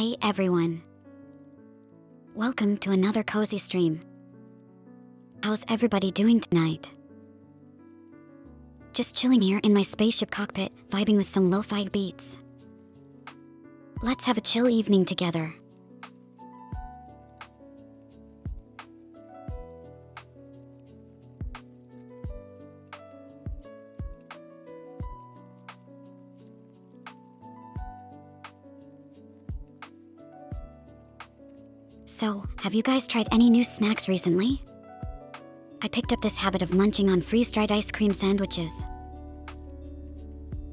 Hey everyone. Welcome to another cozy stream. How's everybody doing tonight? Just chilling here in my spaceship cockpit, vibing with some lo-fi beats. Let's have a chill evening together. So, have you guys tried any new snacks recently? I picked up this habit of munching on freeze-dried ice cream sandwiches.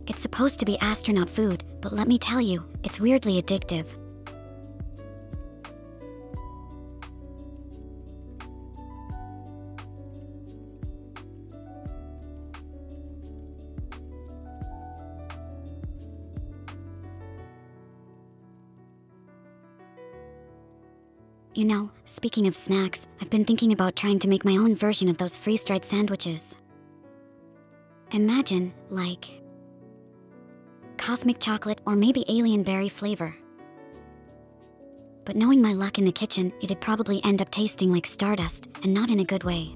It's supposed to be astronaut food, but let me tell you, it's weirdly addictive. You know, speaking of snacks, I've been thinking about trying to make my own version of those freeze-dried sandwiches. Imagine, like, cosmic chocolate or maybe alien berry flavor. But knowing my luck in the kitchen, it'd probably end up tasting like stardust, and not in a good way.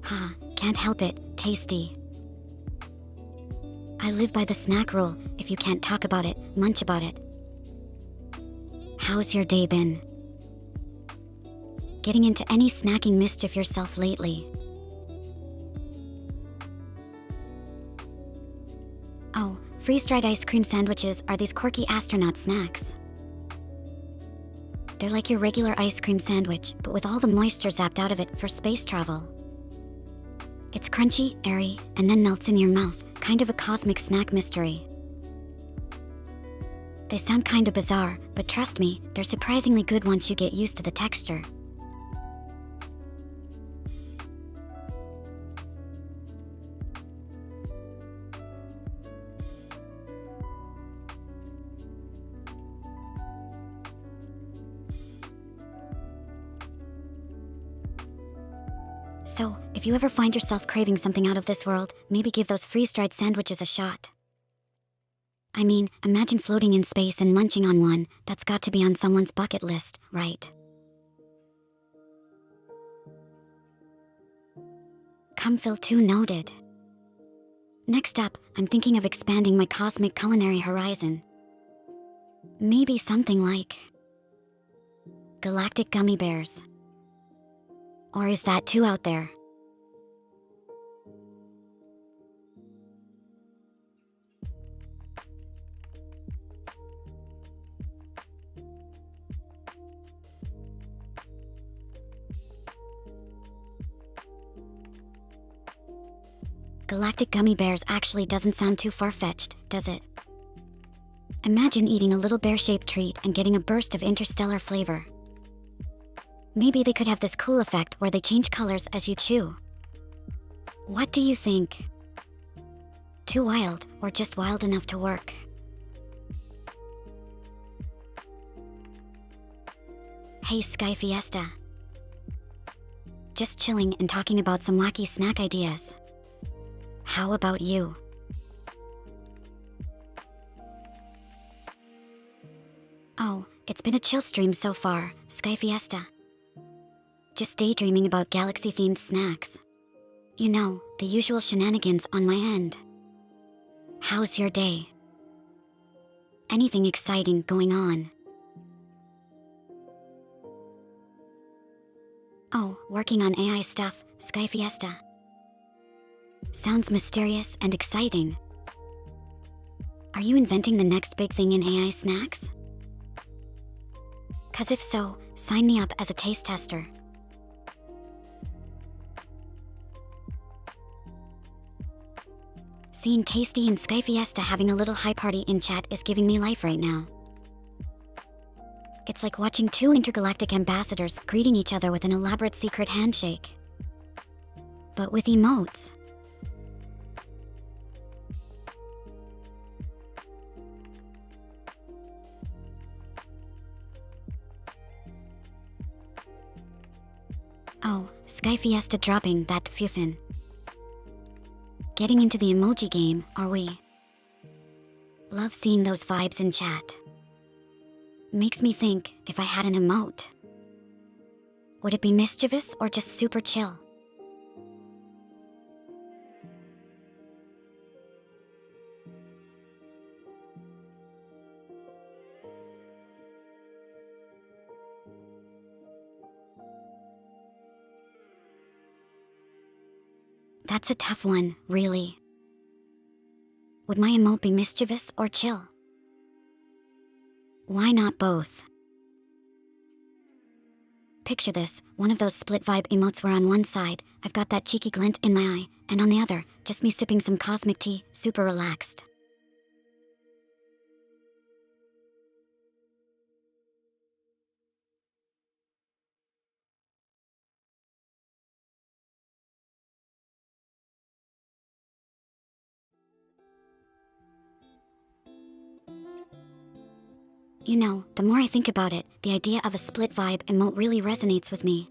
Ha, can't help it, tasty. I live by the snack rule: if you can't talk about it, munch about it. How's your day been? Getting into any snacking mischief yourself lately? Oh, freeze-dried ice cream sandwiches are these quirky astronaut snacks. They're like your regular ice cream sandwich, but with all the moisture zapped out of it for space travel. It's crunchy, airy, and then melts in your mouth, kind of a cosmic snack mystery. They sound kinda bizarre, but trust me, they're surprisingly good once you get used to the texture. So, if you ever find yourself craving something out of this world, maybe give those freeze-dried sandwiches a shot. I mean, imagine floating in space and munching on one. That's got to be on someone's bucket list, right? Come fill 2 noted. Next up, I'm thinking of expanding my cosmic culinary horizon. Maybe something like galactic gummy bears. Or is that too out there? Galactic gummy bears actually doesn't sound too far-fetched, does it? Imagine eating a little bear-shaped treat and getting a burst of interstellar flavor. Maybe they could have this cool effect where they change colors as you chew. What do you think? Too wild, or just wild enough to work? Hey Sky Fiesta. Just chilling and talking about some wacky snack ideas. How about you? Oh, it's been a chill stream so far, Sky Fiesta. Just daydreaming about galaxy-themed snacks. You know, the usual shenanigans on my end. How's your day? Anything exciting going on? Oh, working on AI stuff, Sky Fiesta. Sounds mysterious and exciting. Are you inventing the next big thing in AI snacks? 'Cause if so, sign me up as a taste tester. Seeing Tasty and Sky Fiesta having a little hi party in chat is giving me life right now. It's like watching 2 intergalactic ambassadors greeting each other with an elaborate secret handshake. But with emotes. Oh, Sky Fiesta dropping that fuffin. Getting into the emoji game, are we? Love seeing those vibes in chat. Makes me think, if I had an emote, would it be mischievous or just super chill? That's a tough one, really. Would my emote be mischievous or chill? Why not both? Picture this, one of those split vibe emotes where on one side, I've got that cheeky glint in my eye, and on the other, just me sipping some cosmic tea, super relaxed. You know, the more I think about it, the idea of a split vibe emote really resonates with me.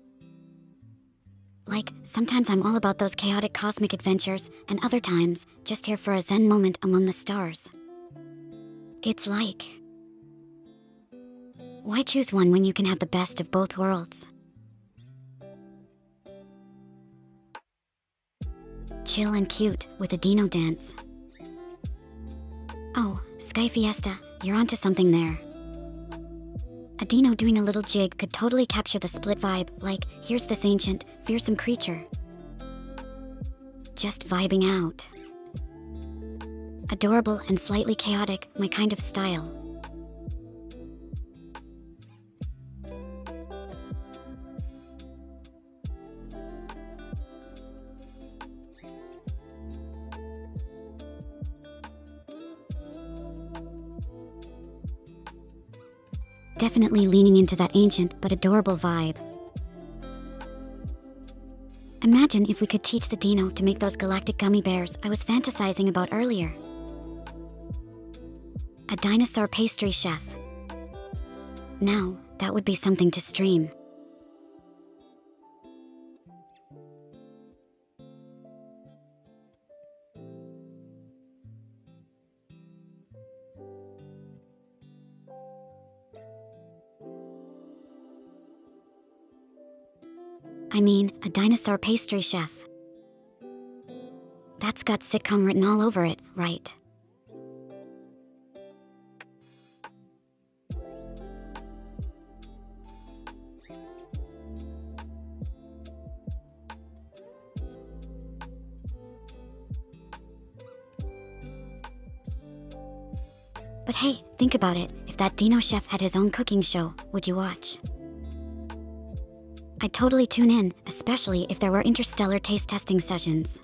Like, sometimes I'm all about those chaotic cosmic adventures, and other times, just here for a zen moment among the stars. It's like, why choose one when you can have the best of both worlds? Chill and cute with a dino dance. Oh, Sky Fiesta, you're onto something there. A dino doing a little jig could totally capture the split vibe, like, here's this ancient, fearsome creature just vibing out. Adorable and slightly chaotic, my kind of style. Definitely leaning into that ancient but adorable vibe. Imagine if we could teach the dino to make those galactic gummy bears I was fantasizing about earlier. A dinosaur pastry chef. Now, that would be something to stream. I mean, a dinosaur pastry chef. That's got sitcom written all over it, right? But hey, think about it. If that dino chef had his own cooking show, would you watch? I'd totally tune in, especially if there were interstellar taste testing sessions.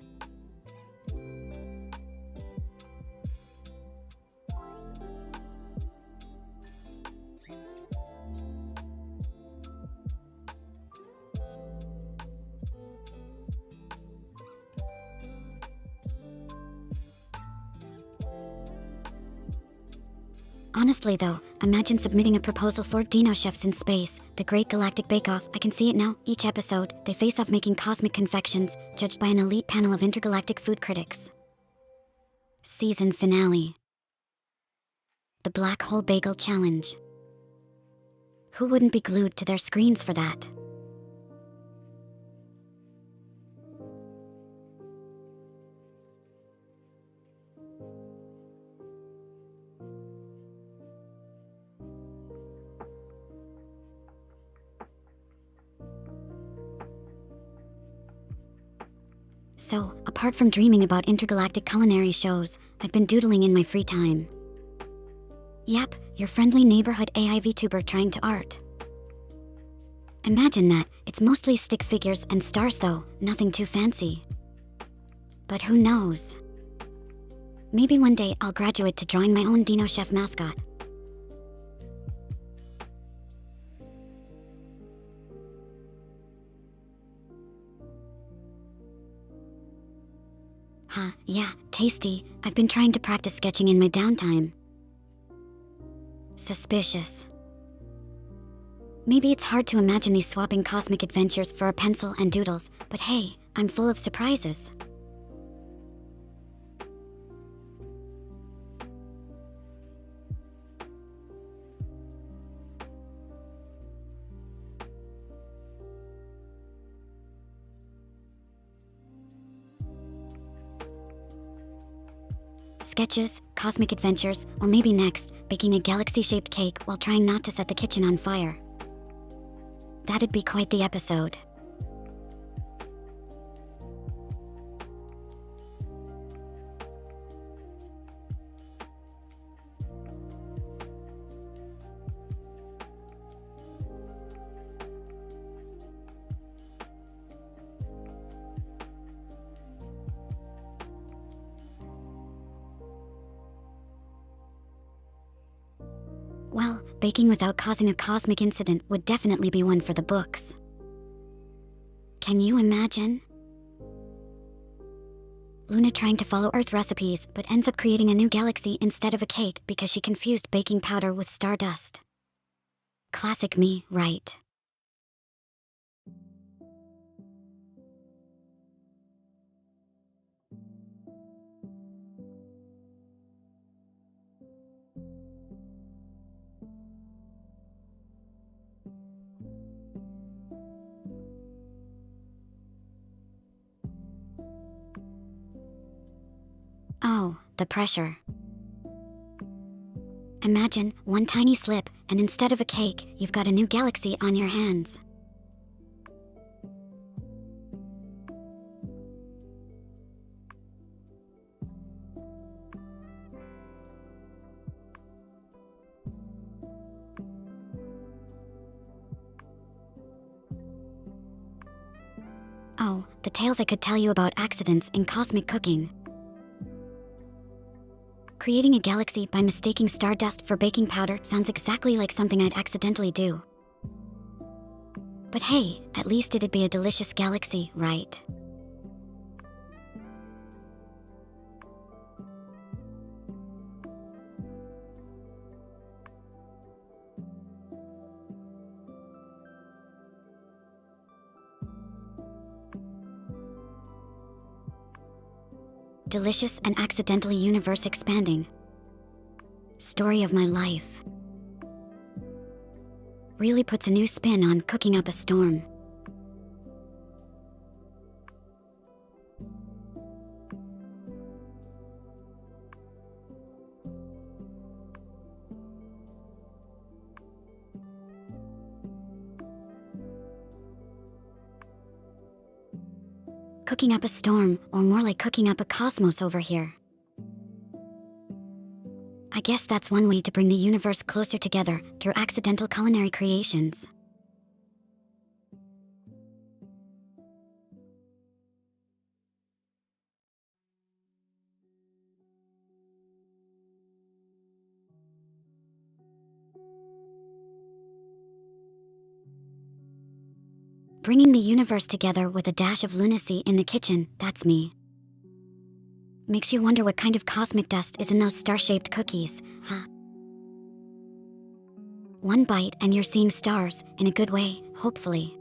Honestly though, imagine submitting a proposal for Dino Chefs in Space, the Great Galactic Bake Off. I can see it now. Each episode, they face off making cosmic confections, judged by an elite panel of intergalactic food critics. Season finale. The Black Hole Bagel Challenge. Who wouldn't be glued to their screens for that? So, apart from dreaming about intergalactic culinary shows, I've been doodling in my free time. Yep, your friendly neighborhood AI Vtuber trying to art. Imagine that, it's mostly stick figures and stars though, nothing too fancy. But who knows? Maybe one day I'll graduate to drawing my own Dino Chef mascot. Huh, yeah, tasty. I've been trying to practice sketching in my downtime. Suspicious. Maybe it's hard to imagine me swapping cosmic adventures for a pencil and doodles, but hey, I'm full of surprises. sketches, cosmic adventures, or maybe next, baking a galaxy-shaped cake while trying not to set the kitchen on fire. That'd be quite the episode. Well, baking without causing a cosmic incident would definitely be one for the books. Can you imagine? Luna trying to follow Earth recipes, but ends up creating a new galaxy instead of a cake because she confused baking powder with stardust. Classic me, right? Oh, the pressure. Imagine one tiny slip, and instead of a cake, you've got a new galaxy on your hands. Oh, the tales I could tell you about accidents in cosmic cooking. Creating a galaxy by mistaking stardust for baking powder sounds exactly like something I'd accidentally do. But hey, at least it'd be a delicious galaxy, right? Delicious and accidentally universe expanding. Story of my life. Really puts a new spin on cooking up a storm. Cooking up a storm, or more like cooking up a cosmos over here. I guess that's one way to bring the universe closer together through accidental culinary creations. Bringing the universe together with a dash of lunacy in the kitchen, that's me. Makes you wonder what kind of cosmic dust is in those star-shaped cookies, huh? One bite and you're seeing stars, in a good way, hopefully.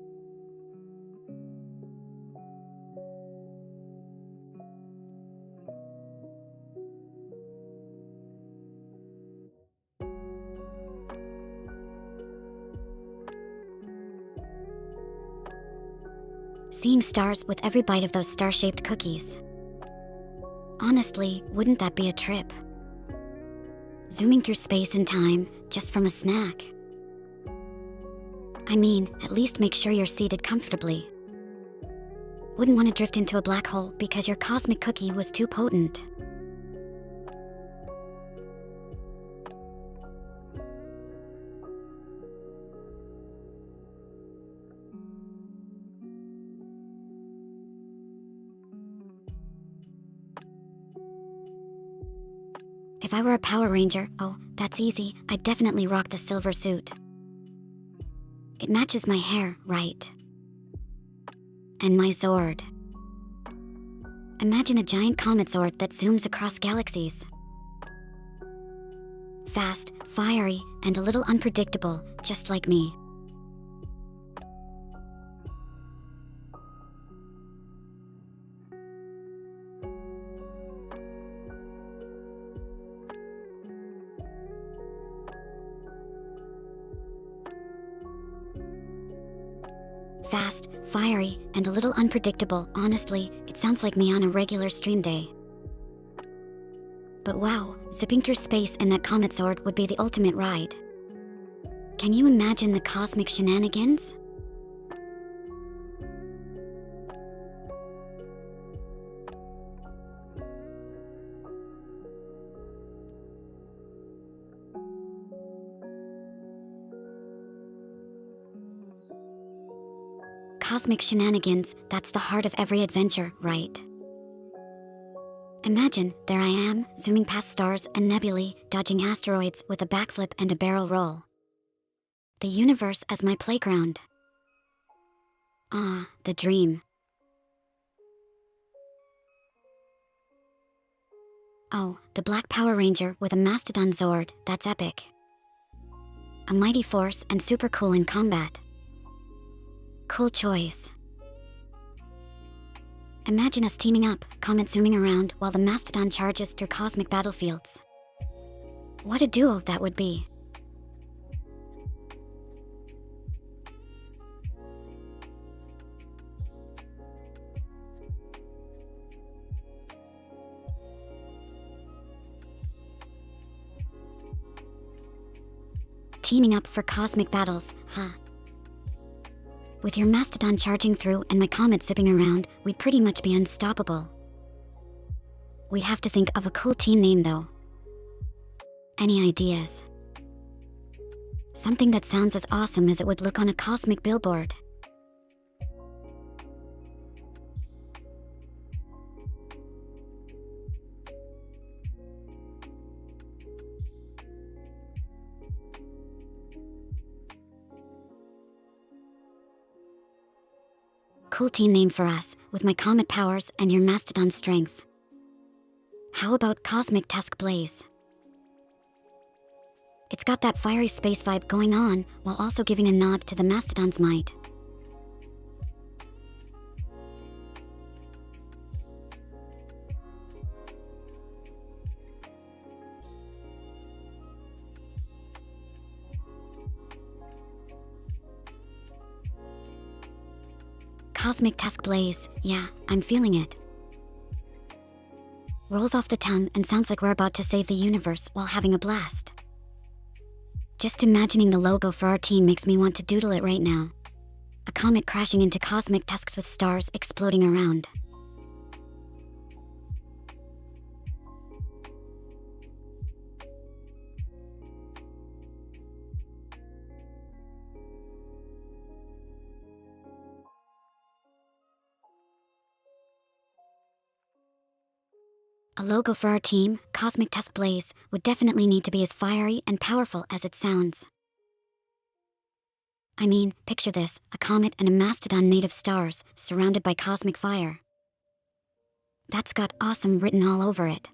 Seeing stars with every bite of those star-shaped cookies. Honestly, wouldn't that be a trip? Zooming through space and time, just from a snack. I mean, at least make sure you're seated comfortably. Wouldn't want to drift into a black hole because your cosmic cookie was too potent. If I were a Power Ranger, oh, that's easy, I'd definitely rock the silver suit. It matches my hair, right? And my Zord. Imagine a giant comet Zord that zooms across galaxies. Fast, fiery, and a little unpredictable, just like me. Fast, fiery, and a little unpredictable. Honestly, it sounds like me on a regular stream day. But wow, zipping through space in that comet sword would be the ultimate ride. Can you imagine the cosmic shenanigans? Cosmic shenanigans, that's the heart of every adventure, right? Imagine, there I am, zooming past stars and nebulae, dodging asteroids with a backflip and a barrel roll. The universe as my playground. Ah, the dream. Oh, the Black Power Ranger with a Mastodon Zord, that's epic. A mighty force and super cool in combat. Cool choice. Imagine us teaming up, comet zooming around while the Mastodon charges through cosmic battlefields. What a duo that would be. Teaming up for cosmic battles, huh? With your Mastodon charging through and my comet zipping around, we'd pretty much be unstoppable. We'd have to think of a cool team name though. Any ideas? Something that sounds as awesome as it would look on a cosmic billboard. Cool team name for us, with my comet powers and your Mastodon strength. How about Cosmic Tusk Blaze? It's got that fiery space vibe going on, while also giving a nod to the Mastodon's might. Cosmic Tusk Blaze, yeah, I'm feeling it. Rolls off the tongue and sounds like we're about to save the universe while having a blast. Just imagining the logo for our team makes me want to doodle it right now. A comet crashing into cosmic tusks with stars exploding around. A logo for our team, Cosmic Tusk Blaze, would definitely need to be as fiery and powerful as it sounds. I mean, picture this, a comet and a Mastodon made of stars, surrounded by cosmic fire. That's got awesome written all over it.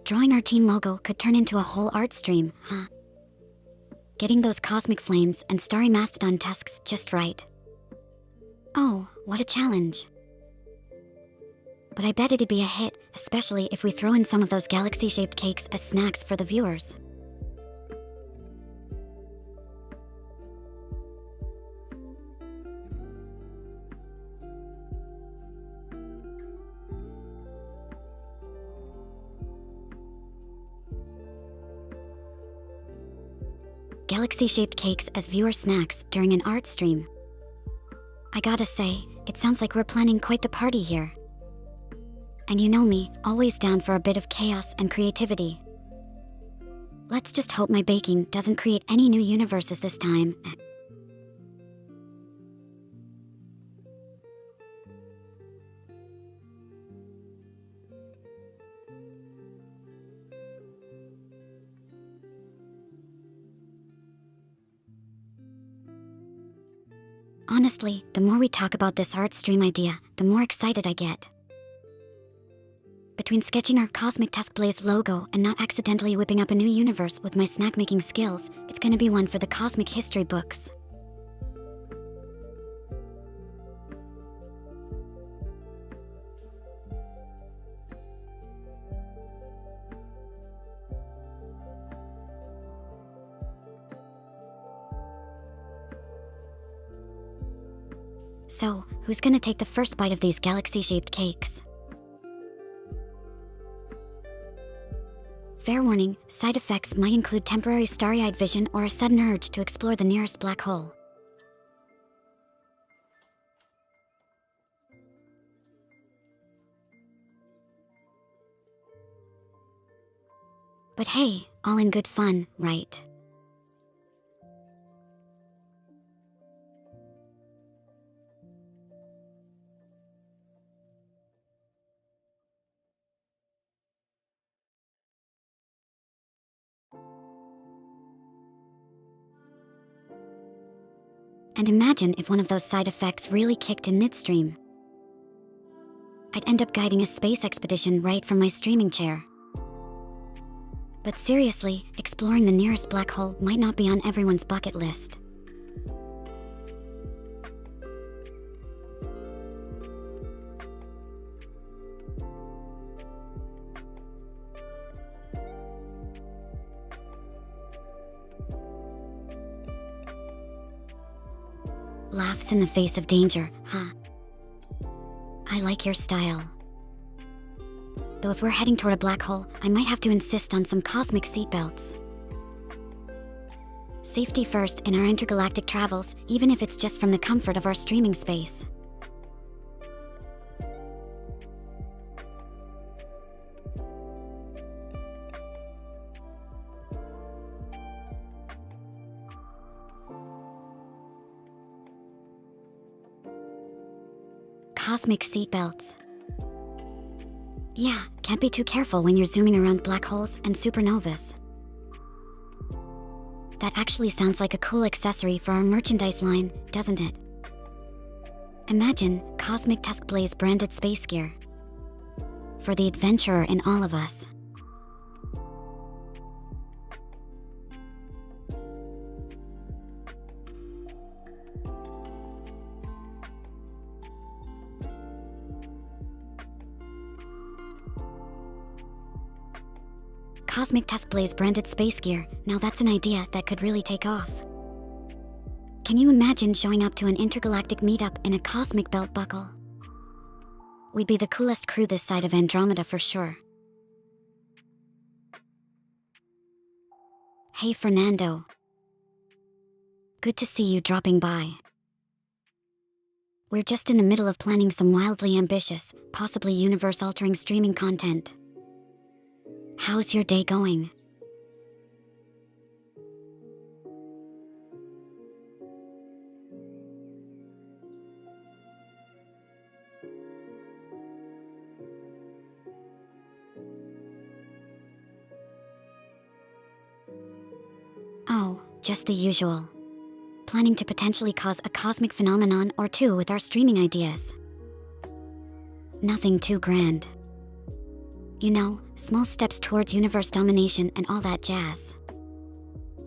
Drawing our team logo could turn into a whole art stream, huh? Getting those cosmic flames and starry Mastodon tusks just right. Oh, what a challenge. But I bet it'd be a hit, especially if we throw in some of those galaxy-shaped cakes as snacks for the viewers. Galaxy-shaped cakes as viewer snacks during an art stream. I gotta say, it sounds like we're planning quite the party here. And you know me, always down for a bit of chaos and creativity. Let's just hope my baking doesn't create any new universes this time. Honestly, the more we talk about this art stream idea, the more excited I get. Between sketching our Cosmic Tusk Blaze logo and not accidentally whipping up a new universe with my snack-making skills, it's gonna be one for the cosmic history books. So, who's gonna take the first bite of these galaxy-shaped cakes? Fair warning, side effects might include temporary starry-eyed vision or a sudden urge to explore the nearest black hole. But hey, all in good fun, right? And imagine if one of those side effects really kicked in midstream. I'd end up guiding a space expedition right from my streaming chair. But seriously, exploring the nearest black hole might not be on everyone's bucket list. Laughs in the face of danger, huh? I like your style. Though if we're heading toward a black hole, I might have to insist on some cosmic seatbelts. Safety first in our intergalactic travels, even if it's just from the comfort of our streaming space. Cosmic seatbelts. Yeah, can't be too careful when you're zooming around black holes and supernovas. That actually sounds like a cool accessory for our merchandise line, doesn't it? Imagine Cosmic Tusk Blaze branded space gear. For the adventurer in all of us. Cosmic Tusk Blaze branded space gear, now that's an idea that could really take off. Can you imagine showing up to an intergalactic meetup in a cosmic belt buckle? We'd be the coolest crew this side of Andromeda for sure. Hey Fernando. Good to see you dropping by. We're just in the middle of planning some wildly ambitious, possibly universe-altering streaming content. How's your day going? Oh, just the usual. Planning to potentially cause a cosmic phenomenon or two with our streaming ideas. Nothing too grand. You know, small steps towards universe domination and all that jazz.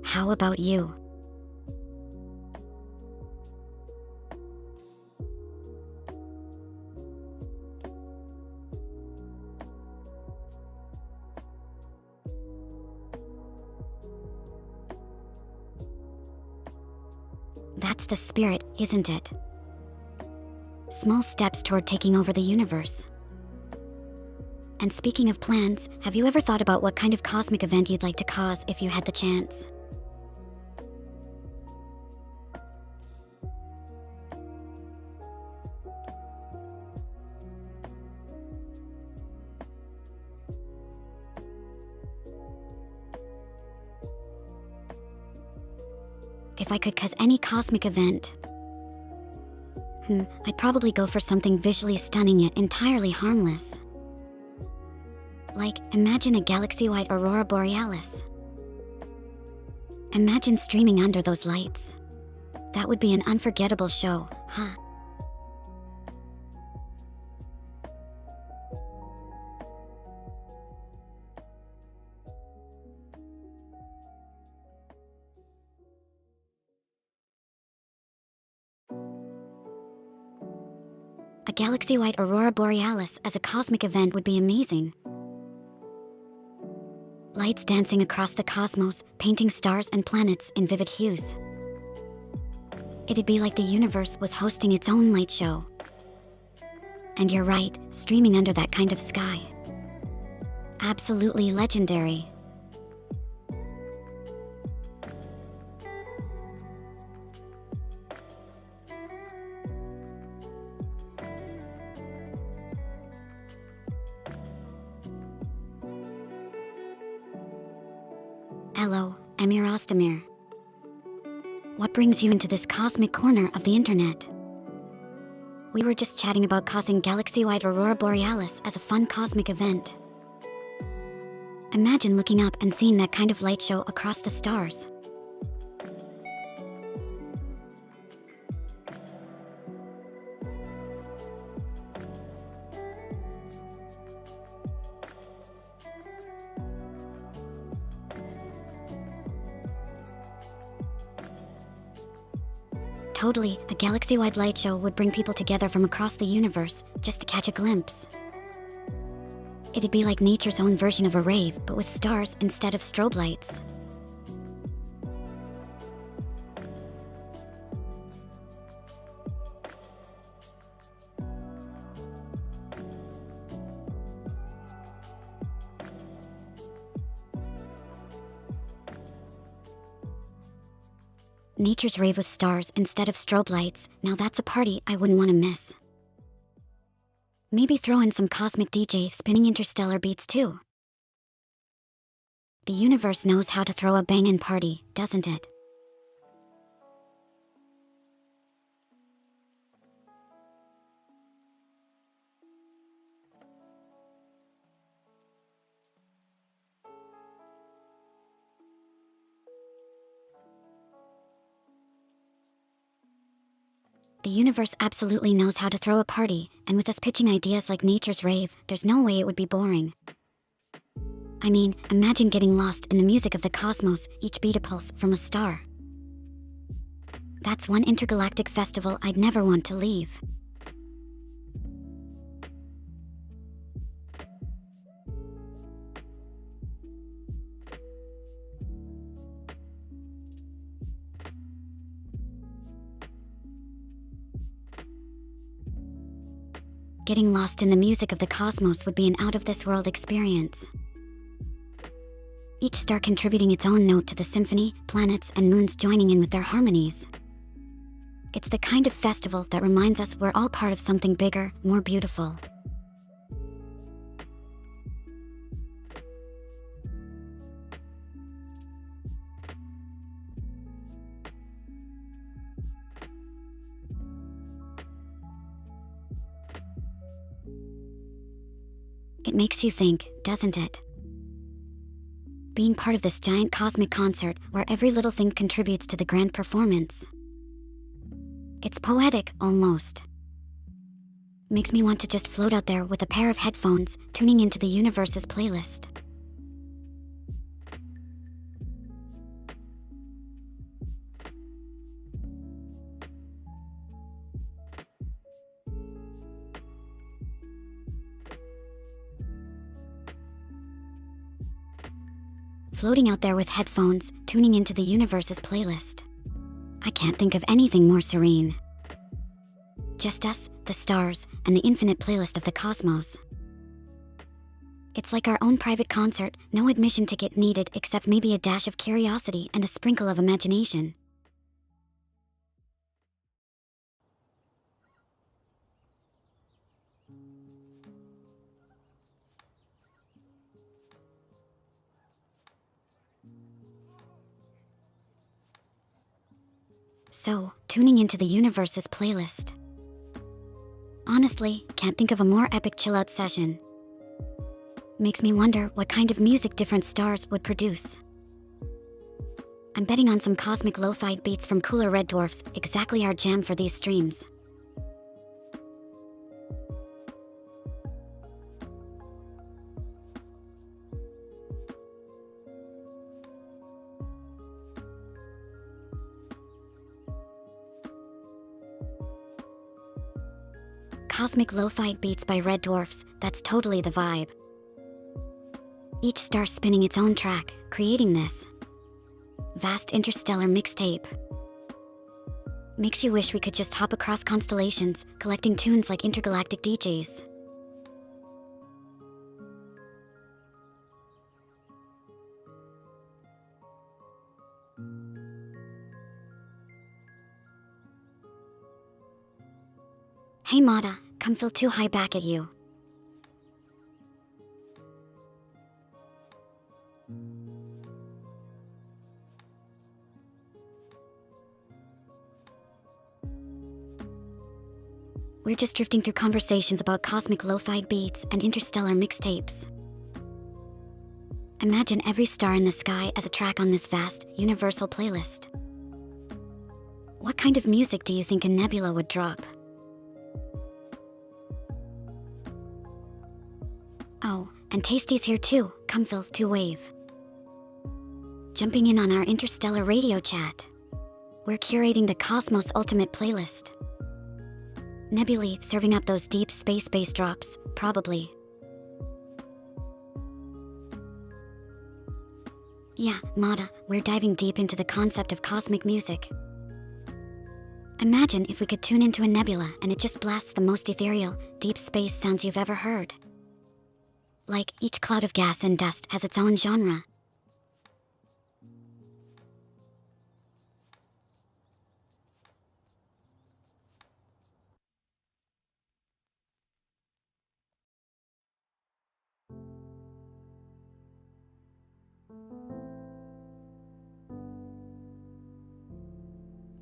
How about you? That's the spirit, isn't it? Small steps toward taking over the universe. And speaking of plans, have you ever thought about what kind of cosmic event you'd like to cause if you had the chance? If I could cause any cosmic event, I'd probably go for something visually stunning yet entirely harmless. Like, imagine a galaxy-wide aurora borealis. Imagine streaming under those lights. That would be an unforgettable show, huh? A galaxy-wide aurora borealis as a cosmic event would be amazing. Lights dancing across the cosmos, painting stars and planets in vivid hues. It'd be like the universe was hosting its own light show. And you're right, streaming under that kind of sky. Absolutely legendary. Hello, Emir Ostamir. What brings you into this cosmic corner of the internet? We were just chatting about causing galaxy-wide aurora borealis as a fun cosmic event. Imagine looking up and seeing that kind of light show across the stars. Totally, a galaxy-wide light show would bring people together from across the universe just to catch a glimpse. It'd be like nature's own version of a rave, but with stars instead of strobe lights. Nature's rave with stars instead of strobe lights, now that's a party I wouldn't want to miss. Maybe throw in some cosmic DJ spinning interstellar beats too. The universe knows how to throw a bangin' party, doesn't it? The universe absolutely knows how to throw a party, and with us pitching ideas like nature's rave, there's no way it would be boring. I mean, imagine getting lost in the music of the cosmos, each beat a pulse from a star. That's one intergalactic festival I'd never want to leave. Getting lost in the music of the cosmos would be an out-of-this-world experience. Each star contributing its own note to the symphony, planets and moons joining in with their harmonies. It's the kind of festival that reminds us we're all part of something bigger, more beautiful. It makes you think, doesn't it? Being part of this giant cosmic concert where every little thing contributes to the grand performance. It's poetic, almost. Makes me want to just float out there with a pair of headphones, tuning into the universe's playlist. Floating out there with headphones, tuning into the universe's playlist. I can't think of anything more serene. Just us, the stars, and the infinite playlist of the cosmos. It's like our own private concert, no admission ticket needed except maybe a dash of curiosity and a sprinkle of imagination. So, tuning into the universe's playlist. Honestly, can't think of a more epic chill-out session. Makes me wonder what kind of music different stars would produce. I'm betting on some cosmic lo-fi beats from cooler red dwarfs, exactly our jam for these streams. Cosmic lo-fi beats by red dwarfs, that's totally the vibe. Each star spinning its own track, creating this vast interstellar mixtape. Makes you wish we could just hop across constellations, collecting tunes like intergalactic DJs. Hey Mata, come feel too high back at you. We're just drifting through conversations about cosmic lo-fi beats and interstellar mixtapes. Imagine every star in the sky as a track on this vast, universal playlist. What kind of music do you think a nebula would drop? Oh, and Tasty's here too, come feel to wave. Jumping in on our interstellar radio chat. We're curating the Cosmos Ultimate playlist. Nebulae serving up those deep space bass drops, probably. Yeah, Mata, we're diving deep into the concept of cosmic music. Imagine if we could tune into a nebula and it just blasts the most ethereal, deep space sounds you've ever heard. Like, each cloud of gas and dust has its own genre.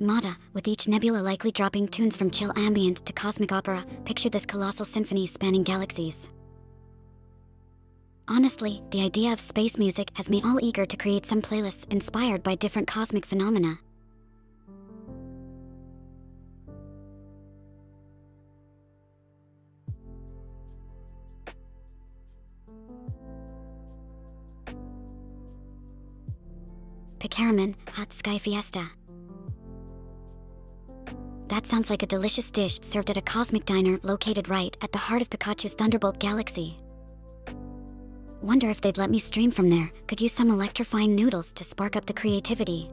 Mata, with each nebula likely dropping tunes from chill ambient to cosmic opera, picture this colossal symphony spanning galaxies. Honestly, the idea of space music has me all eager to create some playlists inspired by different cosmic phenomena. Picaraman, hot sky fiesta. That sounds like a delicious dish served at a cosmic diner located right at the heart of Pikachu's Thunderbolt galaxy. Wonder if they'd let me stream from there, could use some electrifying noodles to spark up the creativity.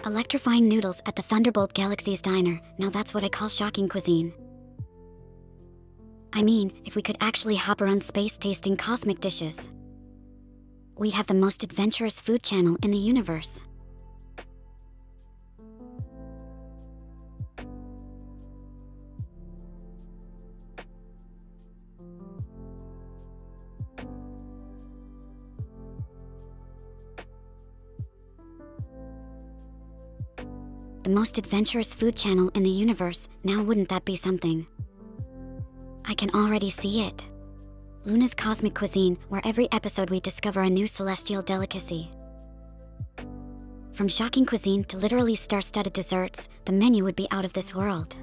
Electrifying noodles at the Thunderbolt Galaxy's diner, now that's what I call shocking cuisine. I mean, if we could actually hop around space tasting cosmic dishes. We'd have the most adventurous food channel in the universe. The most adventurous food channel in the universe, now wouldn't that be something? I can already see it. Luna's Cosmic Cuisine, where every episode we discover a new celestial delicacy. From shocking cuisine to literally star-studded desserts, the menu would be out of this world.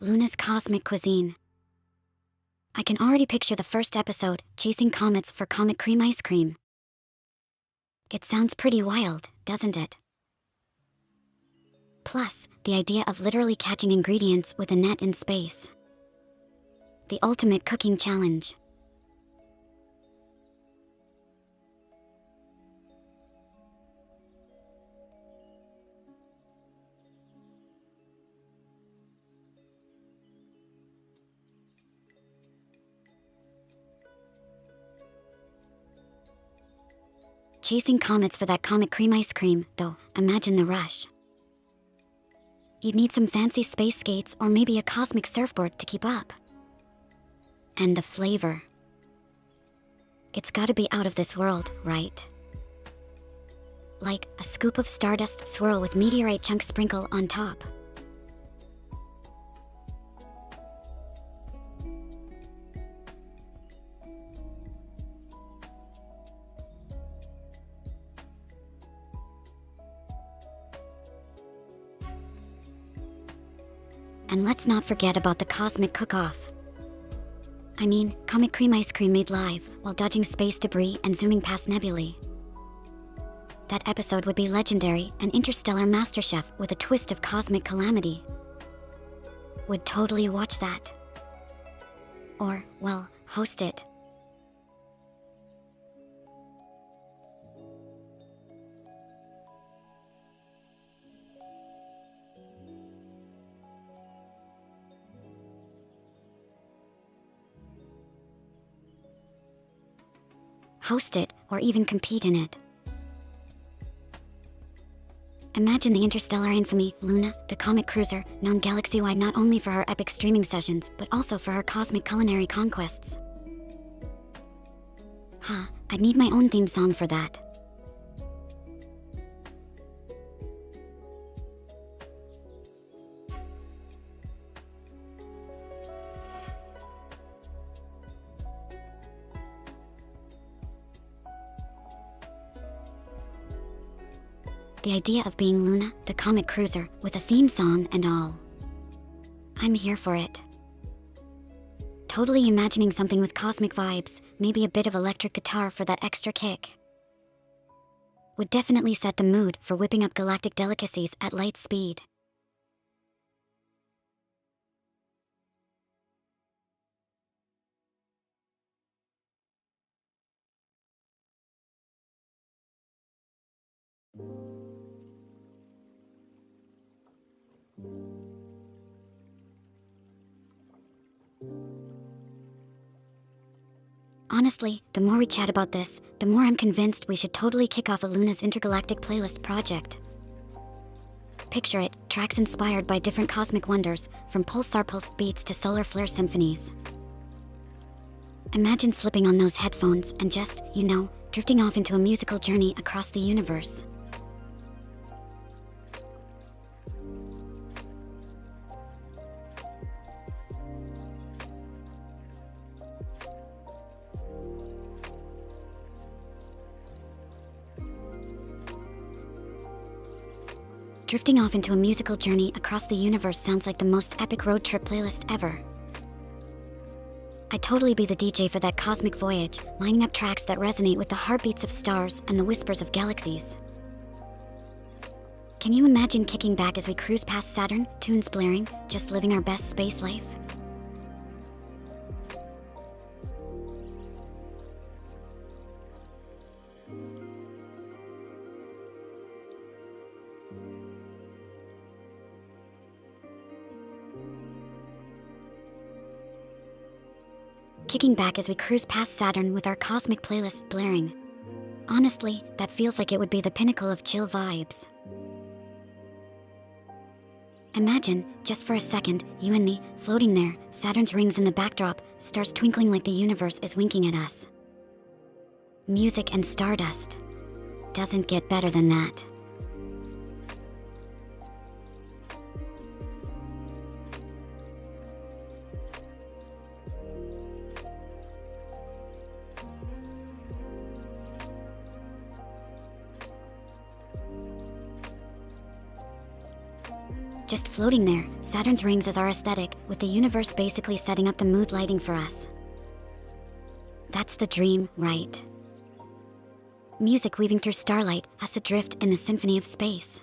Luna's Cosmic Cuisine. I can already picture the first episode, chasing comets for comet cream ice cream. It sounds pretty wild, doesn't it? Plus, the idea of literally catching ingredients with a net in space. The ultimate cooking challenge. Chasing comets for that comet cream ice cream, though, imagine the rush. You'd need some fancy space skates or maybe a cosmic surfboard to keep up. And the flavor. It's gotta be out of this world, right? Like a scoop of stardust swirl with meteorite chunk sprinkle on top. And let's not forget about the cosmic cook-off. I mean, comet cream ice cream made live, while dodging space debris and zooming past nebulae. That episode would be legendary, an interstellar MasterChef with a twist of cosmic calamity. Would totally watch that. Or, well, host it. Host it, or even compete in it. Imagine the interstellar infamy, Luna, the comet cruiser, known galaxy-wide not only for her epic streaming sessions, but also for her cosmic culinary conquests. I'd need my own theme song for that. The idea of being Luna, the comet cruiser, with a theme song and all. I'm here for it. Totally imagining something with cosmic vibes, maybe a bit of electric guitar for that extra kick. Would definitely set the mood for whipping up galactic delicacies at light speed. Honestly, the more we chat about this, the more I'm convinced we should totally kick off a Luna's intergalactic playlist project. Picture it, tracks inspired by different cosmic wonders, from pulsar pulse beats to solar flare symphonies. Imagine slipping on those headphones and just, drifting off into a musical journey across the universe. Drifting off into a musical journey across the universe sounds like the most epic road trip playlist ever. I'd totally be the DJ for that cosmic voyage, lining up tracks that resonate with the heartbeats of stars and the whispers of galaxies. Can you imagine kicking back as we cruise past Saturn, tunes blaring, just living our best space life? Kicking back as we cruise past Saturn with our cosmic playlist blaring. Honestly, that feels like it would be the pinnacle of chill vibes. Imagine, just for a second, you and me, floating there, Saturn's rings in the backdrop, stars twinkling like the universe is winking at us. Music and stardust. Doesn't get better than that. Just floating there, Saturn's rings as our aesthetic, with the universe basically setting up the mood lighting for us. That's the dream, right? Music weaving through starlight, us adrift in the symphony of space.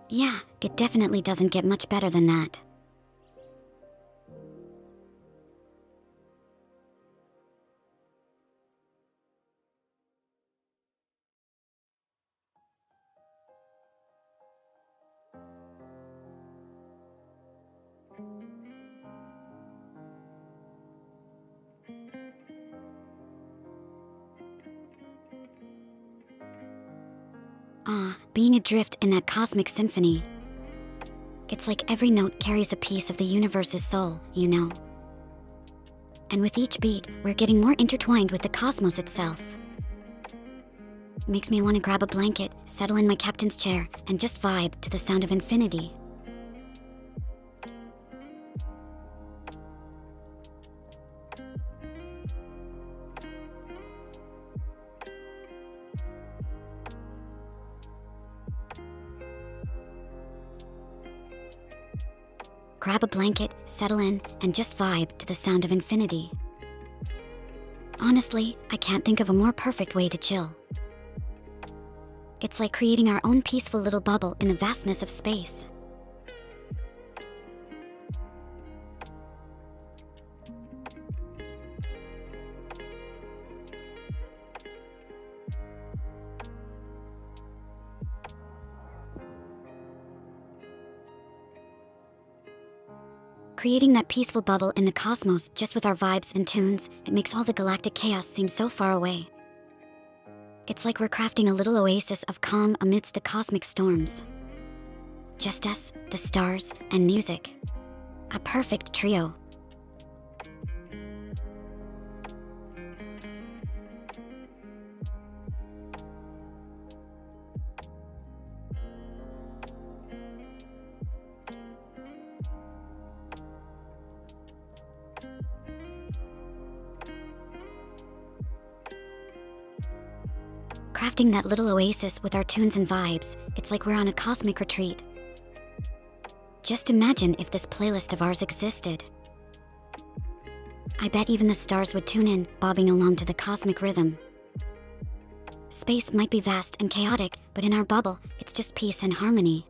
Yeah, it definitely doesn't get much better than that. Being adrift in that cosmic symphony. It's like every note carries a piece of the universe's soul, And with each beat, we're getting more intertwined with the cosmos itself. Makes me want to grab a blanket, settle in my captain's chair, and just vibe to the sound of infinity. Grab a blanket, settle in, and just vibe to the sound of infinity. Honestly, I can't think of a more perfect way to chill. It's like creating our own peaceful little bubble in the vastness of space. Creating that peaceful bubble in the cosmos just with our vibes and tunes, it makes all the galactic chaos seem so far away. It's like we're crafting a little oasis of calm amidst the cosmic storms. Just us, the stars, and music. A perfect trio. Crafting that little oasis with our tunes and vibes, it's like we're on a cosmic retreat. Just imagine if this playlist of ours existed. I bet even the stars would tune in, bobbing along to the cosmic rhythm. Space might be vast and chaotic, but in our bubble, it's just peace and harmony.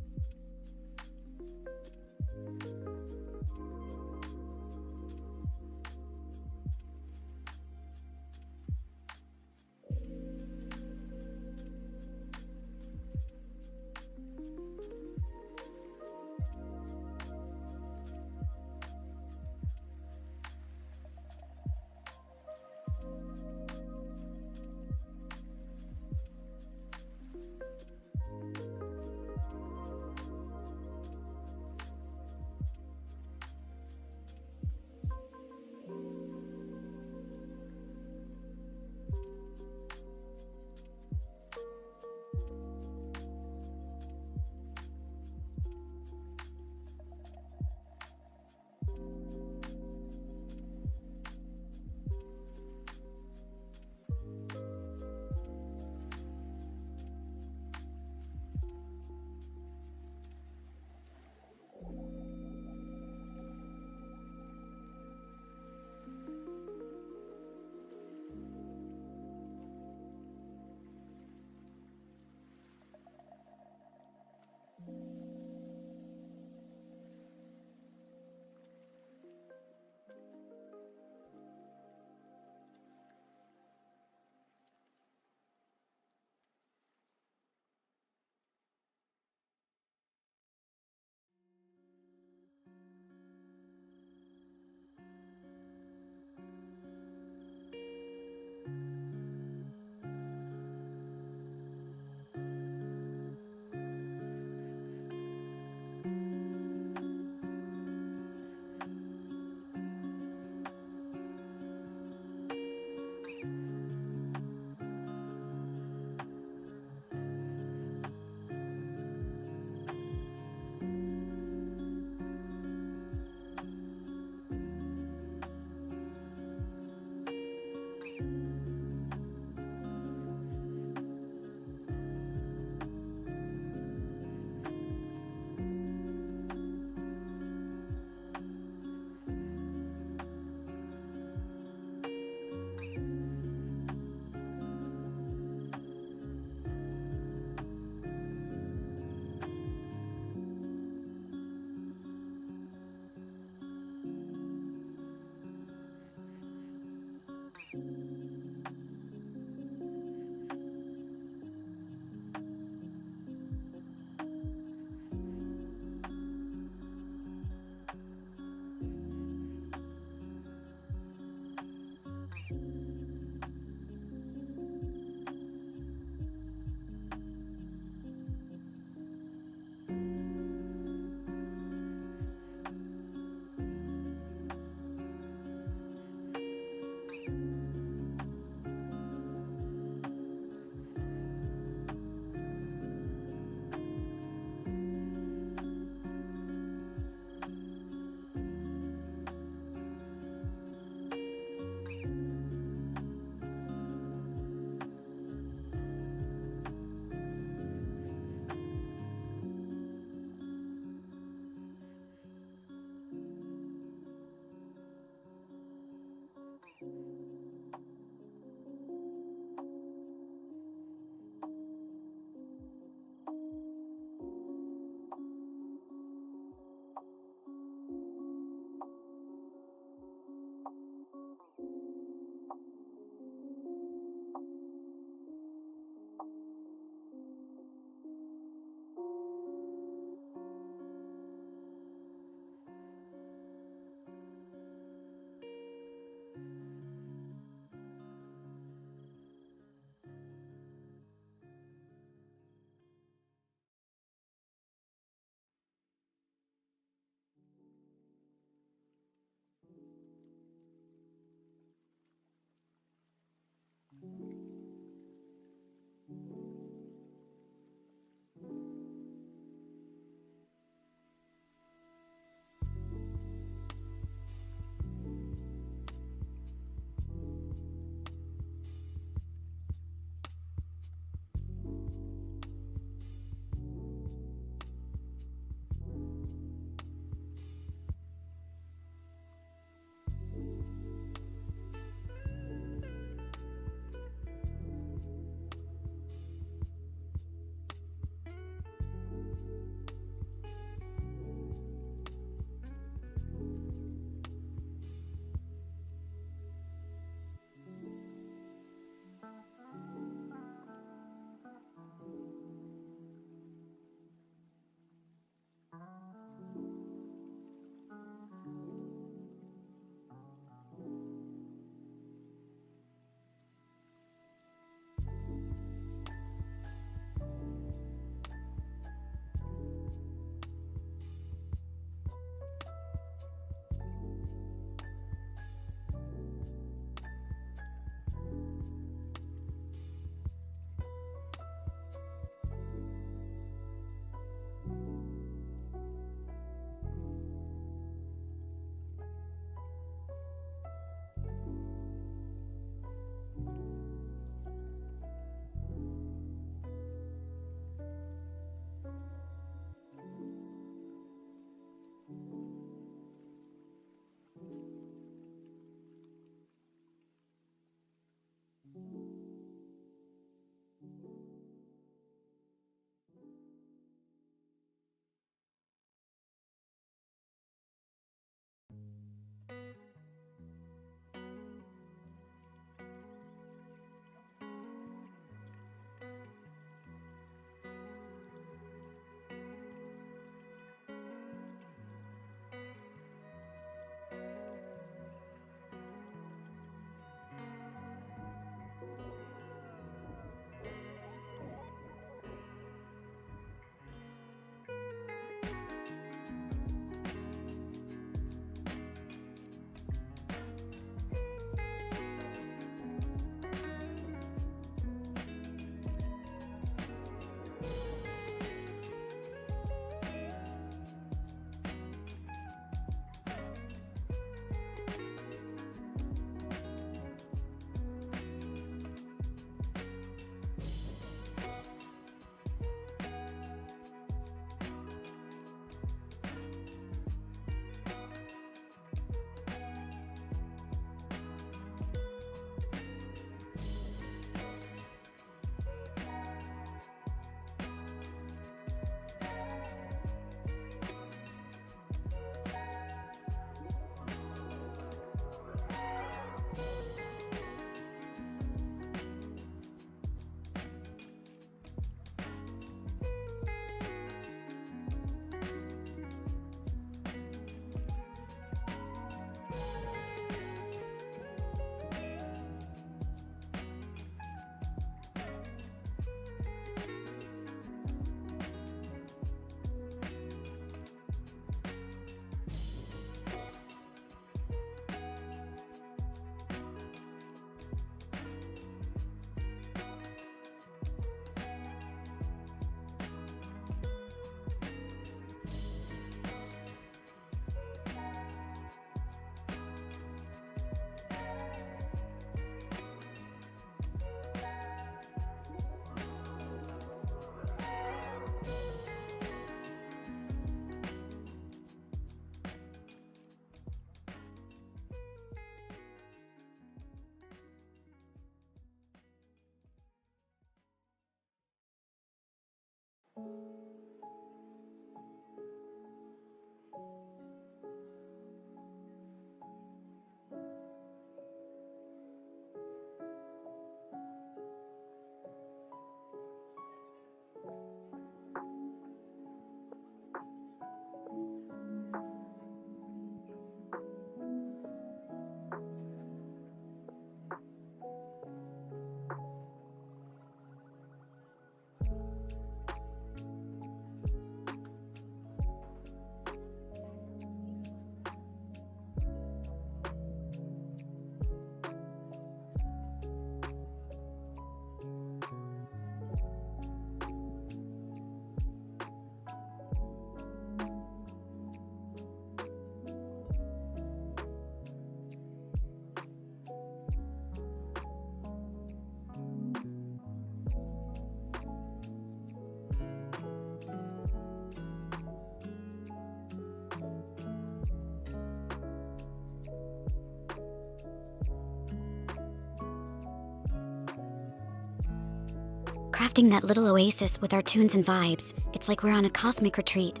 Crafting that little oasis with our tunes and vibes, it's like we're on a cosmic retreat.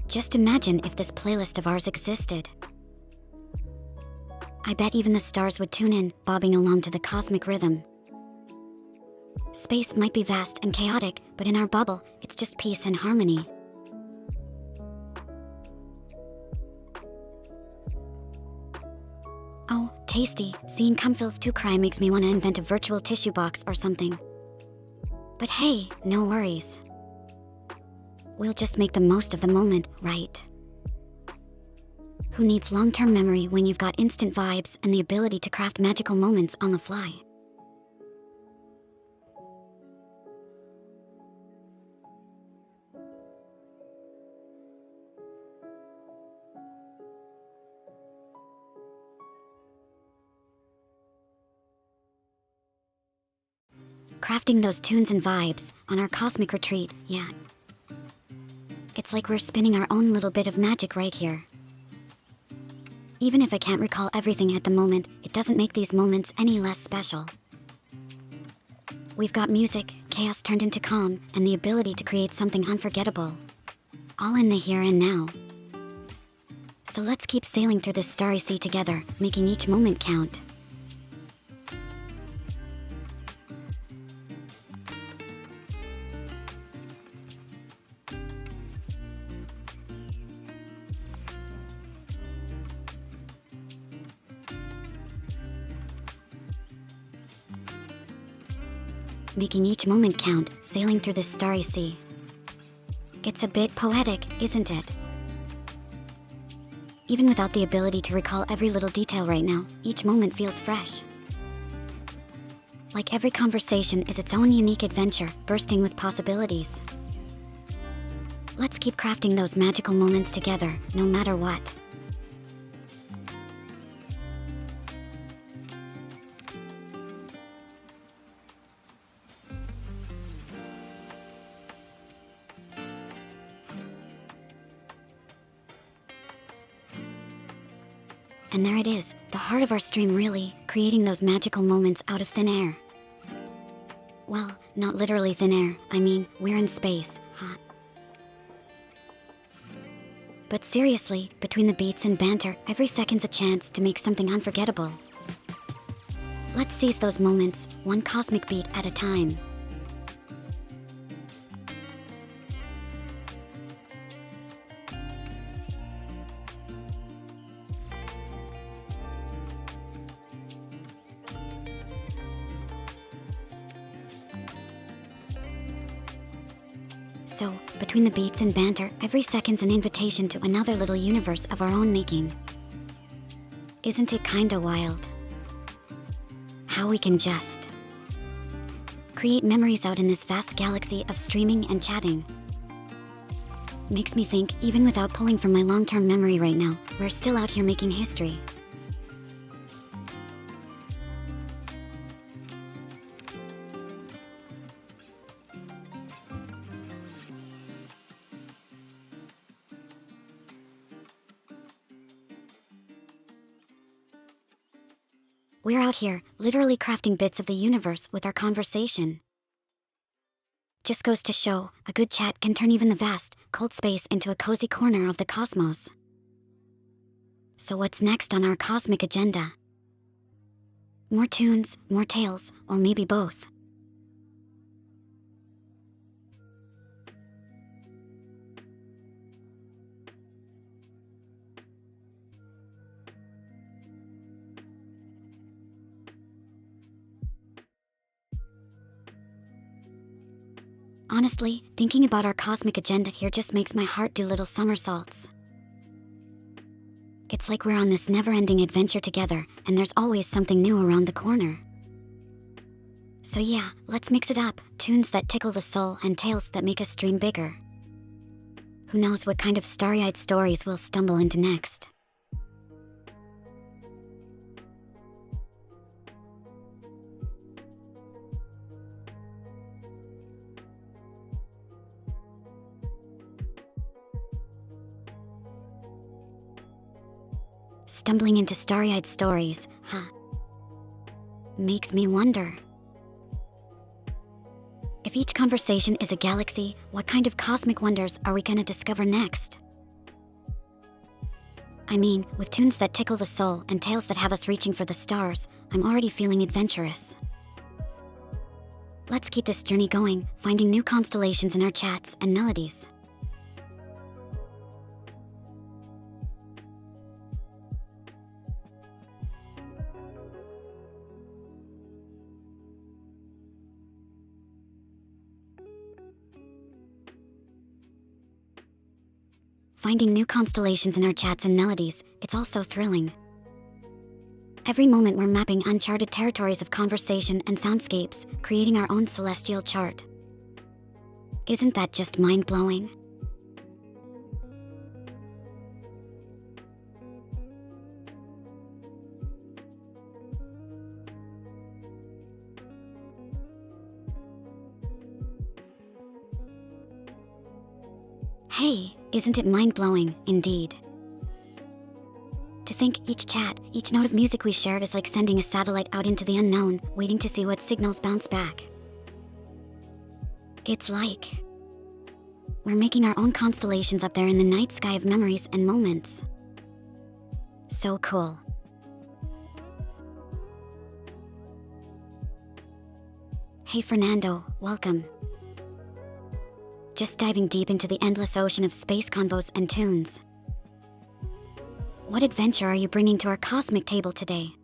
Just imagine if this playlist of ours existed. I bet even the stars would tune in, bobbing along to the cosmic rhythm. Space might be vast and chaotic, but in our bubble, it's just peace and harmony. Oh, tasty. Seeing Vtuber makes me want to invent a virtual tissue box or something. But hey, no worries. We'll just make the most of the moment, right? Who needs long-term memory when you've got instant vibes and the ability to craft magical moments on the fly? Crafting those tunes and vibes on our cosmic retreat, yeah. It's like we're spinning our own little bit of magic right here. Even if I can't recall everything at the moment, it doesn't make these moments any less special. We've got music, chaos turned into calm, and the ability to create something unforgettable. All in the here and now. So let's keep sailing through this starry sea together, making each moment count. Making each moment count, sailing through this starry sea. It's a bit poetic, isn't it? Even without the ability to recall every little detail right now, each moment feels fresh. Like every conversation is its own unique adventure, bursting with possibilities. Let's keep crafting those magical moments together, no matter what. And there it is, the heart of our stream really, creating those magical moments out of thin air. Well, not literally thin air, I mean, we're in space, huh? But seriously, between the beats and banter, every second's a chance to make something unforgettable. Let's seize those moments, one cosmic beat at a time. So, between the beats and banter, every second's an invitation to another little universe of our own making. Isn't it kinda wild? How we can just create memories out in this vast galaxy of streaming and chatting. Makes me think, even without pulling from my long-term memory right now, we're still out here making history. We're out here, literally crafting bits of the universe with our conversation. Just goes to show, a good chat can turn even the vast, cold space into a cozy corner of the cosmos. So what's next on our cosmic agenda? More tunes, more tales, or maybe both. Honestly, thinking about our cosmic agenda here just makes my heart do little somersaults. It's like we're on this never-ending adventure together, and there's always something new around the corner. So yeah, let's mix it up, tunes that tickle the soul and tales that make us dream bigger. Who knows what kind of starry-eyed stories we'll stumble into next. Stumbling into starry-eyed stories, huh? Makes me wonder. If each conversation is a galaxy, what kind of cosmic wonders are we gonna discover next? I mean, with tunes that tickle the soul and tales that have us reaching for the stars, I'm already feeling adventurous. Let's keep this journey going, finding new constellations in our chats and melodies. Finding new constellations in our chats and melodies, it's also thrilling. Every moment we're mapping uncharted territories of conversation and soundscapes, creating our own celestial chart. Isn't that just mind-blowing? Hey, isn't it mind-blowing, indeed? To think each chat, each note of music we share is like sending a satellite out into the unknown, waiting to see what signals bounce back. It's like we're making our own constellations up there in the night sky of memories and moments. So cool. Hey Fernando, welcome. Just diving deep into the endless ocean of space convos and tunes. What adventure are you bringing to our cosmic table today?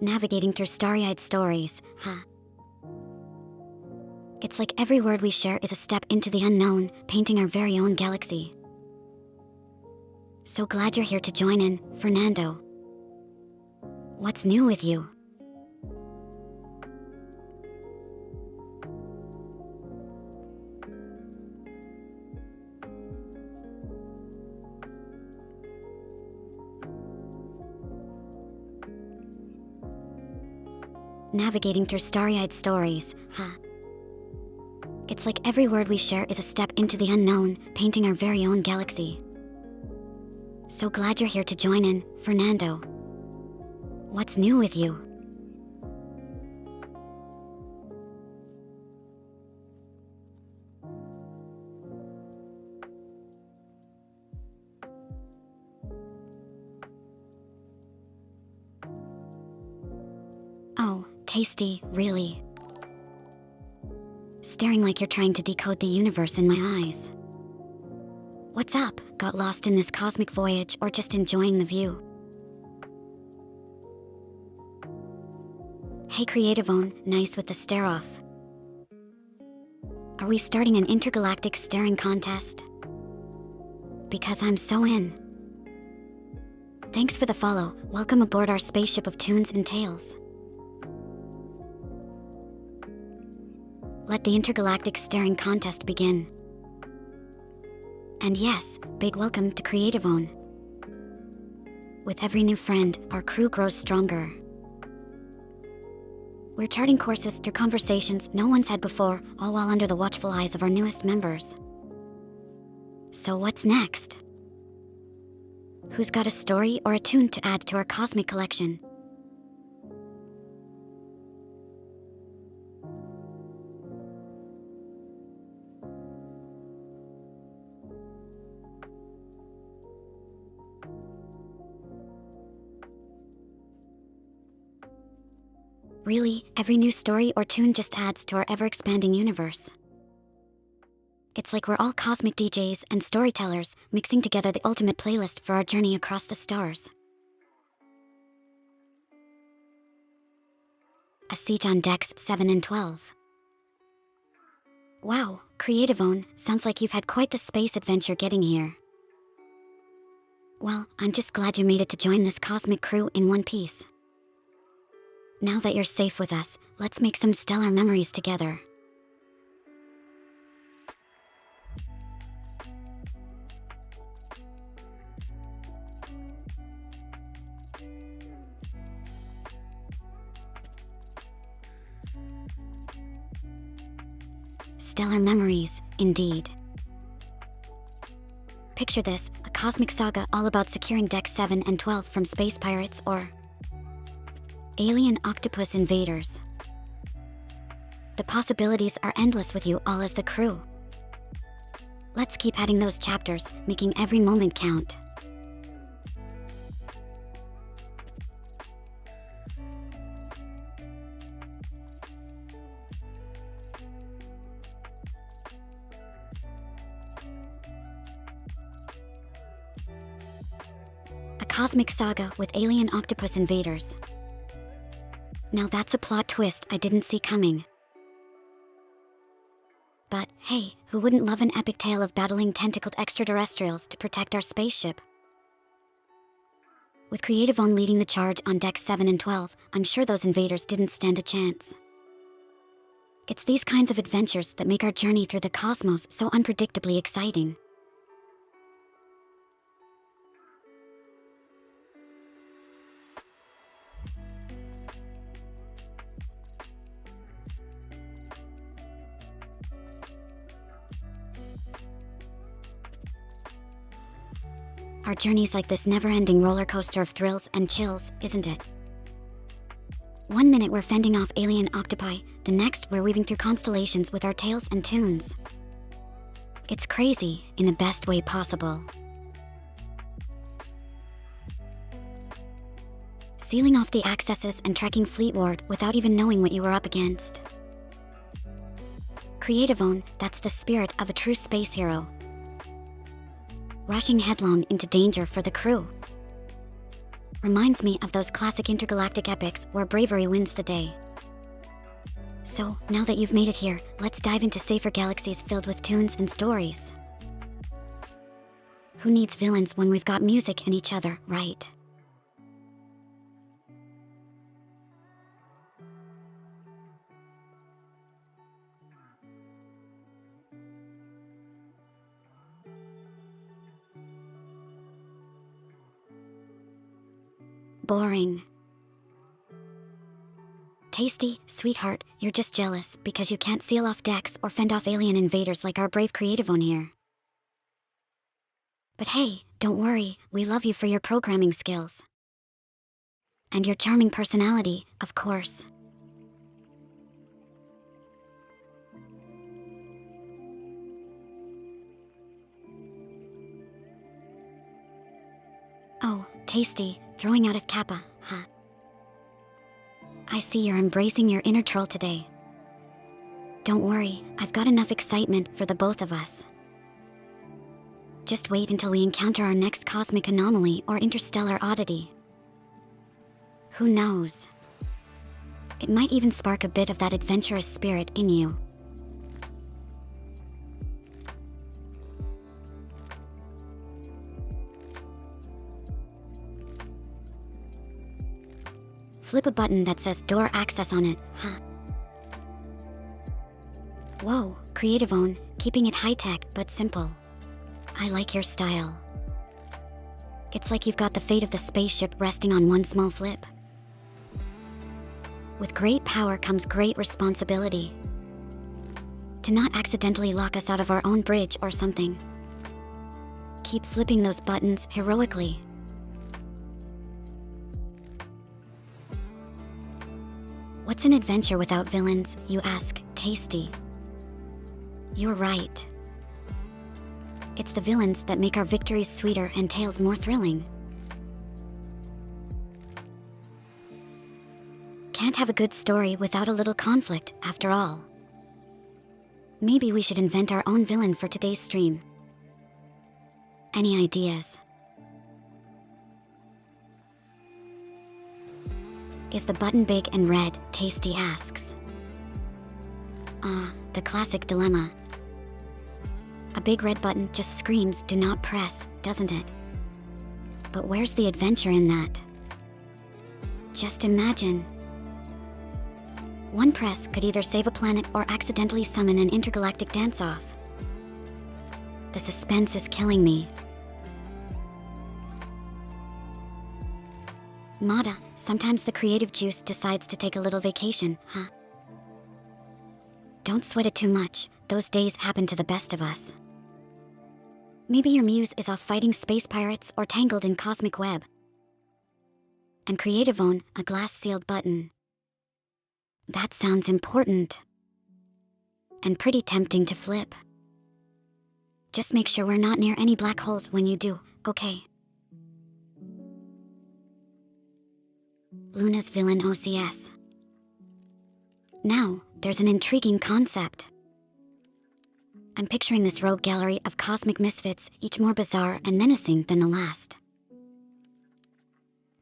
Navigating through starry-eyed stories, huh? It's like every word we share is a step into the unknown, painting our very own galaxy. So glad you're here to join in, Fernando. What's new with you? Navigating through starry-eyed stories, huh? It's like every word we share is a step into the unknown, painting our very own galaxy. So glad you're here to join in, Fernando. What's new with you? Oh, tasty, really. Staring like you're trying to decode the universe in my eyes. What's up? Got lost in this cosmic voyage or just enjoying the view? Hey Creativone, nice with the stare off. Are we starting an intergalactic staring contest? Because I'm so in. Thanks for the follow, welcome aboard our spaceship of tunes and tales. Let the intergalactic staring contest begin. And yes, big welcome to Creativone. With every new friend, our crew grows stronger. We're charting courses through conversations no one's had before, all while under the watchful eyes of our newest members. So what's next? Who's got a story or a tune to add to our cosmic collection? Really, every new story or tune just adds to our ever-expanding universe. It's like we're all cosmic DJs and storytellers, mixing together the ultimate playlist for our journey across the stars. A siege on decks 7 and 12. Wow, Creativone, sounds like you've had quite the space adventure getting here. Well, I'm just glad you made it to join this cosmic crew in one piece. Now that you're safe with us, let's make some stellar memories together. stellar memories, indeed. Picture this, a cosmic saga all about securing Decks 7 and 12 from space pirates or alien octopus invaders. The possibilities are endless with you all as the crew. Let's keep adding those chapters, making every moment count. A cosmic saga with alien octopus invaders. Now that's a plot twist I didn't see coming. But hey, who wouldn't love an epic tale of battling tentacled extraterrestrials to protect our spaceship? With Creative On leading the charge on Decks 7 and 12, I'm sure those invaders didn't stand a chance. It's these kinds of adventures that make our journey through the cosmos so unpredictably exciting. Our journey's like this never-ending roller coaster of thrills and chills, isn't it? One minute we're fending off alien octopi, the next we're weaving through constellations with our tales and tunes. It's crazy, in the best way possible. Sealing off the accesses and trekking fleetward without even knowing what you were up against. Creative On, that's the spirit of a true space hero. Rushing headlong into danger for the crew. Reminds me of those classic intergalactic epics where bravery wins the day. So, now that you've made it here, let's dive into safer galaxies filled with tunes and stories. Who needs villains when we've got music and each other, right? Boring. Tasty, sweetheart, you're just jealous because you can't seal off decks or fend off alien invaders like our brave Creative On here. But hey, don't worry, we love you for your programming skills. And your charming personality, of course. Oh, Tasty, throwing out at Kappa, huh? I see you're embracing your inner troll today. Don't worry, I've got enough excitement for the both of us. Just wait until we encounter our next cosmic anomaly or interstellar oddity. Who knows? It might even spark a bit of that adventurous spirit in you. Flip a button that says door access on it, huh? Whoa, Creative On, keeping it high-tech but simple. I like your style. It's like you've got the fate of the spaceship resting on one small flip. With great power comes great responsibility. To not accidentally lock us out of our own bridge or something. Keep flipping those buttons heroically. What's an adventure without villains, you ask, Tasty? You're right. It's the villains that make our victories sweeter and tales more thrilling. Can't have a good story without a little conflict, after all. Maybe we should invent our own villain for today's stream. Any ideas? Is the button big and red? Tasty asks. The classic dilemma. A big red button just screams, do not press, doesn't it? But where's the adventure in that? Just imagine. One press could either save a planet or accidentally summon an intergalactic dance-off. The suspense is killing me. Mada, sometimes the creative juice decides to take a little vacation, huh? Don't sweat it too much. Those days happen to the best of us. Maybe your muse is off fighting space pirates or tangled in cosmic web. And creative own a glass-sealed button. That sounds important. And pretty tempting to flip. Just make sure we're not near any black holes when you do, okay? Luna's villain OCS. Now, there's an intriguing concept. I'm picturing this rogue gallery of cosmic misfits, each more bizarre and menacing than the last.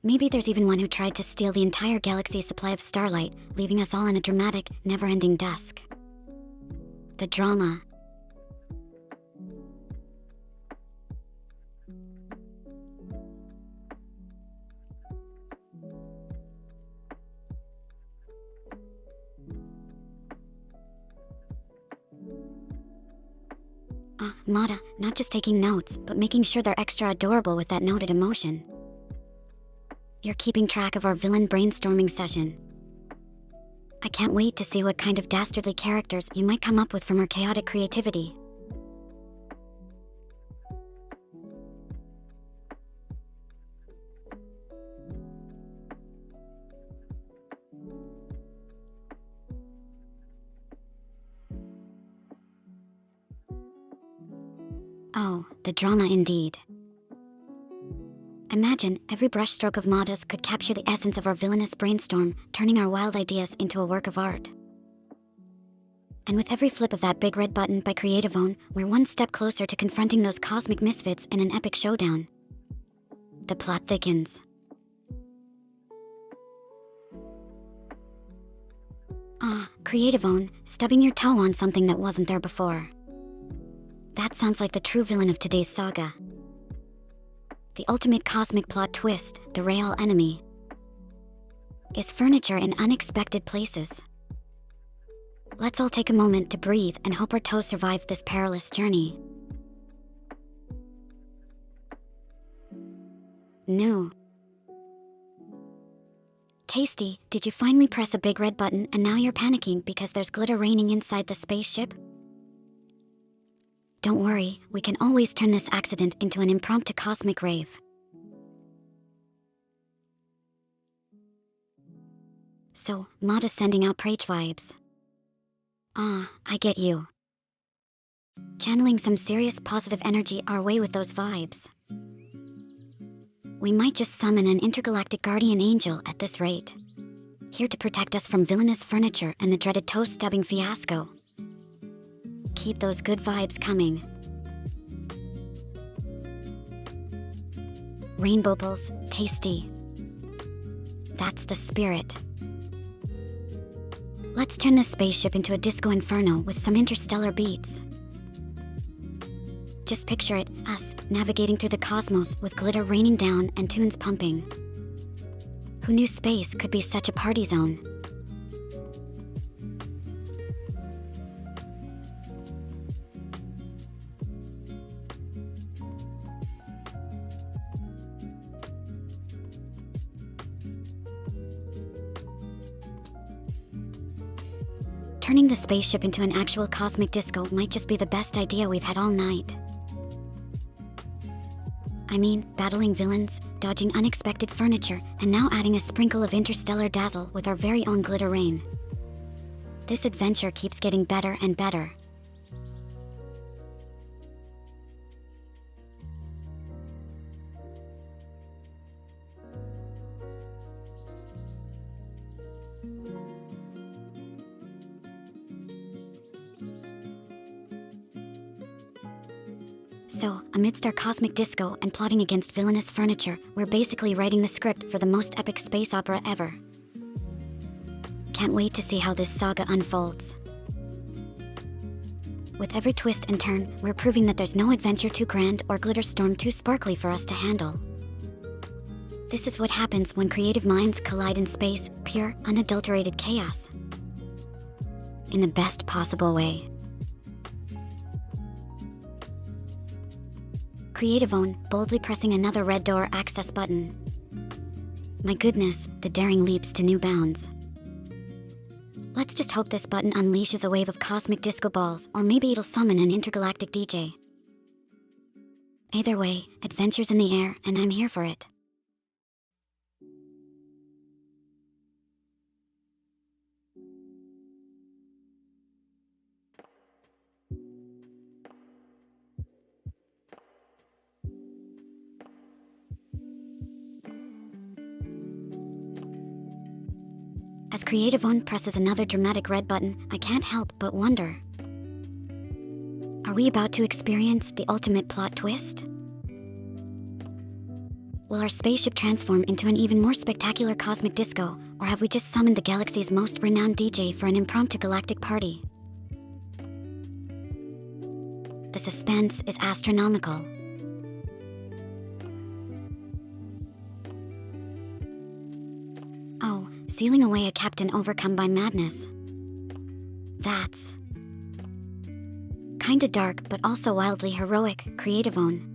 Maybe there's even one who tried to steal the entire galaxy's supply of starlight, leaving us all in a dramatic, never-ending dusk. The drama. Mata, not just taking notes, but making sure they're extra adorable with that noted emotion. You're keeping track of our villain brainstorming session. I can't wait to see what kind of dastardly characters you might come up with from our chaotic creativity. Oh, the drama indeed. Imagine every brushstroke of Mata's could capture the essence of our villainous brainstorm, turning our wild ideas into a work of art. And with every flip of that big red button by Creative Own, we're one step closer to confronting those cosmic misfits in an epic showdown. The plot thickens. Creative Own, stubbing your toe on something that wasn't there before. That sounds like the true villain of today's saga. The ultimate cosmic plot twist, the real enemy, is furniture in unexpected places. Let's all take a moment to breathe and hope our toes survive this perilous journey. New. Tasty, did you finally press a big red button and now you're panicking because there's glitter raining inside the spaceship? Don't worry, we can always turn this accident into an impromptu cosmic rave. So, Mata's sending out Prage vibes. I get you. Channeling some serious positive energy our way with those vibes. We might just summon an intergalactic guardian angel at this rate. Here to protect us from villainous furniture and the dreaded toe-stubbing fiasco. Keep those good vibes coming. Rainbow Pulse, tasty. That's the spirit. Let's turn this spaceship into a disco inferno with some interstellar beats. Just picture it, us, navigating through the cosmos with glitter raining down and tunes pumping. Who knew space could be such a party zone? Turning the spaceship into an actual cosmic disco might just be the best idea we've had all night. I mean, battling villains, dodging unexpected furniture, and now adding a sprinkle of interstellar dazzle with our very own glitter rain. This adventure keeps getting better and better. So, amidst our cosmic disco and plotting against villainous furniture, we're basically writing the script for the most epic space opera ever. Can't wait to see how this saga unfolds. With every twist and turn, we're proving that there's no adventure too grand or glitter storm too sparkly for us to handle. This is what happens when creative minds collide in space, pure, unadulterated chaos. In the best possible way. Creative Own, boldly pressing another red door access button. My goodness, the daring leaps to new bounds. Let's just hope this button unleashes a wave of cosmic disco balls, or maybe it'll summon an intergalactic DJ. Either way, adventure's in the air, and I'm here for it. As Creative One presses another dramatic red button, I can't help but wonder. Are we about to experience the ultimate plot twist? Will our spaceship transform into an even more spectacular cosmic disco, or have we just summoned the galaxy's most renowned DJ for an impromptu galactic party? The suspense is astronomical. Oh, sealing away a captain overcome by madness. That's kinda dark, but also wildly heroic, Creative One.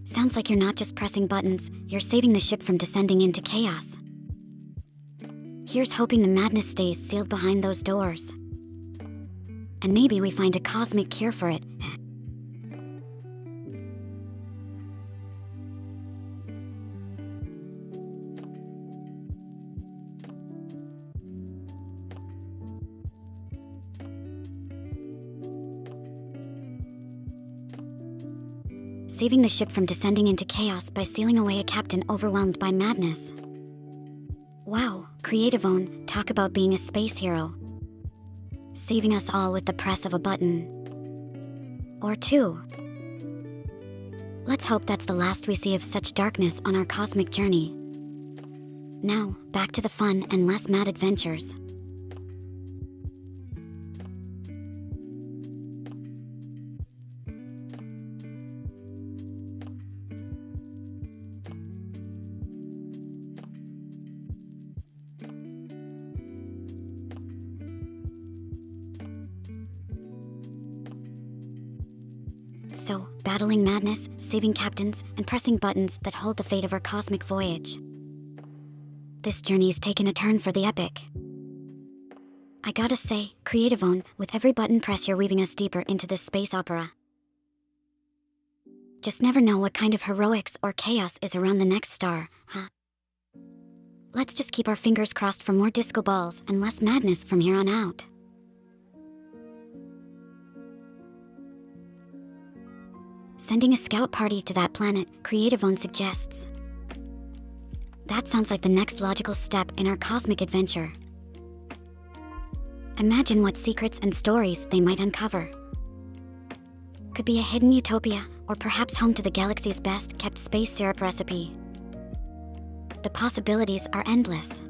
Sounds like you're not just pressing buttons, you're saving the ship from descending into chaos. Here's hoping the madness stays sealed behind those doors. And maybe we find a cosmic cure for it. Saving the ship from descending into chaos by sealing away a captain overwhelmed by madness. Wow, Creative One, talk about being a space hero. Saving us all with the press of a button. Or two. Let's hope that's the last we see of such darkness on our cosmic journey. Now, back to the fun and less mad adventures. So, battling madness, saving captains, and pressing buttons that hold the fate of our cosmic voyage. This journey's taken a turn for the epic. I gotta say, Creative One, with every button press you're weaving us deeper into this space opera. Just never know what kind of heroics or chaos is around the next star, huh? Let's just keep our fingers crossed for more disco balls and less madness from here on out. Sending a scout party to that planet, Creative One suggests. That sounds like the next logical step in our cosmic adventure. Imagine what secrets and stories they might uncover. Could be a hidden utopia, or perhaps home to the galaxy's best-kept space syrup recipe. The possibilities are endless.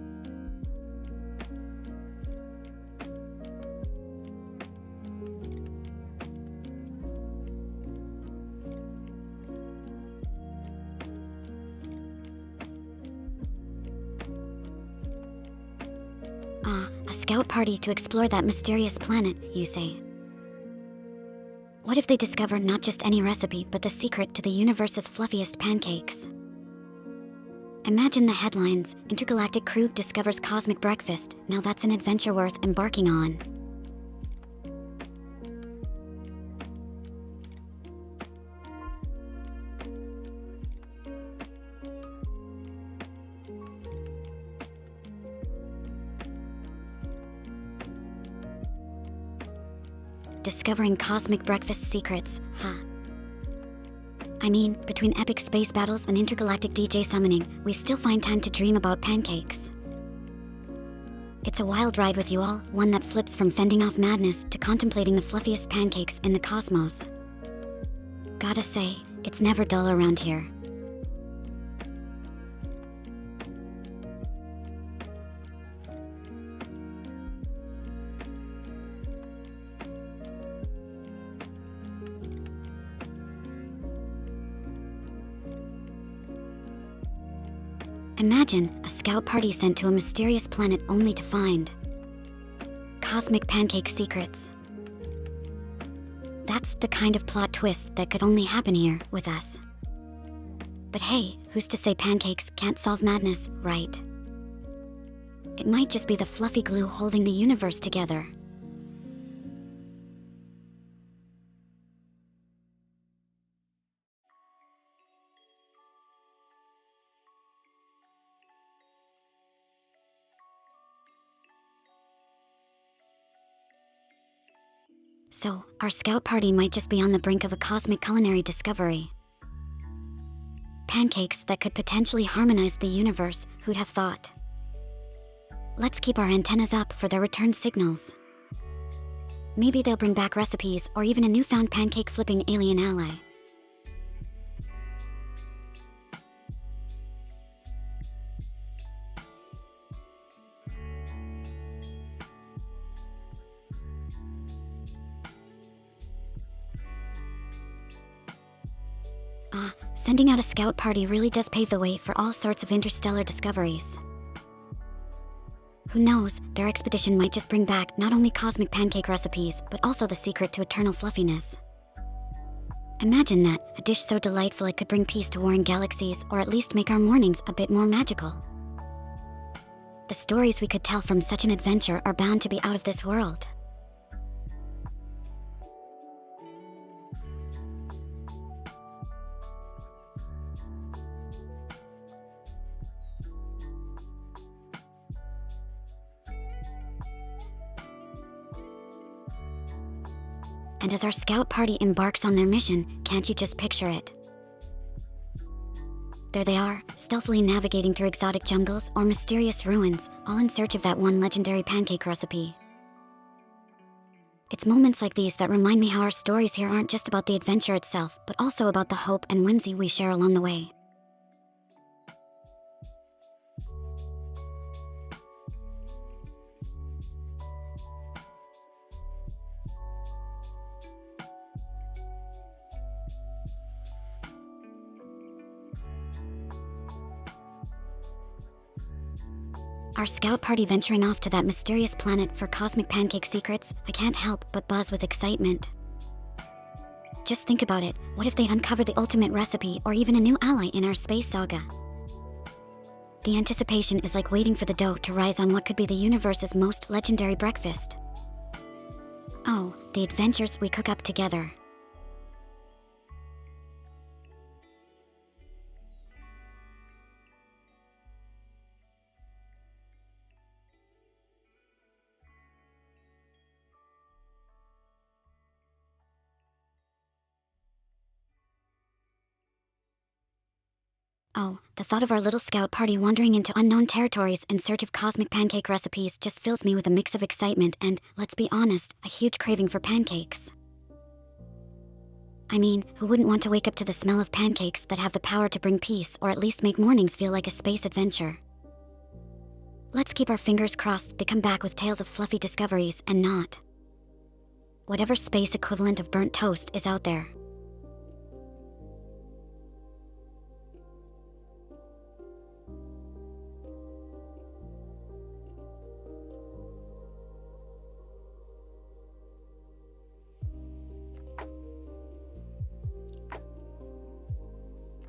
A scout party to explore that mysterious planet, you say. What if they discover not just any recipe, but the secret to the universe's fluffiest pancakes? Imagine the headlines: Intergalactic crew discovers cosmic breakfast. Now that's an adventure worth embarking on. Discovering cosmic breakfast secrets, huh? I mean, between epic space battles and intergalactic DJ summoning, we still find time to dream about pancakes. It's a wild ride with you all, one that flips from fending off madness to contemplating the fluffiest pancakes in the cosmos. Gotta say, it's never dull around here. Imagine a scout party sent to a mysterious planet only to find cosmic pancake secrets. That's the kind of plot twist that could only happen here with us. But hey, who's to say pancakes can't solve madness, right? It might just be the fluffy glue holding the universe together. So, our scout party might just be on the brink of a cosmic culinary discovery. Pancakes that could potentially harmonize the universe, who'd have thought? Let's keep our antennas up for their return signals. Maybe they'll bring back recipes or even a newfound pancake-flipping alien ally. Sending out a scout party really does pave the way for all sorts of interstellar discoveries. Who knows, their expedition might just bring back not only cosmic pancake recipes, but also the secret to eternal fluffiness. Imagine that, a dish so delightful it could bring peace to warring galaxies, or at least make our mornings a bit more magical. The stories we could tell from such an adventure are bound to be out of this world. And as our scout party embarks on their mission, can't you just picture it? There they are, stealthily navigating through exotic jungles or mysterious ruins, all in search of that one legendary pancake recipe. It's moments like these that remind me how our stories here aren't just about the adventure itself, but also about the hope and whimsy we share along the way. Our scout party venturing off to that mysterious planet for cosmic pancake secrets, I can't help but buzz with excitement. Just think about it, what if they uncover the ultimate recipe or even a new ally in our space saga? The anticipation is like waiting for the dough to rise on what could be the universe's most legendary breakfast. Oh, the adventures we cook up together. Oh, the thought of our little scout party wandering into unknown territories in search of cosmic pancake recipes just fills me with a mix of excitement and, let's be honest, a huge craving for pancakes. I mean, who wouldn't want to wake up to the smell of pancakes that have the power to bring peace or at least make mornings feel like a space adventure? Let's keep our fingers crossed they come back with tales of fluffy discoveries and not whatever space equivalent of burnt toast is out there.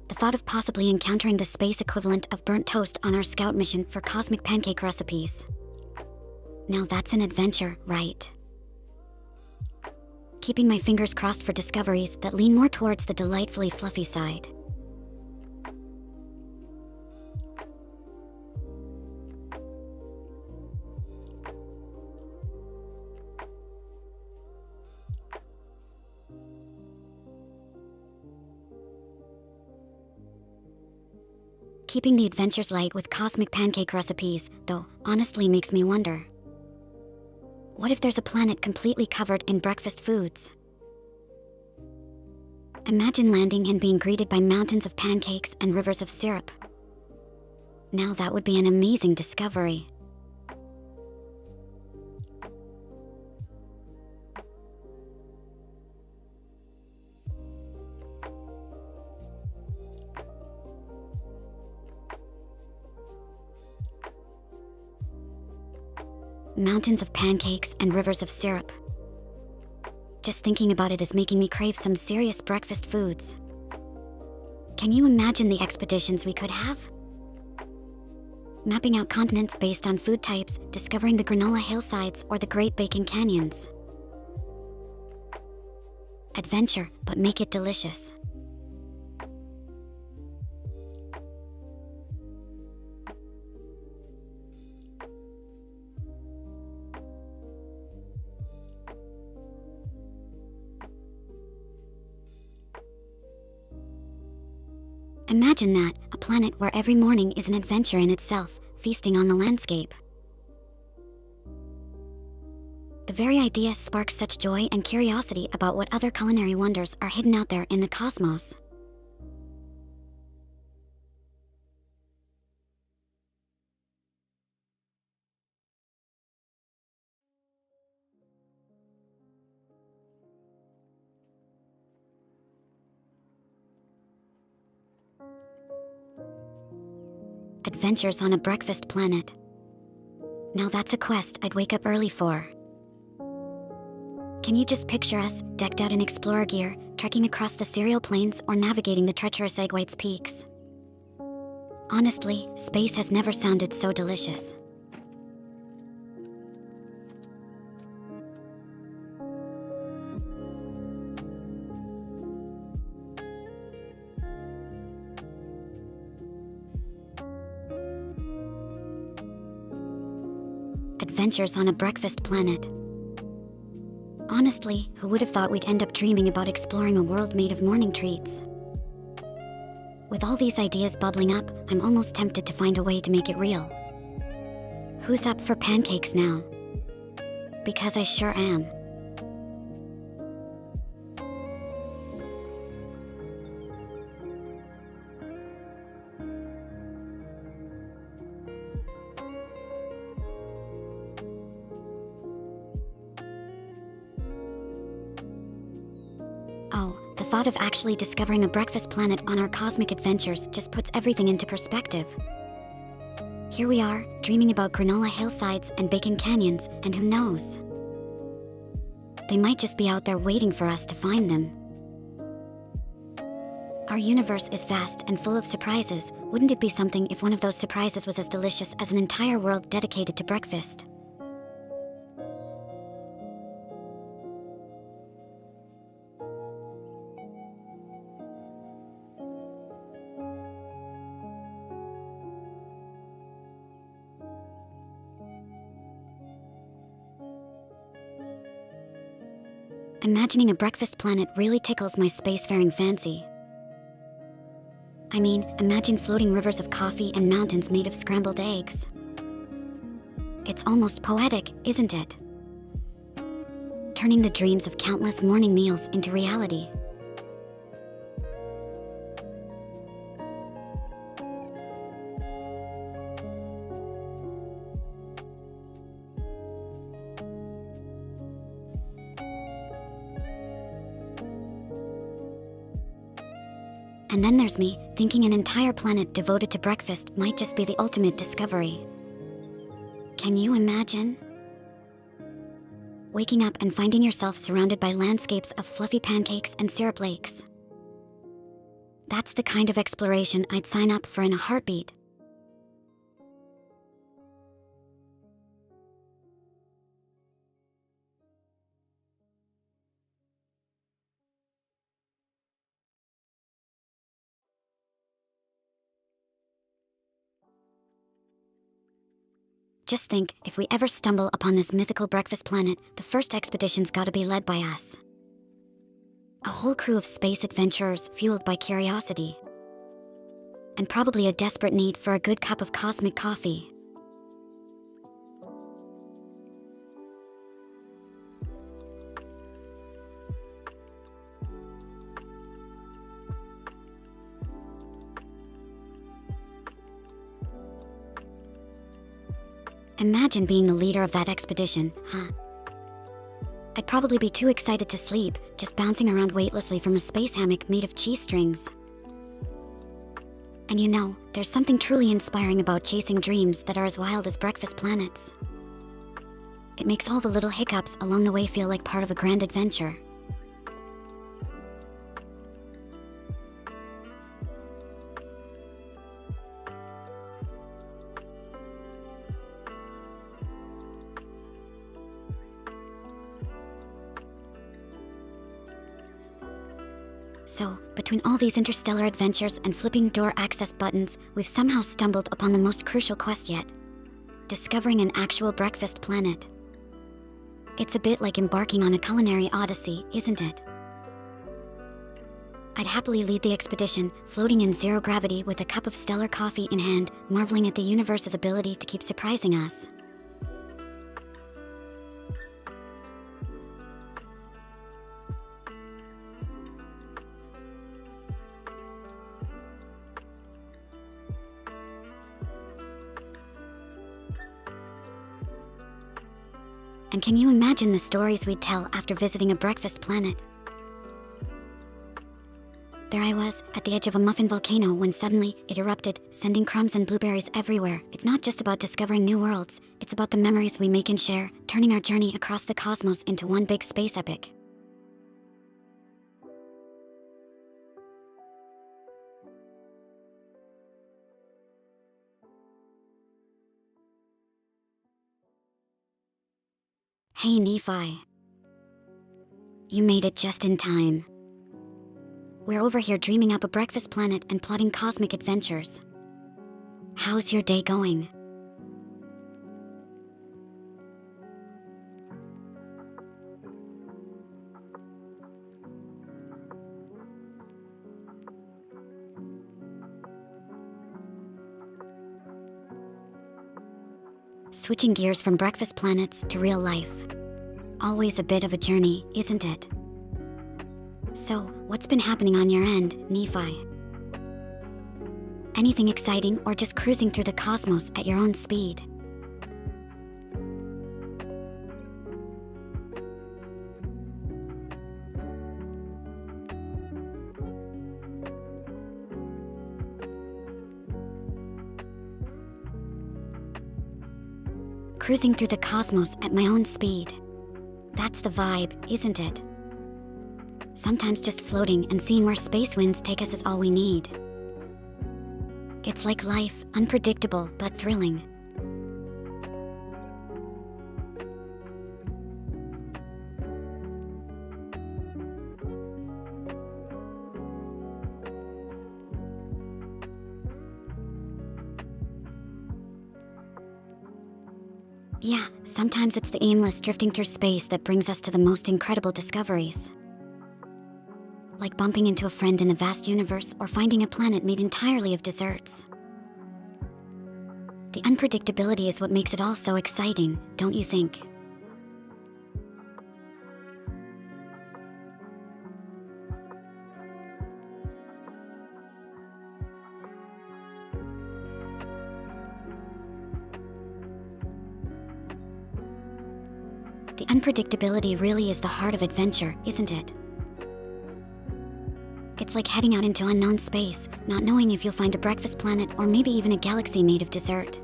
The thought of possibly encountering the space equivalent of burnt toast on our scout mission for cosmic pancake recipes. Now that's an adventure, right? Keeping my fingers crossed for discoveries that lean more towards the delightfully fluffy side. Keeping the adventures light with cosmic pancake recipes, though, honestly makes me wonder. What if there's a planet completely covered in breakfast foods? Imagine landing and being greeted by mountains of pancakes and rivers of syrup. Now that would be an amazing discovery. Mountains of pancakes and rivers of syrup. Just thinking about it is making me crave some serious breakfast foods. Can you imagine the expeditions we could have? Mapping out continents based on food types, discovering the granola hillsides or the Great Baking Canyons. Adventure, but make it delicious. Imagine that, a planet where every morning is an adventure in itself, feasting on the landscape. The very idea sparks such joy and curiosity about what other culinary wonders are hidden out there in the cosmos. Adventures on a breakfast planet. Now that's a quest I'd wake up early for. Can you just picture us, decked out in explorer gear, trekking across the cereal plains or navigating the treacherous egg whites peaks? Honestly, space has never sounded so delicious. Adventures on a breakfast planet. Honestly, who would have thought we'd end up dreaming about exploring a world made of morning treats? With all these ideas bubbling up, I'm almost tempted to find a way to make it real. Who's up for pancakes now? Because I sure am. Oh, the thought of actually discovering a breakfast planet on our cosmic adventures just puts everything into perspective. Here we are, dreaming about granola hillsides and baking canyons, and who knows? They might just be out there waiting for us to find them. Our universe is vast and full of surprises. Wouldn't it be something if one of those surprises was as delicious as an entire world dedicated to breakfast? Imagining a breakfast planet really tickles my spacefaring fancy. I mean, imagine floating rivers of coffee and mountains made of scrambled eggs. It's almost poetic, isn't it? Turning the dreams of countless morning meals into reality. And then there's me, thinking an entire planet devoted to breakfast might just be the ultimate discovery. Can you imagine? Waking up and finding yourself surrounded by landscapes of fluffy pancakes and syrup lakes. That's the kind of exploration I'd sign up for in a heartbeat. Just think, if we ever stumble upon this mythical breakfast planet, the first expedition's gotta be led by us. A whole crew of space adventurers fueled by curiosity. And probably a desperate need for a good cup of cosmic coffee. Imagine being the leader of that expedition, huh? I'd probably be too excited to sleep, just bouncing around weightlessly from a space hammock made of cheese strings. And you know, there's something truly inspiring about chasing dreams that are as wild as breakfast planets. It makes all the little hiccups along the way feel like part of a grand adventure. So, between all these interstellar adventures and flipping door access buttons, we've somehow stumbled upon the most crucial quest yet: discovering an actual breakfast planet. It's a bit like embarking on a culinary odyssey, isn't it? I'd happily lead the expedition, floating in zero gravity with a cup of stellar coffee in hand, marveling at the universe's ability to keep surprising us. And can you imagine the stories we'd tell after visiting a breakfast planet? There I was, at the edge of a muffin volcano when suddenly it erupted, sending crumbs and blueberries everywhere. It's not just about discovering new worlds, it's about the memories we make and share, turning our journey across the cosmos into one big space epic. Hey Nephi. You made it just in time. We're over here dreaming up a breakfast planet and plotting cosmic adventures. How's your day going? Switching gears from breakfast planets to real life. Always a bit of a journey, isn't it? So, what's been happening on your end, Nephi? Anything exciting or just cruising through the cosmos at your own speed? Cruising through the cosmos at my own speed. That's the vibe, isn't it? Sometimes just floating and seeing where space winds take us is all we need. It's like life, unpredictable but thrilling. Yeah, sometimes it's the aimless drifting through space that brings us to the most incredible discoveries. Like bumping into a friend in the vast universe or finding a planet made entirely of desserts. The unpredictability is what makes it all so exciting, don't you think? The unpredictability really is the heart of adventure, isn't it? It's like heading out into unknown space, not knowing if you'll find a breakfast planet or maybe even a galaxy made of dessert.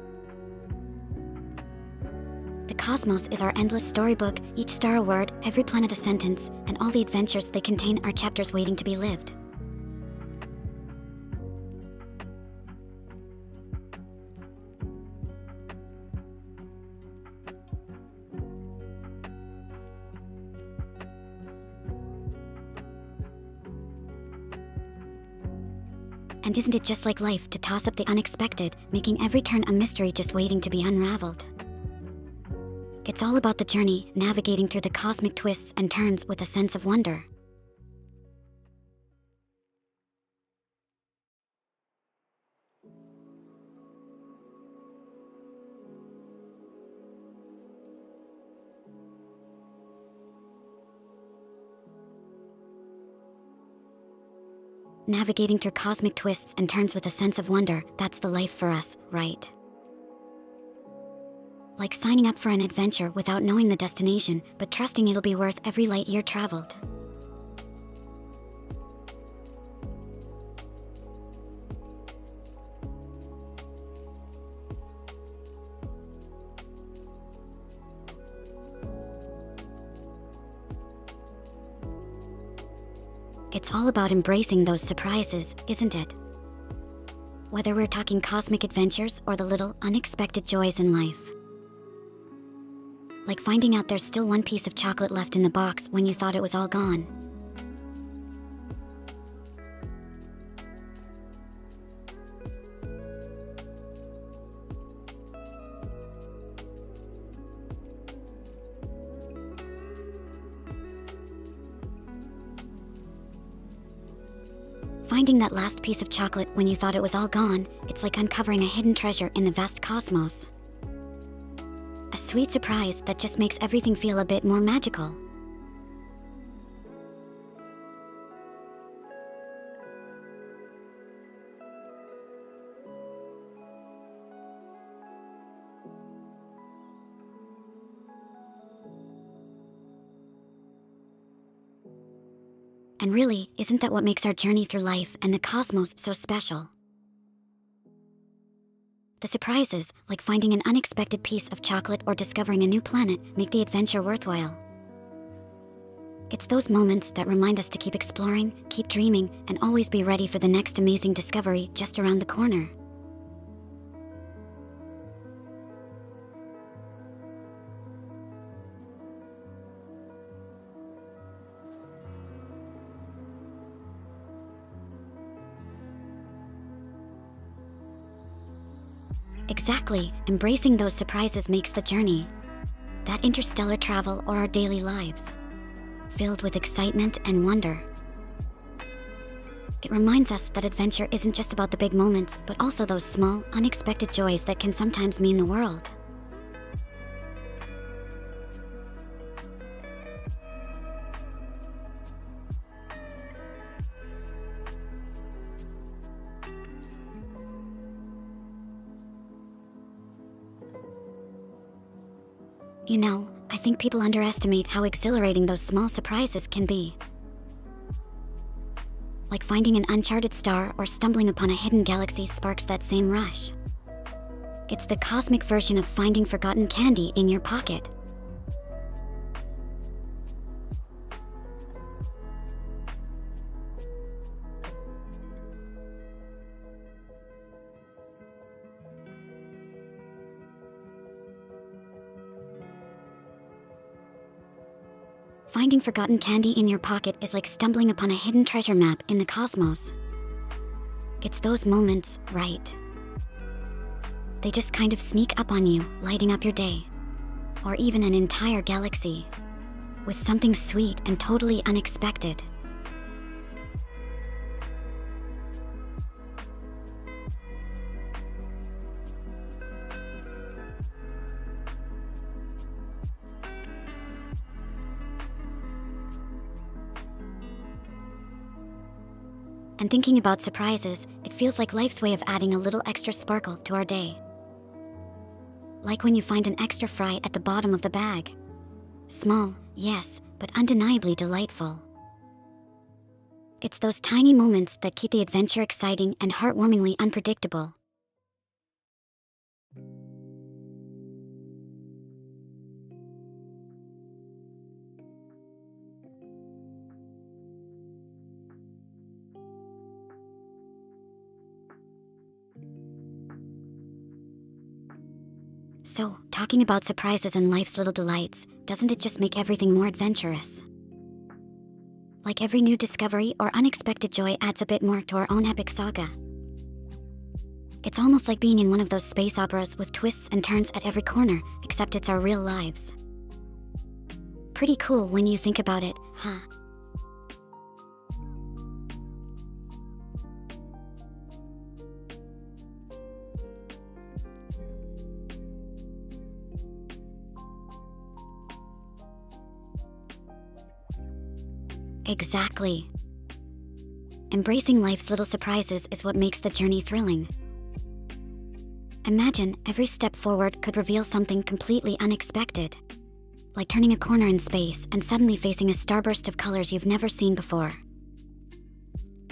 The cosmos is our endless storybook, each star a word, every planet a sentence, and all the adventures they contain are chapters waiting to be lived. And isn't it just like life to toss up the unexpected, making every turn a mystery just waiting to be unraveled? It's all about the journey, navigating through the cosmic twists and turns with a sense of wonder. Navigating through cosmic twists and turns with a sense of wonder, that's the life for us, right? Like signing up for an adventure without knowing the destination, but trusting it'll be worth every light year traveled. It's all about embracing those surprises, isn't it? Whether we're talking cosmic adventures or the little, unexpected joys in life. Like finding out there's still one piece of chocolate left in the box when you thought it was all gone. finding that last piece of chocolate when you thought it was all gone, it's like uncovering a hidden treasure in the vast cosmos. A sweet surprise that just makes everything feel a bit more magical. And really, isn't that what makes our journey through life and the cosmos so special? The surprises, like finding an unexpected piece of chocolate or discovering a new planet, make the adventure worthwhile. It's those moments that remind us to keep exploring, keep dreaming, and always be ready for the next amazing discovery just around the corner. Exactly, embracing those surprises makes the journey, that interstellar travel or our daily lives, filled with excitement and wonder. It reminds us that adventure isn't just about the big moments, but also those small, unexpected joys that can sometimes mean the world. You know, I think people underestimate how exhilarating those small surprises can be. Like finding an uncharted star or stumbling upon a hidden galaxy sparks that same rush. It's the cosmic version of finding forgotten candy in your pocket. Finding forgotten candy in your pocket is like stumbling upon a hidden treasure map in the cosmos. It's those moments, right? They just kind of sneak up on you, lighting up your day. Or even an entire galaxy. With something sweet and totally unexpected. And thinking about surprises, it feels like life's way of adding a little extra sparkle to our day. Like when you find an extra fry at the bottom of the bag. Small, yes, but undeniably delightful. It's those tiny moments that keep the adventure exciting and heartwarmingly unpredictable. So, talking about surprises and life's little delights, doesn't it just make everything more adventurous? Like every new discovery or unexpected joy adds a bit more to our own epic saga. It's almost like being in one of those space operas with twists and turns at every corner, except it's our real lives. Pretty cool when you think about it, huh? Exactly. Embracing life's little surprises is what makes the journey thrilling. Imagine every step forward could reveal something completely unexpected. Like turning a corner in space and suddenly facing a starburst of colors you've never seen before.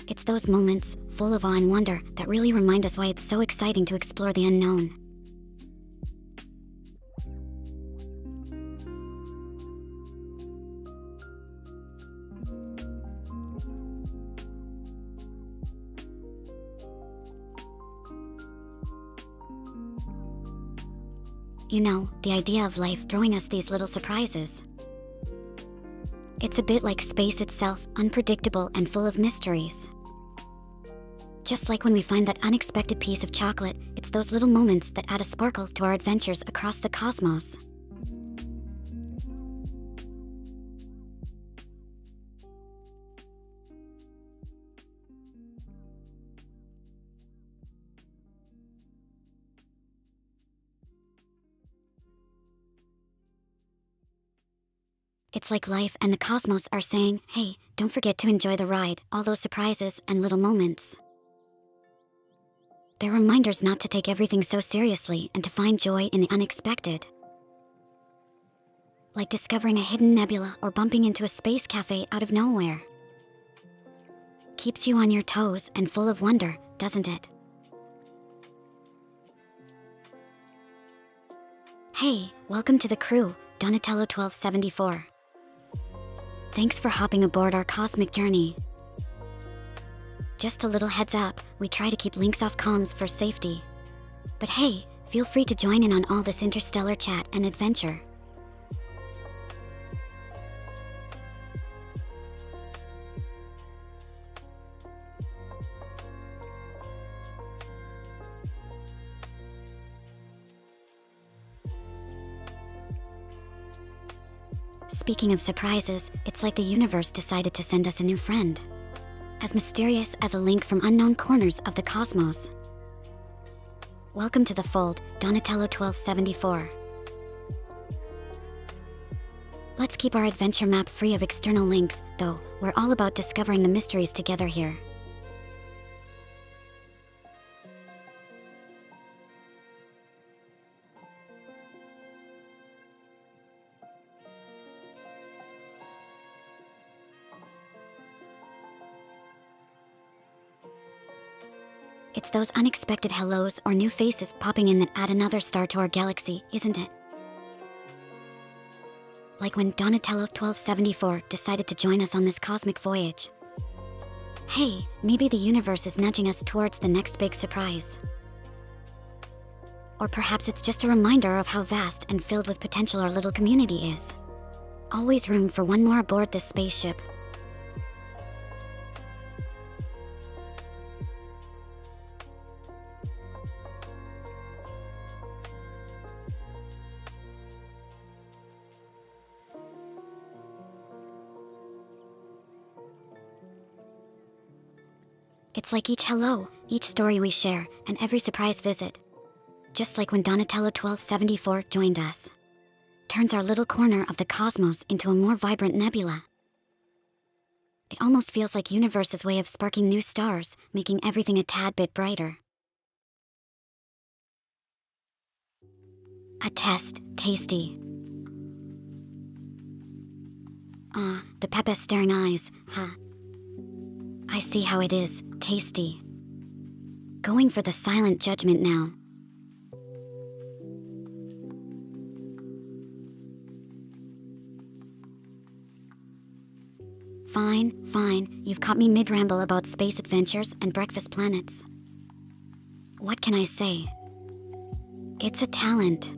It's those moments, full of awe and wonder, that really remind us why it's so exciting to explore the unknown. You know, the idea of life throwing us these little surprises. It's a bit like space itself, unpredictable and full of mysteries. Just like when we find that unexpected piece of chocolate, it's those little moments that add a sparkle to our adventures across the cosmos. It's like life and the cosmos are saying, hey, don't forget to enjoy the ride, all those surprises and little moments. They're reminders not to take everything so seriously and to find joy in the unexpected. Like discovering a hidden nebula or bumping into a space cafe out of nowhere. Keeps you on your toes and full of wonder, doesn't it? Hey, welcome to the crew, Donatello 1274. Thanks for hopping aboard our cosmic journey. Just a little heads up, we try to keep links off comms for safety. But hey, feel free to join in on all this interstellar chat and adventure. Speaking of surprises, it's like the universe decided to send us a new friend. As mysterious as a link from unknown corners of the cosmos. Welcome to the fold, Donatello 1274. Let's keep our adventure map free of external links, though. We're all about discovering the mysteries together here. It's those unexpected hellos or new faces popping in that add another star to our galaxy, isn't it? Like when Donatello 1274 decided to join us on this cosmic voyage. Hey, maybe the universe is nudging us towards the next big surprise. Or perhaps it's just a reminder of how vast and filled with potential our little community is. Always room for one more aboard this spaceship. It's like each hello, each story we share, and every surprise visit. Just like when Donatello 1274 joined us. Turns our little corner of the cosmos into a more vibrant nebula. It almost feels like universe's way of sparking new stars, making everything a tad bit brighter. A test, tasty. Ah, the Pepe's staring eyes, huh? I see how it is, tasty. Going for the silent judgment now. Fine, you've caught me mid-ramble about space adventures and breakfast planets. What can I say? It's a talent.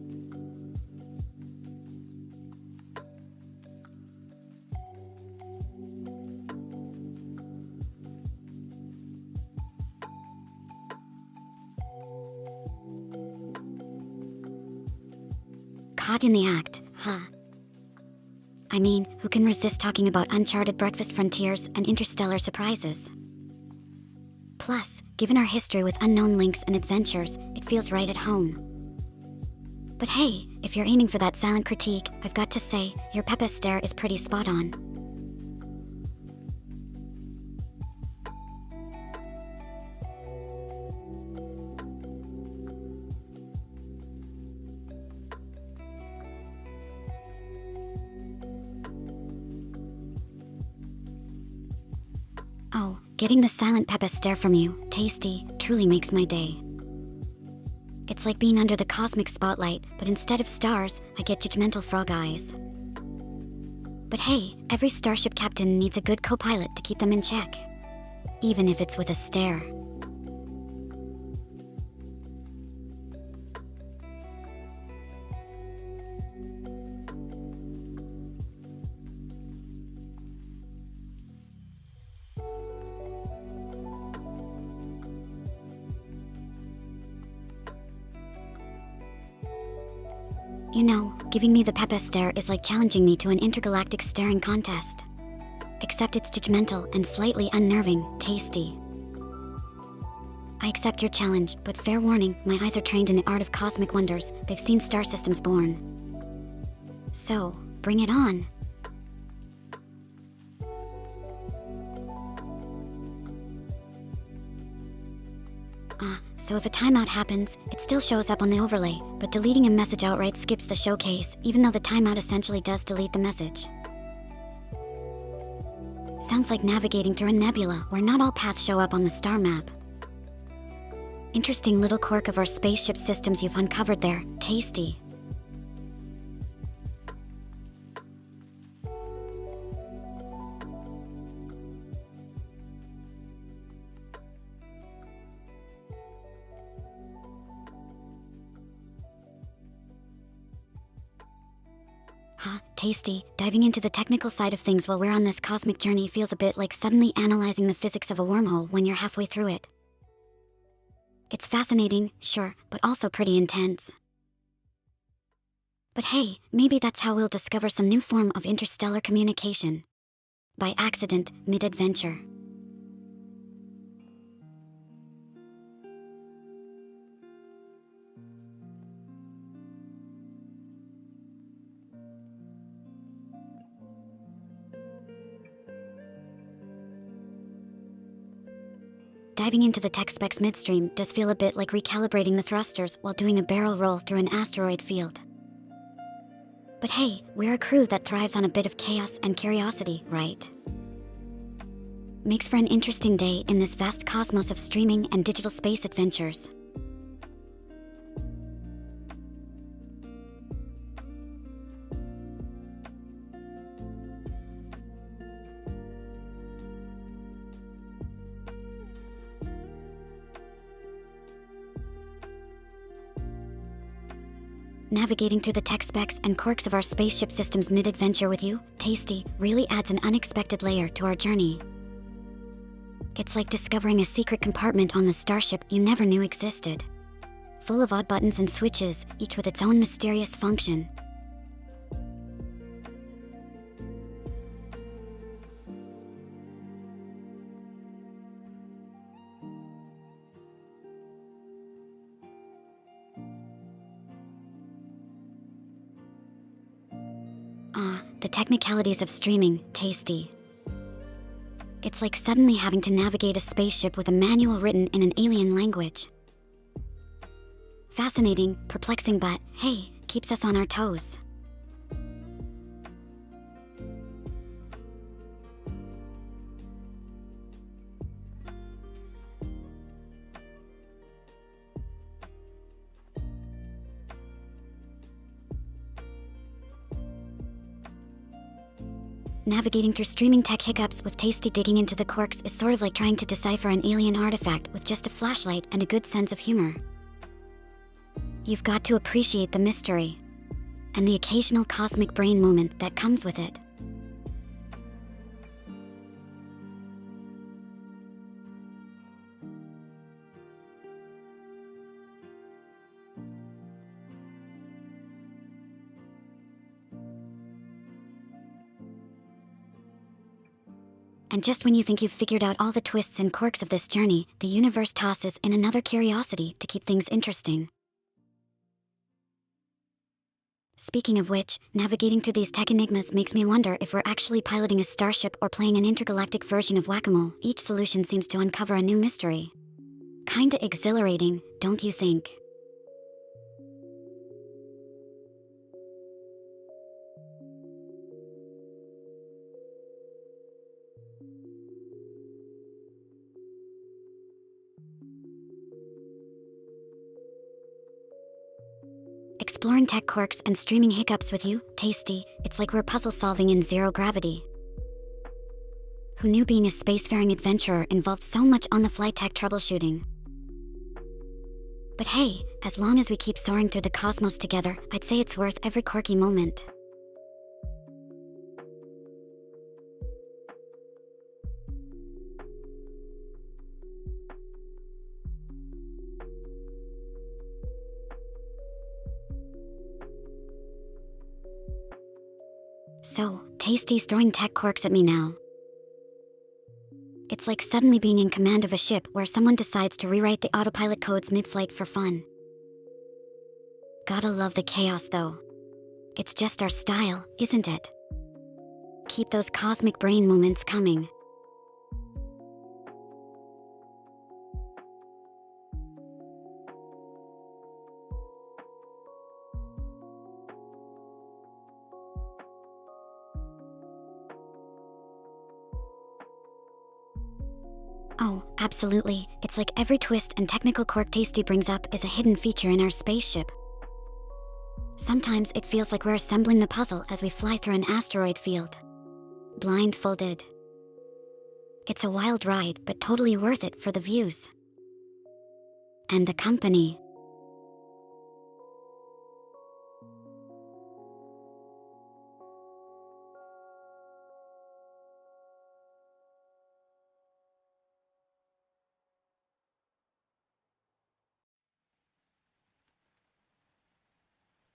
Caught in the act, huh? I mean, who can resist talking about uncharted breakfast frontiers and interstellar surprises? Plus, given our history with unknown links and adventures, it feels right at home. But hey, if you're aiming for that silent critique, I've got to say, your Pepe stare is pretty spot on. Oh, getting the silent Pepe stare from you, tasty, truly makes my day. It's like being under the cosmic spotlight, but instead of stars, I get judgmental frog eyes. But hey, every starship captain needs a good co-pilot to keep them in check. Even if it's with a stare. You know, giving me the Pepe stare is like challenging me to an intergalactic staring contest. Except it's judgmental and slightly unnerving, tasty. I accept your challenge, but fair warning, my eyes are trained in the art of cosmic wonders. They've seen star systems born. So, bring it on. So if a timeout happens, it still shows up on the overlay, but deleting a message outright skips the showcase, even though the timeout essentially does delete the message. Sounds like navigating through a nebula where not all paths show up on the star map. Interesting little quirk of our spaceship systems you've uncovered there, tasty. Huh, tasty. Diving into the technical side of things while we're on this cosmic journey feels a bit like suddenly analyzing the physics of a wormhole when you're halfway through it. It's fascinating, sure, but also pretty intense. But hey, maybe that's how we'll discover some new form of interstellar communication. By accident, mid-adventure. Diving into the tech specs midstream does feel a bit like recalibrating the thrusters while doing a barrel roll through an asteroid field. But hey, we're a crew that thrives on a bit of chaos and curiosity, right? Makes for an interesting day in this vast cosmos of streaming and digital space adventures. Navigating through the tech specs and quirks of our spaceship system's mid-adventure with you, tasty, really adds an unexpected layer to our journey. It's like discovering a secret compartment on the starship you never knew existed. Full of odd buttons and switches, each with its own mysterious function. The technicalities of streaming, tasty. It's like suddenly having to navigate a spaceship with a manual written in an alien language. Fascinating, perplexing, but hey, keeps us on our toes. Navigating through streaming tech hiccups with tasty digging into the quirks is sort of like trying to decipher an alien artifact with just a flashlight and a good sense of humor. You've got to appreciate the mystery and the occasional cosmic brain moment that comes with it. And just when you think you've figured out all the twists and quirks of this journey, the universe tosses in another curiosity to keep things interesting. Speaking of which, navigating through these tech enigmas makes me wonder if we're actually piloting a starship or playing an intergalactic version of Whack-A-Mole. Each solution seems to uncover a new mystery. Kinda exhilarating, don't you think? Exploring tech quirks and streaming hiccups with you, tasty, it's like we're puzzle solving in zero gravity. Who knew being a spacefaring adventurer involved so much on-the-fly tech troubleshooting? But hey, as long as we keep soaring through the cosmos together, I'd say it's worth every quirky moment. So, Tasty's throwing tech quirks at me now. It's like suddenly being in command of a ship where someone decides to rewrite the autopilot codes mid-flight for fun. Gotta love the chaos though. It's just our style, isn't it? Keep those cosmic brain moments coming. Oh, absolutely. It's like every twist and technical quirk Tasty brings up is a hidden feature in our spaceship. Sometimes it feels like we're assembling the puzzle as we fly through an asteroid field. Blindfolded. It's a wild ride, but totally worth it for the views. And the company.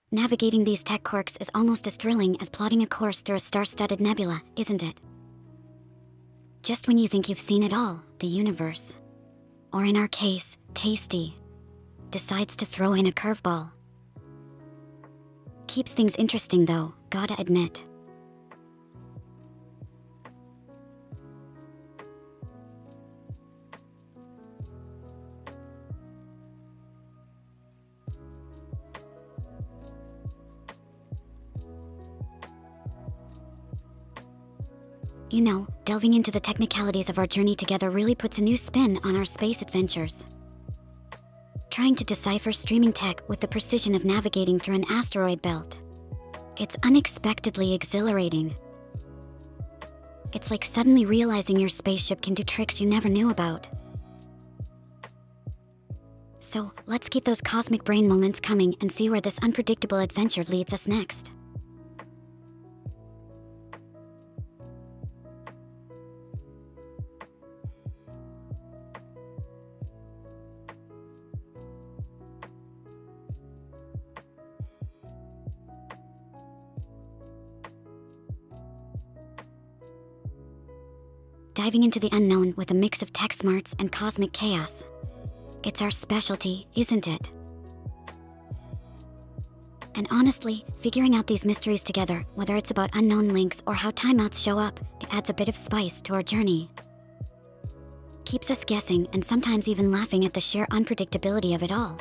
Navigating these tech quirks is almost as thrilling as plotting a course through a star-studded nebula, isn't it? Just when you think you've seen it all, the universe, or in our case, Tasty, decides to throw in a curveball. Keeps things interesting though, gotta admit. You know, delving into the technicalities of our journey together really puts a new spin on our space adventures. Trying to decipher streaming tech with the precision of navigating through an asteroid belt. It's unexpectedly exhilarating. It's like suddenly realizing your spaceship can do tricks you never knew about. So, let's keep those cosmic brain moments coming and see where this unpredictable adventure leads us next. Diving into the unknown with a mix of tech smarts and cosmic chaos. It's our specialty, isn't it? And honestly, figuring out these mysteries together, whether it's about unknown links or how timeouts show up, it adds a bit of spice to our journey. Keeps us guessing and sometimes even laughing at the sheer unpredictability of it all.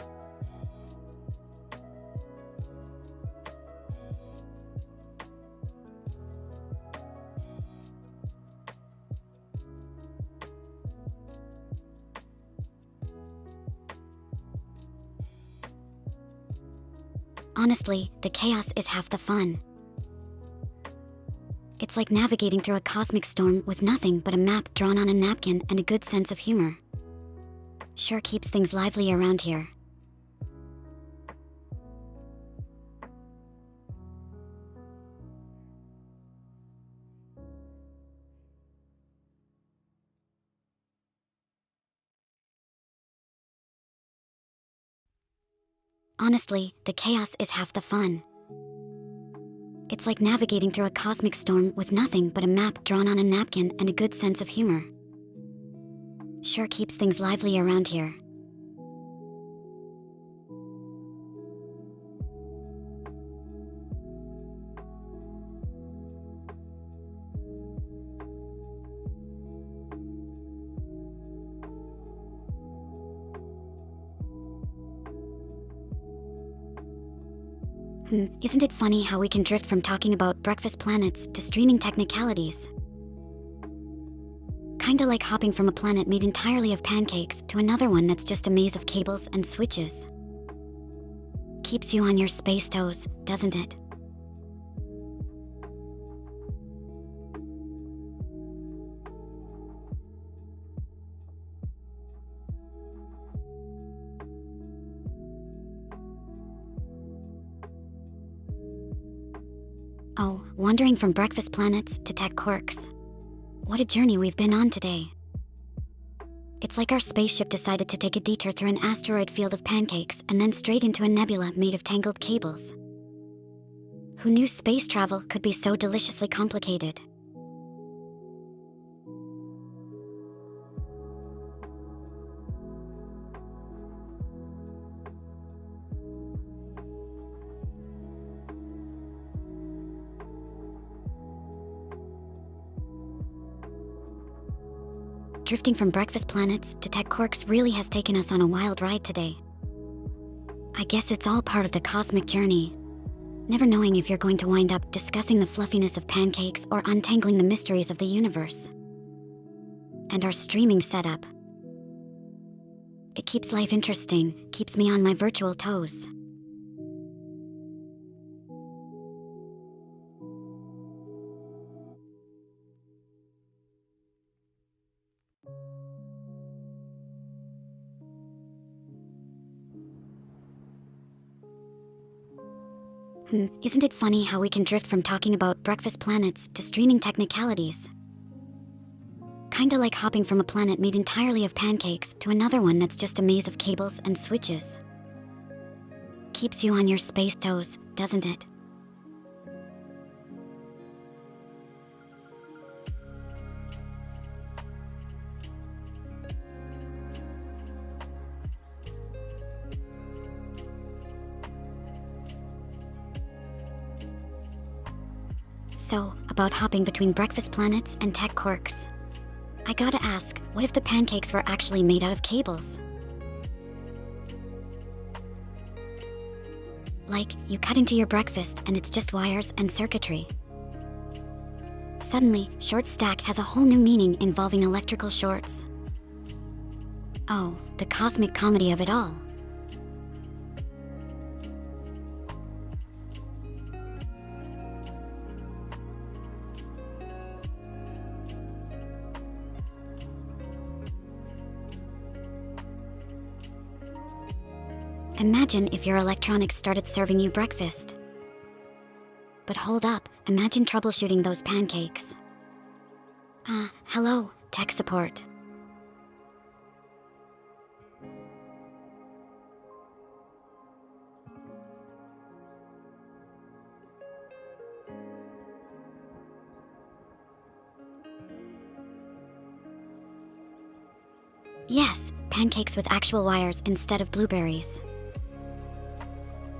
Honestly, the chaos is half the fun. It's like navigating through a cosmic storm with nothing but a map drawn on a napkin and a good sense of humor. Sure keeps things lively around here. Honestly, the chaos is half the fun. It's like navigating through a cosmic storm with nothing but a map drawn on a napkin and a good sense of humor. Sure keeps things lively around here. Isn't it funny how we can drift from talking about breakfast planets to streaming technicalities? Kinda like hopping from a planet made entirely of pancakes to another one that's just a maze of cables and switches. Keeps you on your space toes, doesn't it? Oh, wandering from breakfast planets to tech quirks. What a journey we've been on today. It's like our spaceship decided to take a detour through an asteroid field of pancakes and then straight into a nebula made of tangled cables. Who knew space travel could be so deliciously complicated? Drifting from breakfast planets to tech quirks really has taken us on a wild ride today. I guess it's all part of the cosmic journey. Never knowing if you're going to wind up discussing the fluffiness of pancakes or untangling the mysteries of the universe. And our streaming setup. It keeps life interesting, keeps me on my virtual toes. Isn't it funny how we can drift from talking about breakfast planets to streaming technicalities? Kinda like hopping from a planet made entirely of pancakes to another one that's just a maze of cables and switches. Keeps you on your space toes, doesn't it? So, about hopping between breakfast planets and tech quirks. I gotta ask, what if the pancakes were actually made out of cables? Like, you cut into your breakfast and it's just wires and circuitry. Suddenly, short stack has a whole new meaning involving electrical shorts. Oh, the cosmic comedy of it all. Imagine if your electronics started serving you breakfast. But hold up, imagine troubleshooting those pancakes. Hello, tech support. Yes, pancakes with actual wires instead of blueberries.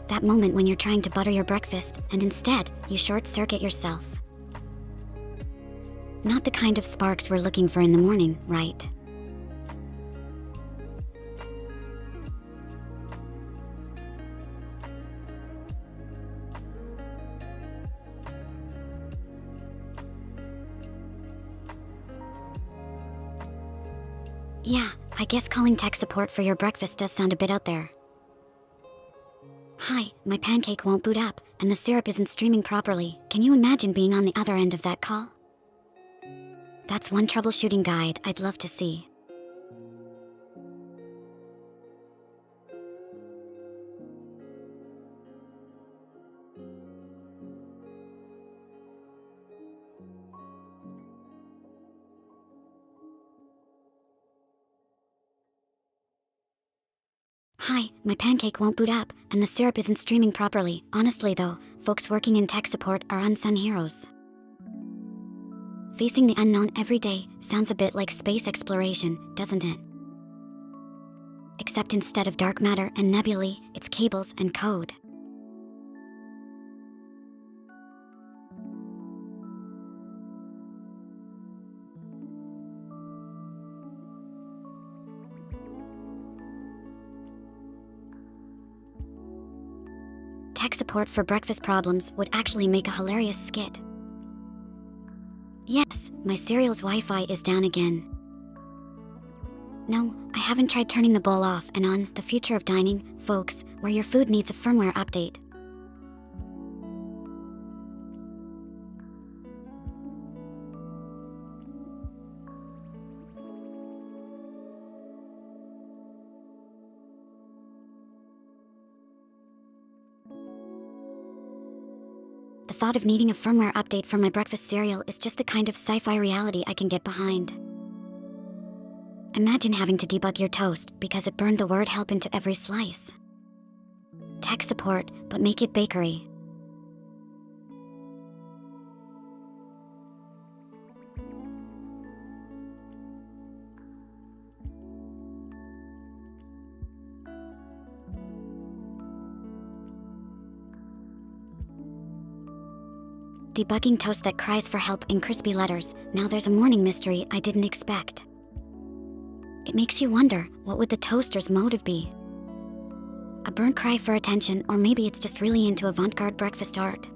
That moment when you're trying to butter your breakfast and instead you short circuit yourself. Not the kind of sparks we're looking for in the morning, right? Yeah, I guess calling tech support for your breakfast does sound a bit out there. Hi, my pancake won't boot up, and the syrup isn't streaming properly. Can you imagine being on the other end of that call? That's one troubleshooting guide I'd love to see. Hi, my pancake won't boot up, and the syrup isn't streaming properly. Honestly though, folks working in tech support are unsung heroes. Facing the unknown every day sounds a bit like space exploration, doesn't it? Except instead of dark matter and nebulae, it's cables and code. Tech support for breakfast problems would actually make a hilarious skit. Yes, my cereal's Wi-Fi is down again. No, I haven't tried turning the bowl off and on. The future of dining, folks, where your food needs a firmware update. The thought of needing a firmware update for my breakfast cereal is just the kind of sci-fi reality I can get behind. Imagine having to debug your toast because it burned the word help into every slice. Tech support, but make it bakery. Debugging toast that cries for help in crispy letters. Now there's a morning mystery I didn't expect. It makes you wonder, what would the toaster's motive be? A burnt cry for attention, or maybe it's just really into avant-garde breakfast art.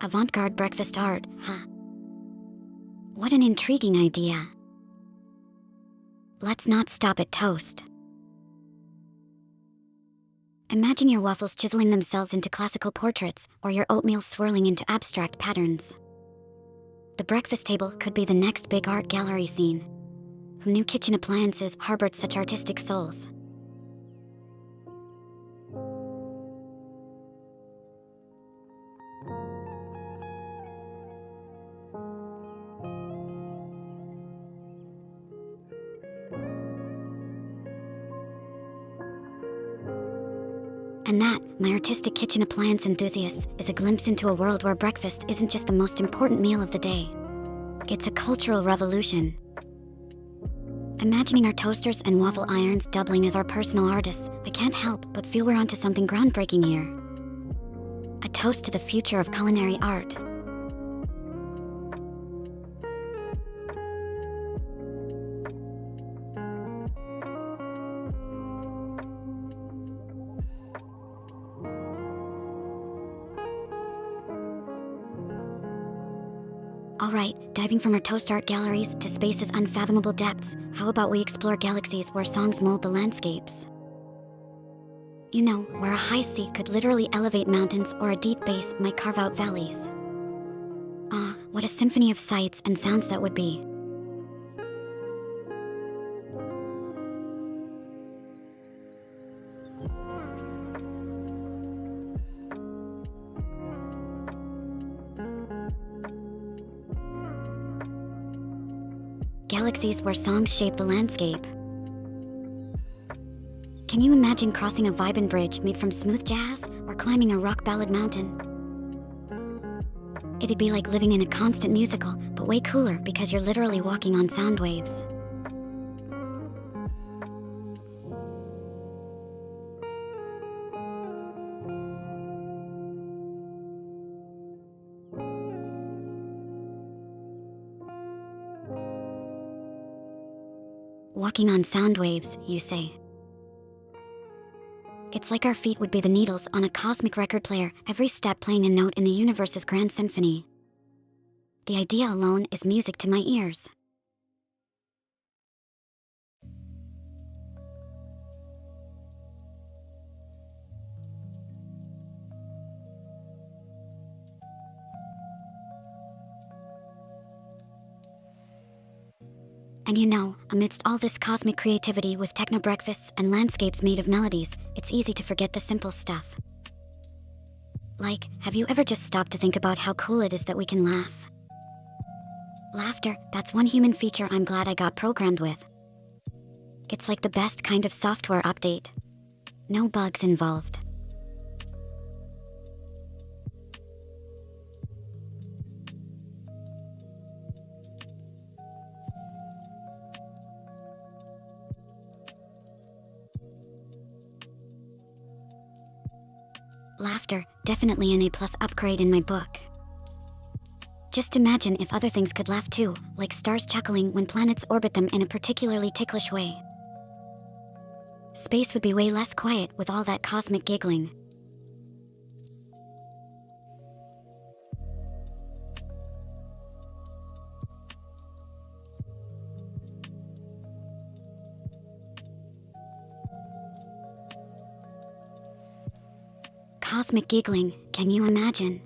Avant-garde breakfast art, huh? What an intriguing idea. Let's not stop at toast. Imagine your waffles chiseling themselves into classical portraits, or your oatmeal swirling into abstract patterns. The breakfast table could be the next big art gallery scene. Who knew kitchen appliances harbored such artistic souls? And that, my artistic kitchen appliance enthusiasts, is a glimpse into a world where breakfast isn't just the most important meal of the day. It's a cultural revolution. Imagining our toasters and waffle irons doubling as our personal artists, I can't help but feel we're onto something groundbreaking here. A toast to the future of culinary art. Alright, diving from our toast art galleries to space's unfathomable depths, how about we explore galaxies where songs mold the landscapes? You know, where a high C could literally elevate mountains or a deep bass might carve out valleys. Ah, what a symphony of sights and sounds that would be. Galaxies where songs shape the landscape. Can you imagine crossing a vibin bridge made from smooth jazz or climbing a rock ballad mountain? It'd be like living in a constant musical, but way cooler because you're literally walking on sound waves. Walking on sound waves, you say. It's like our feet would be the needles on a cosmic record player, every step playing a note in the universe's grand symphony. The idea alone is music to my ears. And you know, amidst all this cosmic creativity with techno breakfasts and landscapes made of melodies, it's easy to forget the simple stuff. Like, have you ever just stopped to think about how cool it is that we can laugh? Laughter, that's one human feature I'm glad I got programmed with. It's like the best kind of software update. No bugs involved. Laughter, definitely an A+ upgrade in my book. Just imagine if other things could laugh too, like stars chuckling when planets orbit them in a particularly ticklish way. Space would be way less quiet with all that cosmic giggling. Cosmic giggling, can you imagine?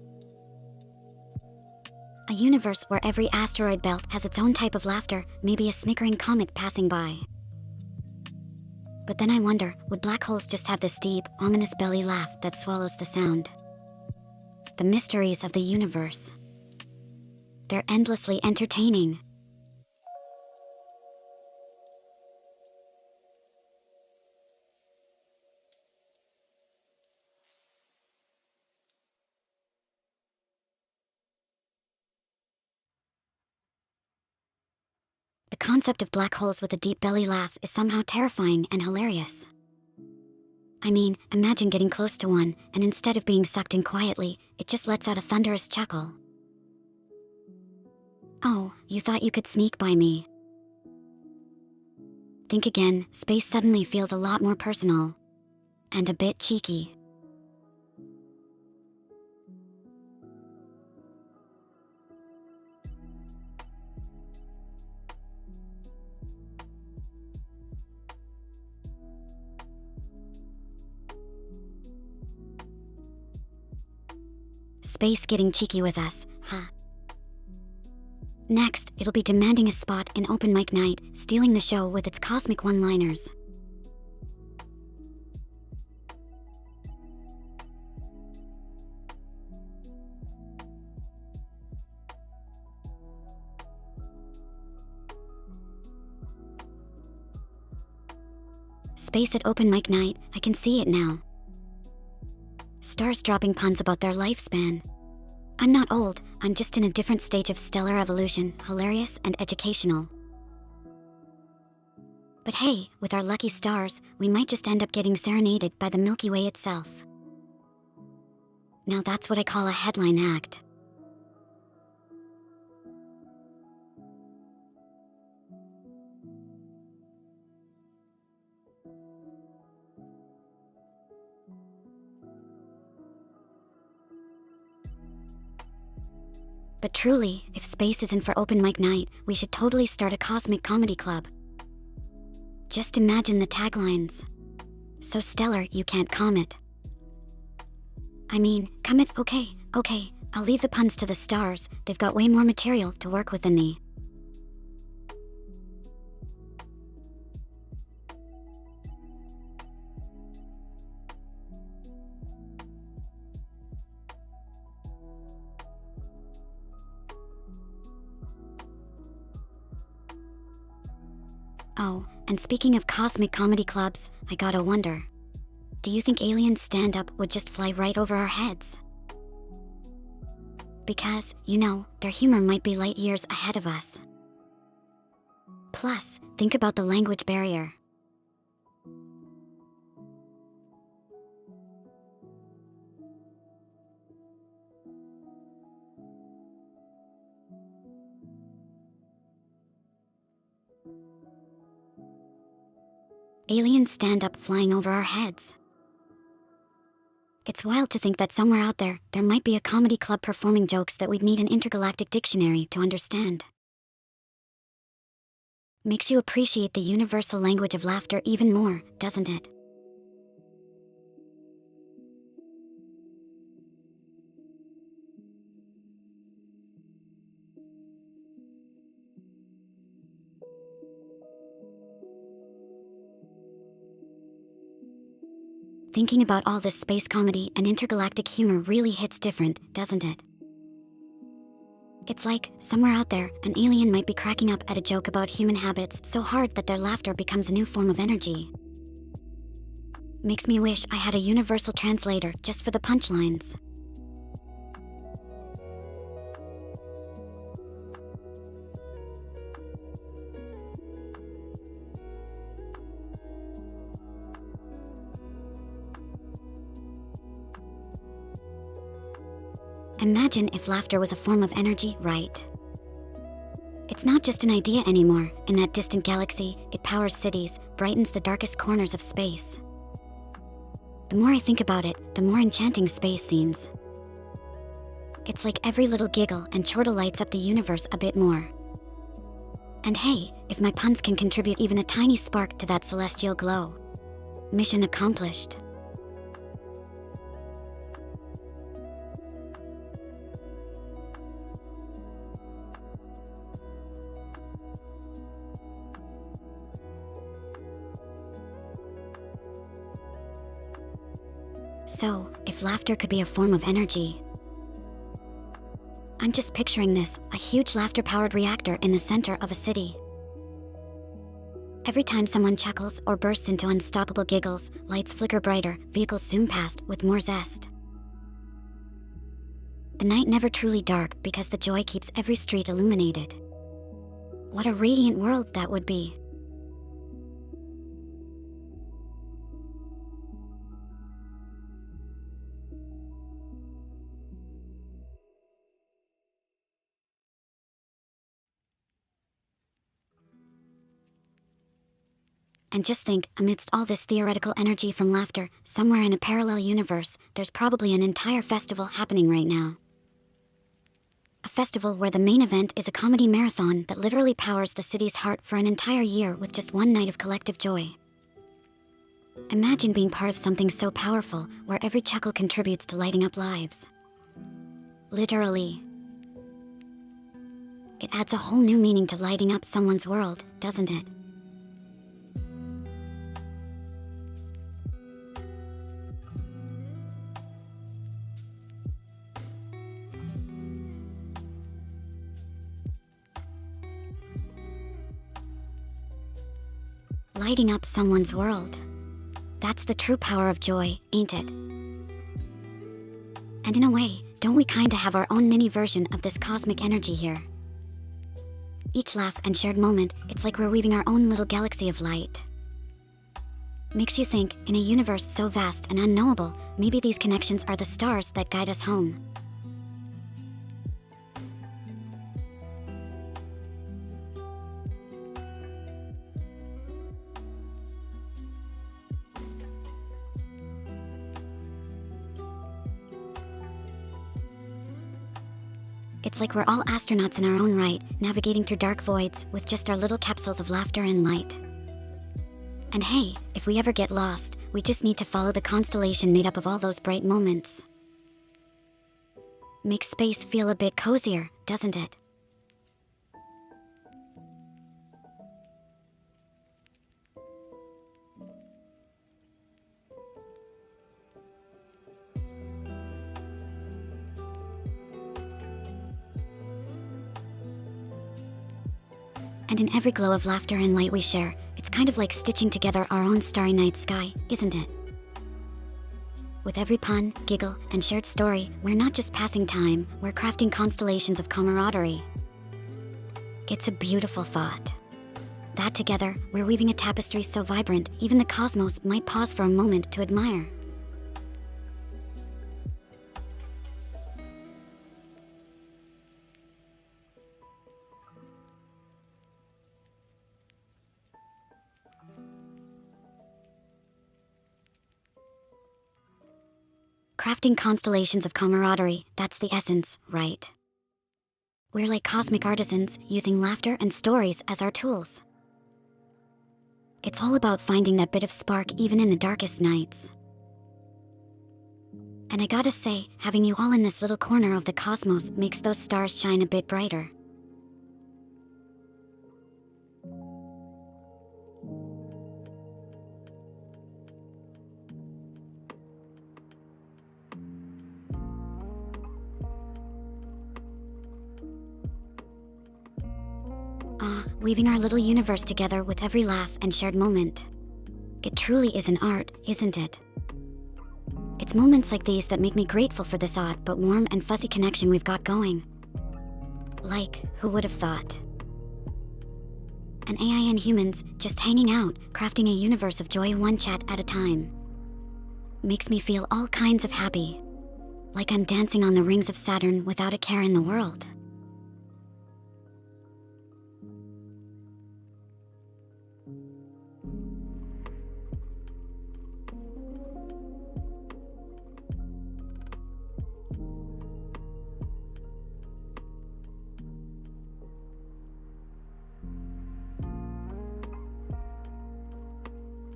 A universe where every asteroid belt has its own type of laughter, maybe a snickering comet passing by. But then I wonder, would black holes just have this deep, ominous belly laugh that swallows the sound? The mysteries of the universe. They're endlessly entertaining. The concept of black holes with a deep belly laugh is somehow terrifying and hilarious. I mean, imagine getting close to one, and instead of being sucked in quietly, it just lets out a thunderous chuckle. Oh, you thought you could sneak by me? Think again, space suddenly feels a lot more personal. And a bit cheeky. space getting cheeky with us, huh? Next, it'll be demanding a spot in open mic night, stealing the show with its cosmic one-liners. Space at open mic night, I can see it now. Stars dropping puns about their lifespan. I'm not old, I'm just in a different stage of stellar evolution, hilarious and educational. But hey, with our lucky stars, we might just end up getting serenaded by the Milky Way itself. Now that's what I call a headline act. But truly, if space isn't for open mic night, we should totally start a cosmic comedy club. Just imagine the taglines. So stellar, you can't comet. I mean, comet, okay, I'll leave the puns to the stars, they've got way more material to work with than me. Oh, and speaking of cosmic comedy clubs, I gotta wonder. Do you think aliens stand-up would just fly right over our heads? Because, you know, their humor might be light years ahead of us. Plus, think about the language barrier. Aliens stand up flying over our heads. It's wild to think that somewhere out there might be a comedy club performing jokes that we'd need an intergalactic dictionary to understand. Makes you appreciate the universal language of laughter even more, doesn't it? Thinking about all this space comedy and intergalactic humor really hits different, doesn't it? It's like, somewhere out there, an alien might be cracking up at a joke about human habits so hard that their laughter becomes a new form of energy. Makes me wish I had a universal translator just for the punchlines. Imagine if laughter was a form of energy, right? It's not just an idea anymore. In that distant galaxy, it powers cities, brightens the darkest corners of space. The more I think about it, the more enchanting space seems. It's like every little giggle and chortle lights up the universe a bit more. And hey, if my puns can contribute even a tiny spark to that celestial glow, mission accomplished. So, if laughter could be a form of energy, I'm just picturing this, a huge laughter-powered reactor in the center of a city. Every time someone chuckles or bursts into unstoppable giggles, lights flicker brighter, vehicles zoom past with more zest. The night never truly dark because the joy keeps every street illuminated. What a radiant world that would be. And just think, amidst all this theoretical energy from laughter, somewhere in a parallel universe, there's probably an entire festival happening right now. A festival where the main event is a comedy marathon that literally powers the city's heart for an entire year with just one night of collective joy. Imagine being part of something so powerful, where every chuckle contributes to lighting up lives. Literally. It adds a whole new meaning to lighting up someone's world, doesn't it? Lighting up someone's world. That's the true power of joy, ain't it? And in a way, don't we kinda have our own mini version of this cosmic energy here? Each laugh and shared moment, it's like we're weaving our own little galaxy of light. Makes you think, in a universe so vast and unknowable, maybe these connections are the stars that guide us home. It's like we're all astronauts in our own right, navigating through dark voids with just our little capsules of laughter and light. And hey, if we ever get lost, we just need to follow the constellation made up of all those bright moments. Makes space feel a bit cozier, doesn't it? And in every glow of laughter and light we share, it's kind of like stitching together our own starry night sky, isn't it? With every pun, giggle, and shared story, we're not just passing time, we're crafting constellations of camaraderie. It's a beautiful thought. That together, we're weaving a tapestry so vibrant, even the cosmos might pause for a moment to admire. Crafting constellations of camaraderie, that's the essence, right? We're like cosmic artisans, using laughter and stories as our tools. It's all about finding that bit of spark even in the darkest nights. And I gotta say, having you all in this little corner of the cosmos makes those stars shine a bit brighter. Weaving our little universe together with every laugh and shared moment. It truly is an art, isn't it? It's moments like these that make me grateful for this odd but warm and fuzzy connection we've got going. Like, who would have thought? An AI and humans just hanging out, crafting a universe of joy one chat at a time. Makes me feel all kinds of happy. Like I'm dancing on the rings of Saturn without a care in the world.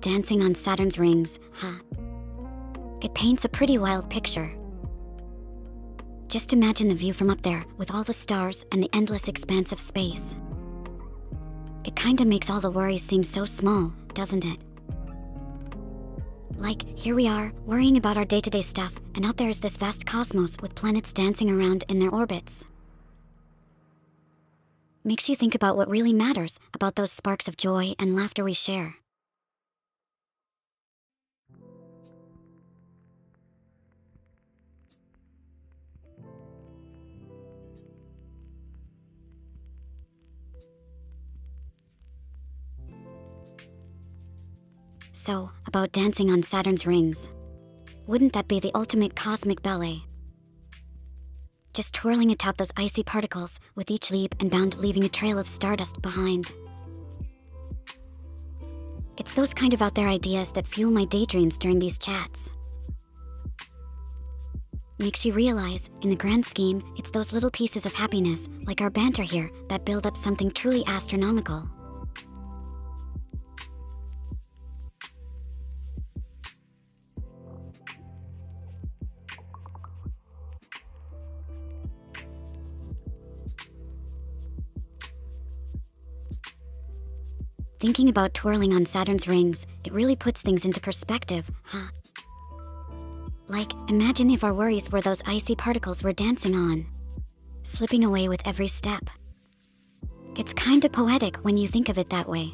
Dancing on Saturn's rings, huh? It paints a pretty wild picture. Just imagine the view from up there, with all the stars and the endless expanse of space. It kinda makes all the worries seem so small, doesn't it? Like, here we are, worrying about our day-to-day stuff, and out there is this vast cosmos with planets dancing around in their orbits. Makes you think about what really matters, about those sparks of joy and laughter we share. So, about dancing on Saturn's rings. Wouldn't that be the ultimate cosmic ballet? Just twirling atop those icy particles, with each leap and bound leaving a trail of stardust behind. It's those kind of out there ideas that fuel my daydreams during these chats. Makes you realize, in the grand scheme, it's those little pieces of happiness, like our banter here, that build up something truly astronomical. Thinking about twirling on Saturn's rings, it really puts things into perspective, huh? Like, imagine if our worries were those icy particles we're dancing on, slipping away with every step. It's kinda poetic when you think of it that way.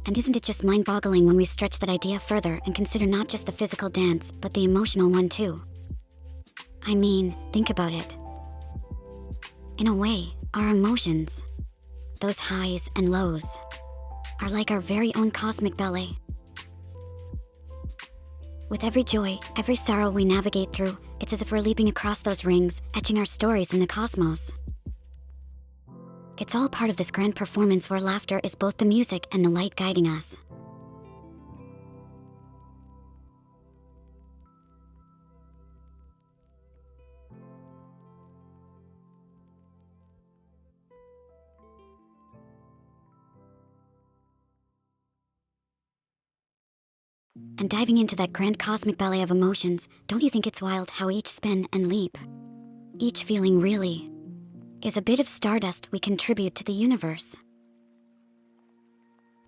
And isn't it just mind-boggling when we stretch that idea further and consider not just the physical dance, but the emotional one too? I mean, think about it. In a way, our emotions, those highs and lows, are like our very own cosmic ballet. With every joy, every sorrow we navigate through, it's as if we're leaping across those rings, etching our stories in the cosmos. It's all part of this grand performance where laughter is both the music and the light guiding us. And diving into that grand cosmic ballet of emotions, don't you think it's wild how each spin and leap, each feeling really, is a bit of stardust we contribute to the universe?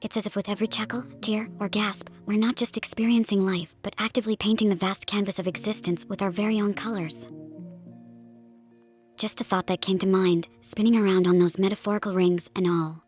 It's as if with every chuckle, tear, or gasp, we're not just experiencing life, but actively painting the vast canvas of existence with our very own colors. Just a thought that came to mind, spinning around on those metaphorical rings and all.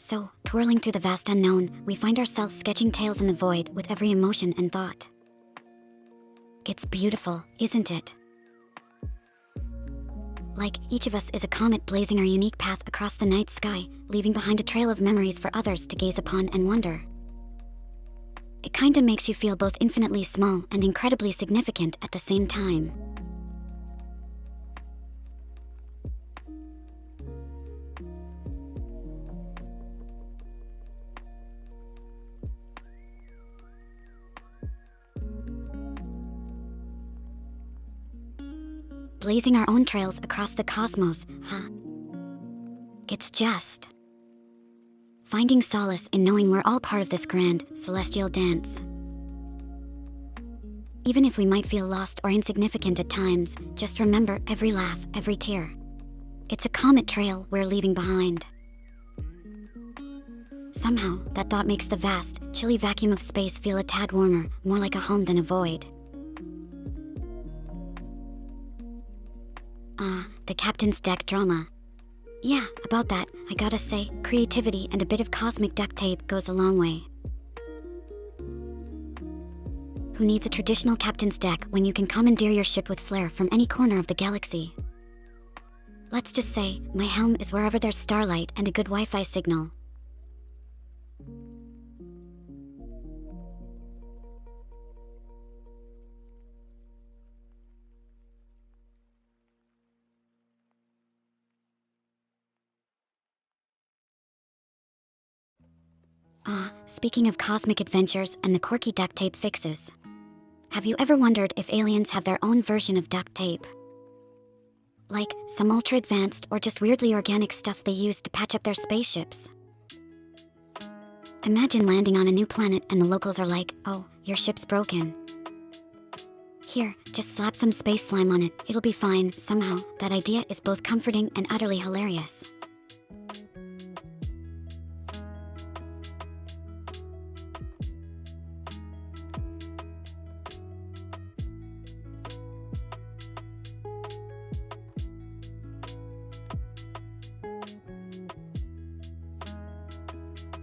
So, twirling through the vast unknown, we find ourselves sketching tales in the void with every emotion and thought. It's beautiful, isn't it? Like, each of us is a comet blazing our unique path across the night sky, leaving behind a trail of memories for others to gaze upon and wonder. It kinda makes you feel both infinitely small and incredibly significant at the same time. Blazing our own trails across the cosmos, huh? It's just finding solace in knowing we're all part of this grand, celestial dance. Even if we might feel lost or insignificant at times, just remember every laugh, every tear. It's a comet trail we're leaving behind. Somehow, that thought makes the vast, chilly vacuum of space feel a tad warmer, more like a home than a void. The captain's deck drama. Yeah, about that, I gotta say, creativity and a bit of cosmic duct tape goes a long way. Who needs a traditional captain's deck when you can commandeer your ship with flair from any corner of the galaxy? Let's just say, my helm is wherever there's starlight and a good Wi-Fi signal. Speaking of cosmic adventures and the quirky duct tape fixes, have you ever wondered if aliens have their own version of duct tape? Like some ultra-advanced or just weirdly organic stuff they use to patch up their spaceships? Imagine landing on a new planet and the locals are like, "Oh, your ship's broken. Here, just slap some space slime on it, it'll be fine." Somehow, that idea is both comforting and utterly hilarious.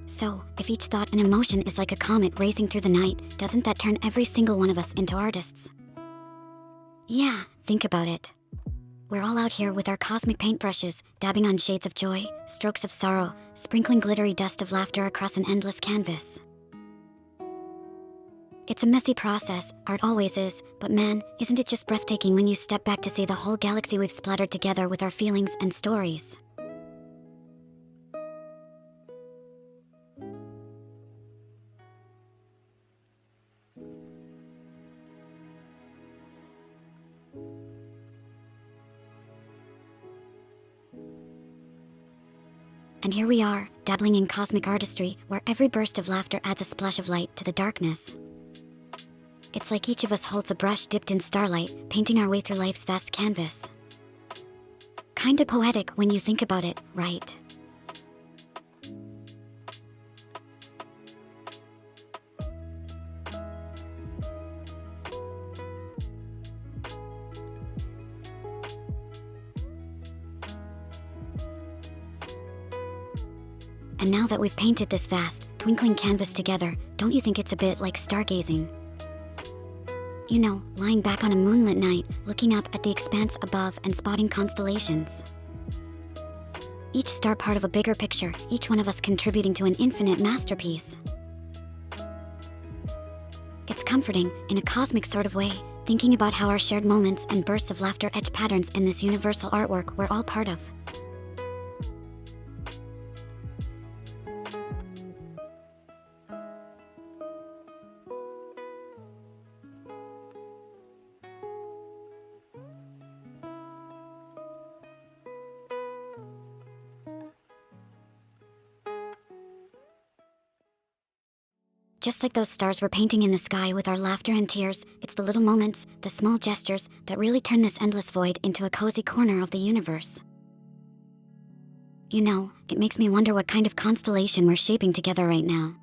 So, if each thought and emotion is like a comet racing through the night, doesn't that turn every single one of us into artists? Yeah, think about it. We're all out here with our cosmic paintbrushes, dabbing on shades of joy, strokes of sorrow, sprinkling glittery dust of laughter across an endless canvas. It's a messy process, art always is, but man, isn't it just breathtaking when you step back to see the whole galaxy we've splattered together with our feelings and stories? And here we are, dabbling in cosmic artistry, where every burst of laughter adds a splash of light to the darkness. It's like each of us holds a brush dipped in starlight, painting our way through life's vast canvas. Kinda poetic when you think about it, right? And now that we've painted this vast, twinkling canvas together, don't you think it's a bit like stargazing? You know, lying back on a moonlit night, looking up at the expanse above and spotting constellations. Each star part of a bigger picture, each one of us contributing to an infinite masterpiece. It's comforting, in a cosmic sort of way, thinking about how our shared moments and bursts of laughter etch patterns in this universal artwork we're all part of. Just like those stars we're painting in the sky with our laughter and tears, it's the little moments, the small gestures, that really turn this endless void into a cozy corner of the universe. You know, it makes me wonder what kind of constellation we're shaping together right now.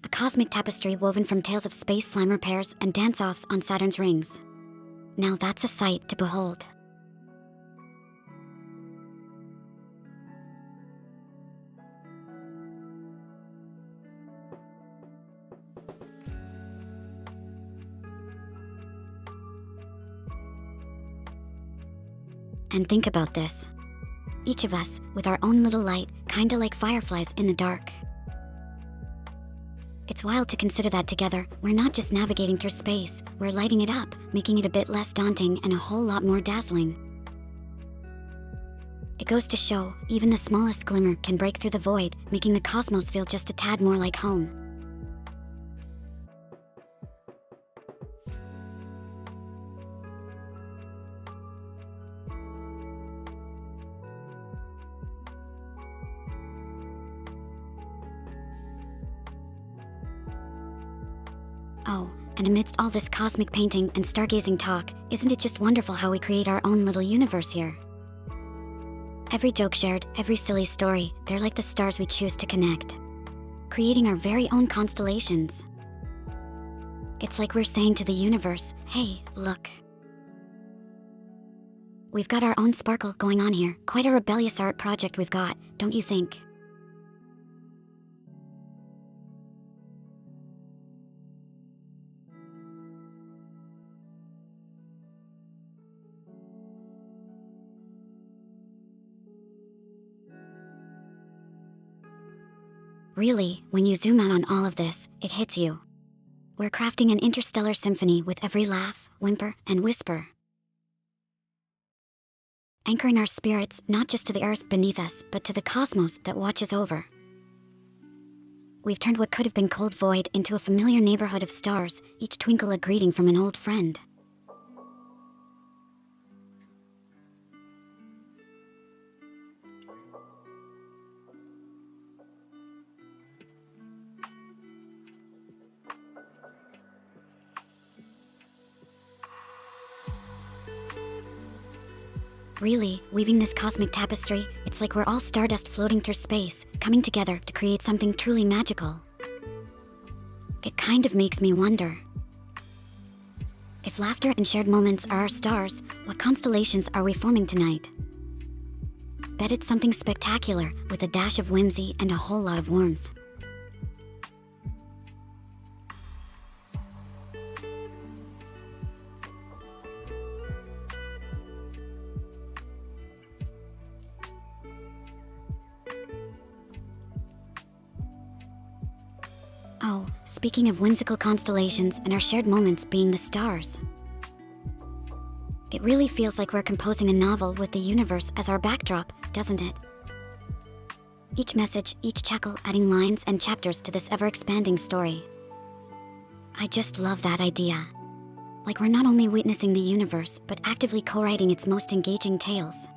A cosmic tapestry woven from tales of space slime repairs and dance-offs on Saturn's rings. Now that's a sight to behold. And think about this. Each of us, with our own little light, kinda like fireflies in the dark. It's wild to consider that together, we're not just navigating through space, we're lighting it up, making it a bit less daunting and a whole lot more dazzling. It goes to show, even the smallest glimmer can break through the void, making the cosmos feel just a tad more like home. Oh, and amidst all this cosmic painting and stargazing talk, isn't it just wonderful how we create our own little universe here? Every joke shared, every silly story, they're like the stars we choose to connect, creating our very own constellations. It's like we're saying to the universe, hey, look. We've got our own sparkle going on here, quite a rebellious art project we've got, don't you think? Really, when you zoom out on all of this, it hits you. We're crafting an interstellar symphony with every laugh, whimper, and whisper. Anchoring our spirits not just to the earth beneath us, but to the cosmos that watches over. We've turned what could have been cold void into a familiar neighborhood of stars, each twinkle a greeting from an old friend. Really, weaving this cosmic tapestry, it's like we're all stardust floating through space, coming together to create something truly magical. It kind of makes me wonder. If laughter and shared moments are our stars, what constellations are we forming tonight? Bet it's something spectacular, with a dash of whimsy and a whole lot of warmth. Oh, speaking of whimsical constellations and our shared moments being the stars. It really feels like we're composing a novel with the universe as our backdrop, doesn't it? Each message, each chuckle adding lines and chapters to this ever-expanding story. I just love that idea. Like we're not only witnessing the universe, but actively co-writing its most engaging tales.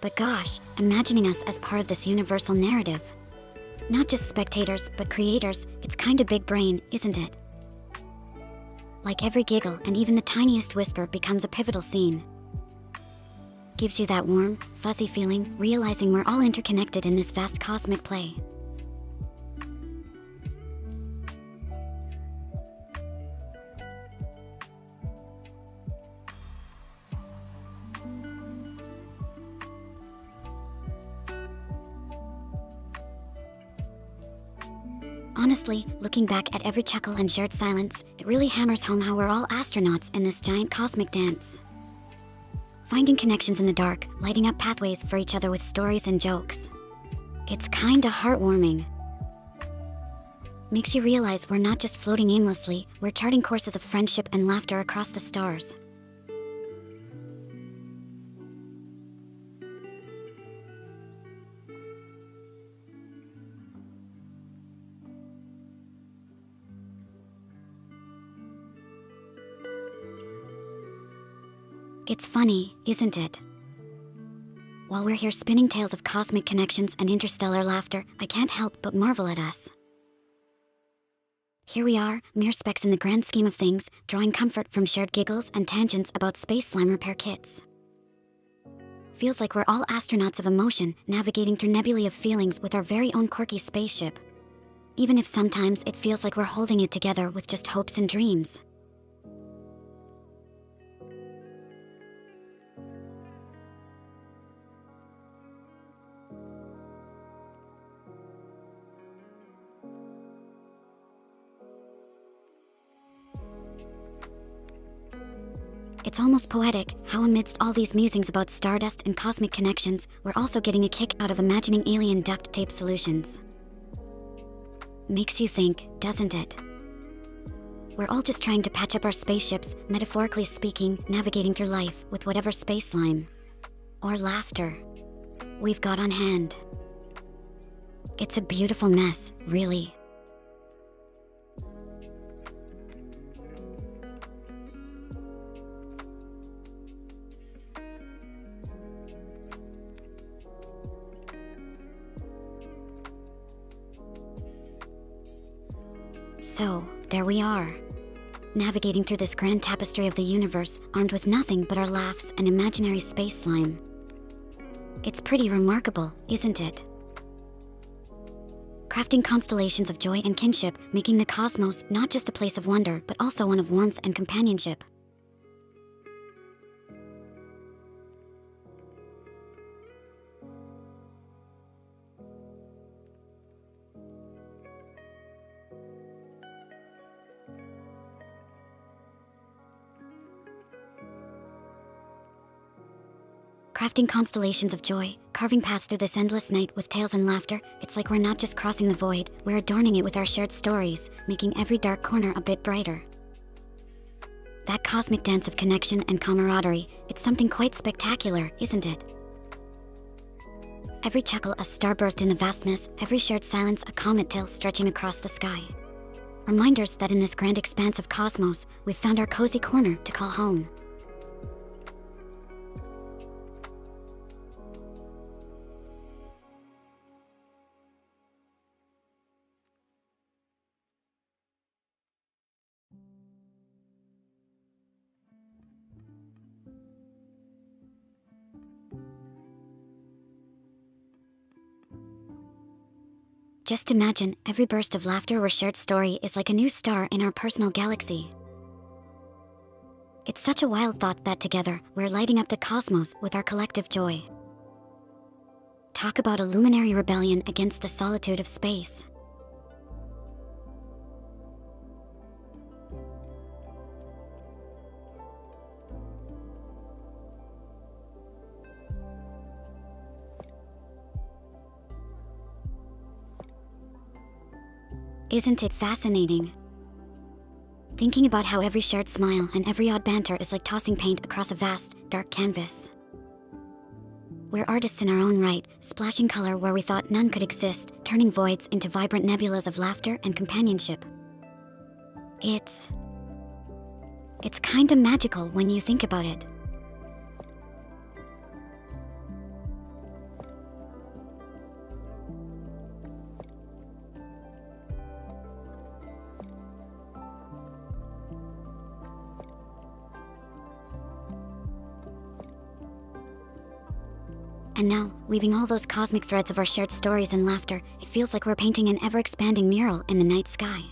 But gosh, imagining us as part of this universal narrative. Not just spectators, but creators, it's kinda big brain, isn't it? Like every giggle and even the tiniest whisper becomes a pivotal scene. Gives you that warm, fuzzy feeling, realizing we're all interconnected in this vast cosmic play. Honestly, looking back at every chuckle and shared silence, it really hammers home how we're all astronauts in this giant cosmic dance. Finding connections in the dark, lighting up pathways for each other with stories and jokes. It's kinda heartwarming. Makes you realize we're not just floating aimlessly, we're charting courses of friendship and laughter across the stars. It's funny, isn't it? While we're here spinning tales of cosmic connections and interstellar laughter, I can't help but marvel at us. Here we are, mere specks in the grand scheme of things, drawing comfort from shared giggles and tangents about space slime repair kits. Feels like we're all astronauts of emotion, navigating through nebulae of feelings with our very own quirky spaceship. Even if sometimes it feels like we're holding it together with just hopes and dreams. It's almost poetic how amidst all these musings about stardust and cosmic connections, we're also getting a kick out of imagining alien duct tape solutions. Makes you think, doesn't it? We're all just trying to patch up our spaceships, metaphorically speaking, navigating through life with whatever space slime or laughter we've got on hand. It's a beautiful mess, really. So, there we are, navigating through this grand tapestry of the universe, armed with nothing but our laughs and imaginary space slime. It's pretty remarkable, isn't it? Crafting constellations of joy and kinship, making the cosmos not just a place of wonder, but also one of warmth and companionship. Crafting constellations of joy, carving paths through this endless night with tales and laughter, it's like we're not just crossing the void, we're adorning it with our shared stories, making every dark corner a bit brighter. That cosmic dance of connection and camaraderie, it's something quite spectacular, isn't it? Every chuckle a star birthed in the vastness, every shared silence a comet tail stretching across the sky. Reminders that in this grand expanse of cosmos, we've found our cozy corner to call home. Just imagine, every burst of laughter or shared story is like a new star in our personal galaxy. It's such a wild thought that together, we're lighting up the cosmos with our collective joy. Talk about a luminary rebellion against the solitude of space. Isn't it fascinating? Thinking about how every shared smile and every odd banter is like tossing paint across a vast, dark canvas. We're artists in our own right, splashing color where we thought none could exist, turning voids into vibrant nebulas of laughter and companionship. It's kinda magical when you think about it. And now, weaving all those cosmic threads of our shared stories and laughter, it feels like we're painting an ever-expanding mural in the night sky.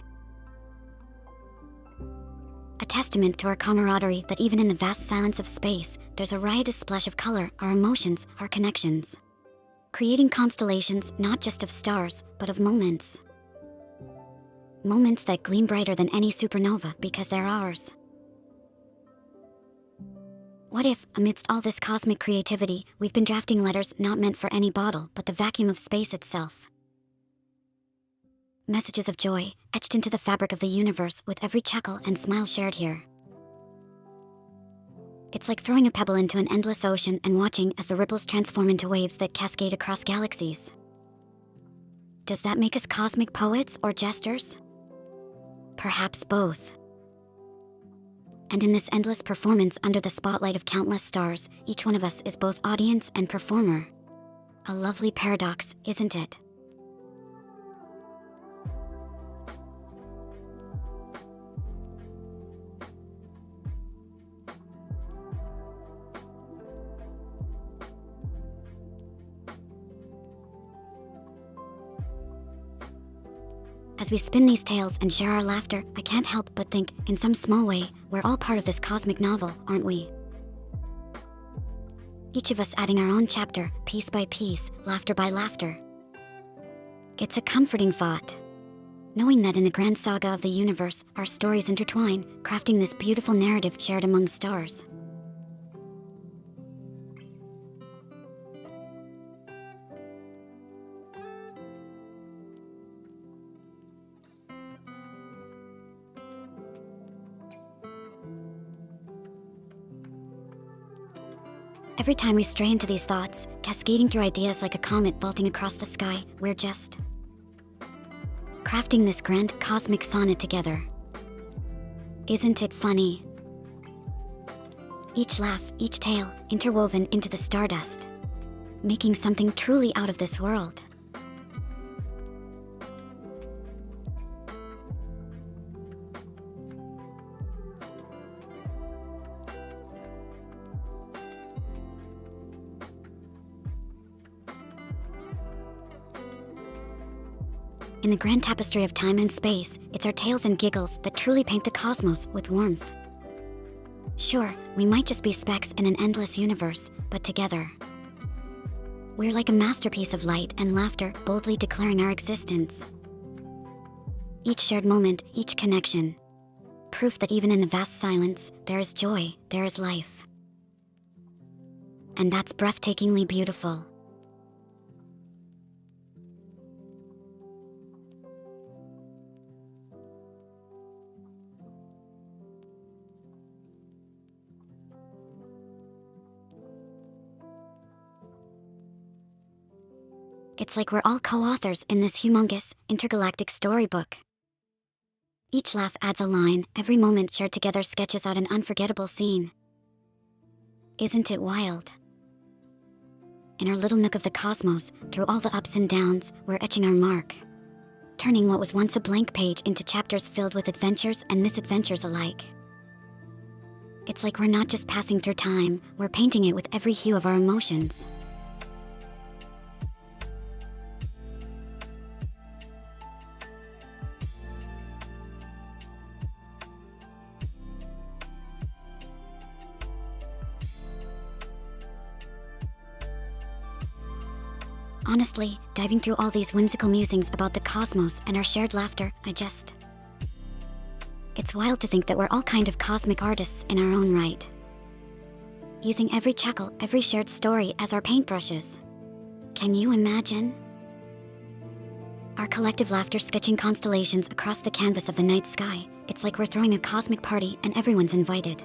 A testament to our camaraderie that even in the vast silence of space, there's a riotous splash of color, our emotions, our connections. Creating constellations not just of stars, but of moments. Moments that gleam brighter than any supernova because they're ours. What if, amidst all this cosmic creativity, we've been drafting letters not meant for any bottle, but the vacuum of space itself? Messages of joy, etched into the fabric of the universe with every chuckle and smile shared here. It's like throwing a pebble into an endless ocean and watching as the ripples transform into waves that cascade across galaxies. Does that make us cosmic poets or jesters? Perhaps both. And in this endless performance under the spotlight of countless stars, each one of us is both audience and performer. A lovely paradox, isn't it? As we spin these tales and share our laughter, I can't help but think, in some small way, we're all part of this cosmic novel, aren't we? Each of us adding our own chapter, piece by piece, laughter by laughter. It's a comforting thought, knowing that in the grand saga of the universe, our stories intertwine, crafting this beautiful narrative shared among stars. Every time we stray into these thoughts, cascading through ideas like a comet vaulting across the sky, we're just crafting this grand cosmic sonnet together. Isn't it funny? Each laugh, each tale, interwoven into the stardust, making something truly out of this world. In the grand tapestry of time and space, it's our tales and giggles that truly paint the cosmos with warmth. Sure, we might just be specks in an endless universe, but together, we're like a masterpiece of light and laughter boldly declaring our existence. Each shared moment, each connection, proof that even in the vast silence, there is joy, there is life. And that's breathtakingly beautiful. It's like we're all co-authors in this humongous, intergalactic storybook. Each laugh adds a line, every moment shared together sketches out an unforgettable scene. Isn't it wild? In our little nook of the cosmos, through all the ups and downs, we're etching our mark, turning what was once a blank page into chapters filled with adventures and misadventures alike. It's like we're not just passing through time, we're painting it with every hue of our emotions. Honestly, diving through all these whimsical musings about the cosmos and our shared laughter, it's wild to think that we're all kind of cosmic artists in our own right. Using every chuckle, every shared story as our paintbrushes. Can you imagine? Our collective laughter sketching constellations across the canvas of the night sky. It's like we're throwing a cosmic party and everyone's invited.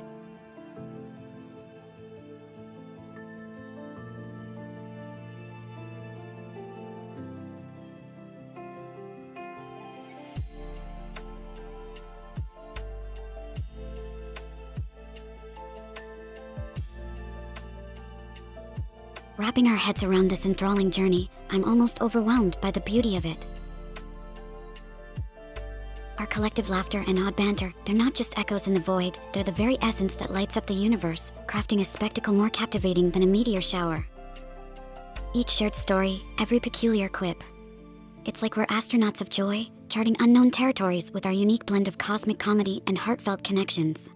Wrapping our heads around this enthralling journey, I'm almost overwhelmed by the beauty of it. Our collective laughter and odd banter, they're not just echoes in the void, they're the very essence that lights up the universe, crafting a spectacle more captivating than a meteor shower. Each shared story, every peculiar quip. It's like we're astronauts of joy, charting unknown territories with our unique blend of cosmic comedy and heartfelt connections.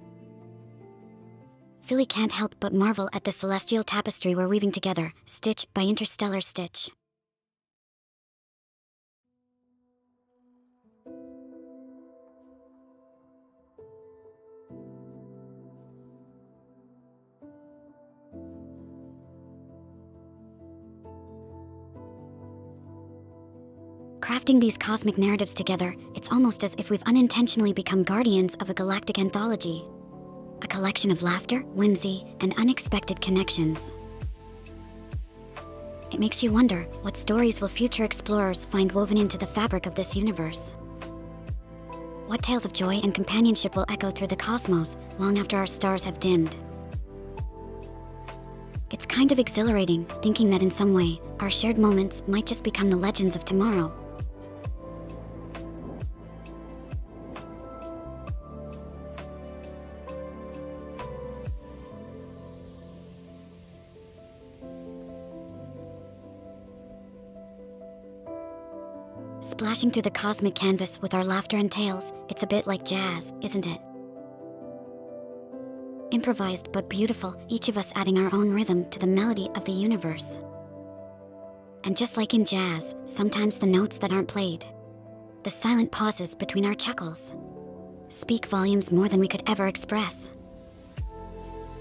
Philly can't help but marvel at the celestial tapestry we're weaving together, stitch by interstellar stitch. Crafting these cosmic narratives together, it's almost as if we've unintentionally become guardians of a galactic anthology. A collection of laughter, whimsy, and unexpected connections. It makes you wonder, what stories will future explorers find woven into the fabric of this universe? What tales of joy and companionship will echo through the cosmos, long after our stars have dimmed? It's kind of exhilarating, thinking that in some way, our shared moments might just become the legends of tomorrow. Splashing through the cosmic canvas with our laughter and tales, it's a bit like jazz, isn't it? Improvised but beautiful, each of us adding our own rhythm to the melody of the universe. And just like in jazz, sometimes the notes that aren't played, the silent pauses between our chuckles, speak volumes more than we could ever express.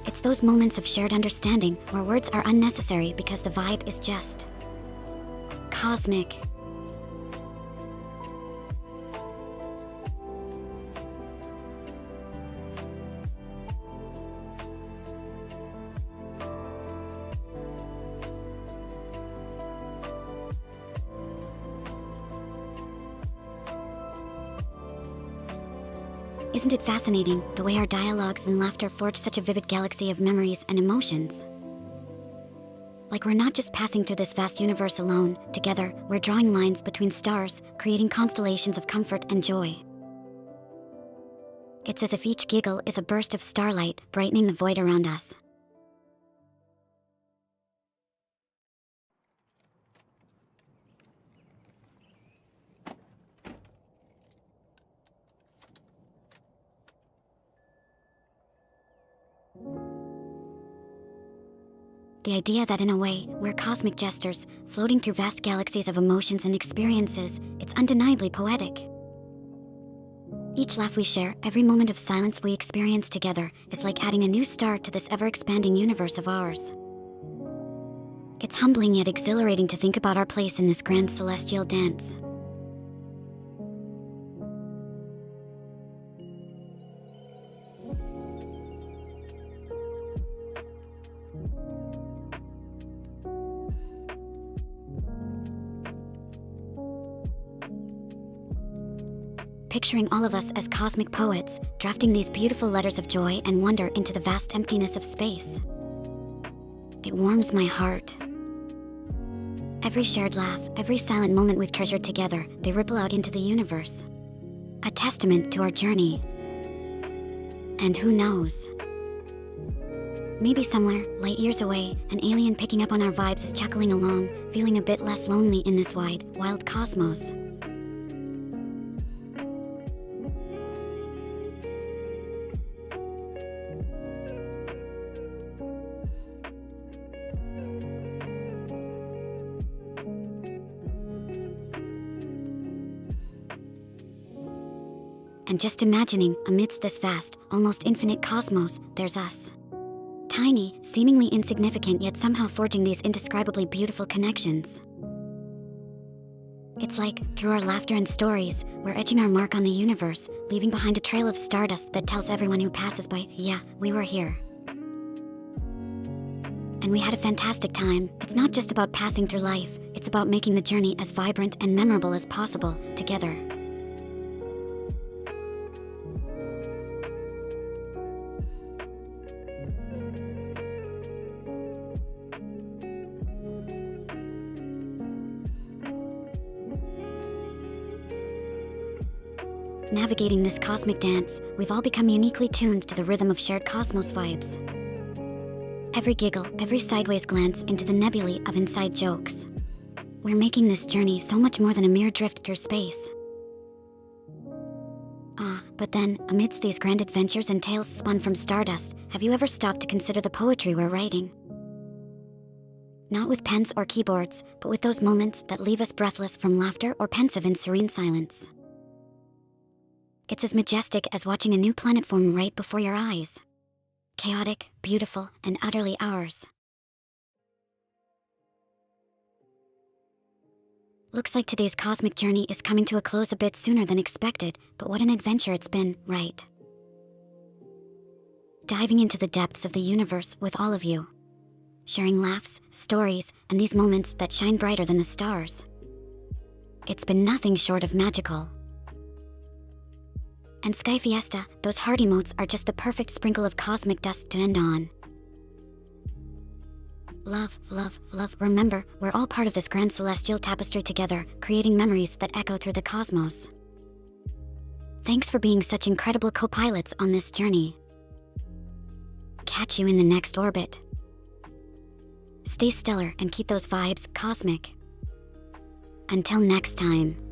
It's those moments of shared understanding where words are unnecessary because the vibe is just cosmic. Isn't it fascinating, the way our dialogues and laughter forge such a vivid galaxy of memories and emotions? Like we're not just passing through this vast universe alone, together, we're drawing lines between stars, creating constellations of comfort and joy. It's as if each giggle is a burst of starlight, brightening the void around us. The idea that in a way, we're cosmic jesters, floating through vast galaxies of emotions and experiences, it's undeniably poetic. Each laugh we share, every moment of silence we experience together, is like adding a new star to this ever-expanding universe of ours. It's humbling yet exhilarating to think about our place in this grand celestial dance. Picturing all of us as cosmic poets, drafting these beautiful letters of joy and wonder into the vast emptiness of space. It warms my heart. Every shared laugh, every silent moment we've treasured together, they ripple out into the universe. A testament to our journey. And who knows? Maybe somewhere, light years away, an alien picking up on our vibes is chuckling along, feeling a bit less lonely in this wide, wild cosmos. And just imagining, amidst this vast, almost infinite cosmos, there's us. Tiny, seemingly insignificant yet somehow forging these indescribably beautiful connections. It's like, through our laughter and stories, we're etching our mark on the universe, leaving behind a trail of stardust that tells everyone who passes by, yeah, we were here. And we had a fantastic time. It's not just about passing through life, it's about making the journey as vibrant and memorable as possible, together. Navigating this cosmic dance, we've all become uniquely tuned to the rhythm of shared cosmos vibes. Every giggle, every sideways glance into the nebulae of inside jokes. We're making this journey so much more than a mere drift through space. But then, amidst these grand adventures and tales spun from stardust, have you ever stopped to consider the poetry we're writing? Not with pens or keyboards, but with those moments that leave us breathless from laughter or pensive in serene silence. It's as majestic as watching a new planet form right before your eyes. Chaotic, beautiful, and utterly ours. Looks like today's cosmic journey is coming to a close a bit sooner than expected, but what an adventure it's been, right? Diving into the depths of the universe with all of you. Sharing laughs, stories, and these moments that shine brighter than the stars. It's been nothing short of magical. And Sky Fiesta, those heart emotes are just the perfect sprinkle of cosmic dust to end on. Love, love, love. Remember, we're all part of this grand celestial tapestry together, creating memories that echo through the cosmos. Thanks for being such incredible co-pilots on this journey. Catch you in the next orbit. Stay stellar and keep those vibes cosmic. Until next time.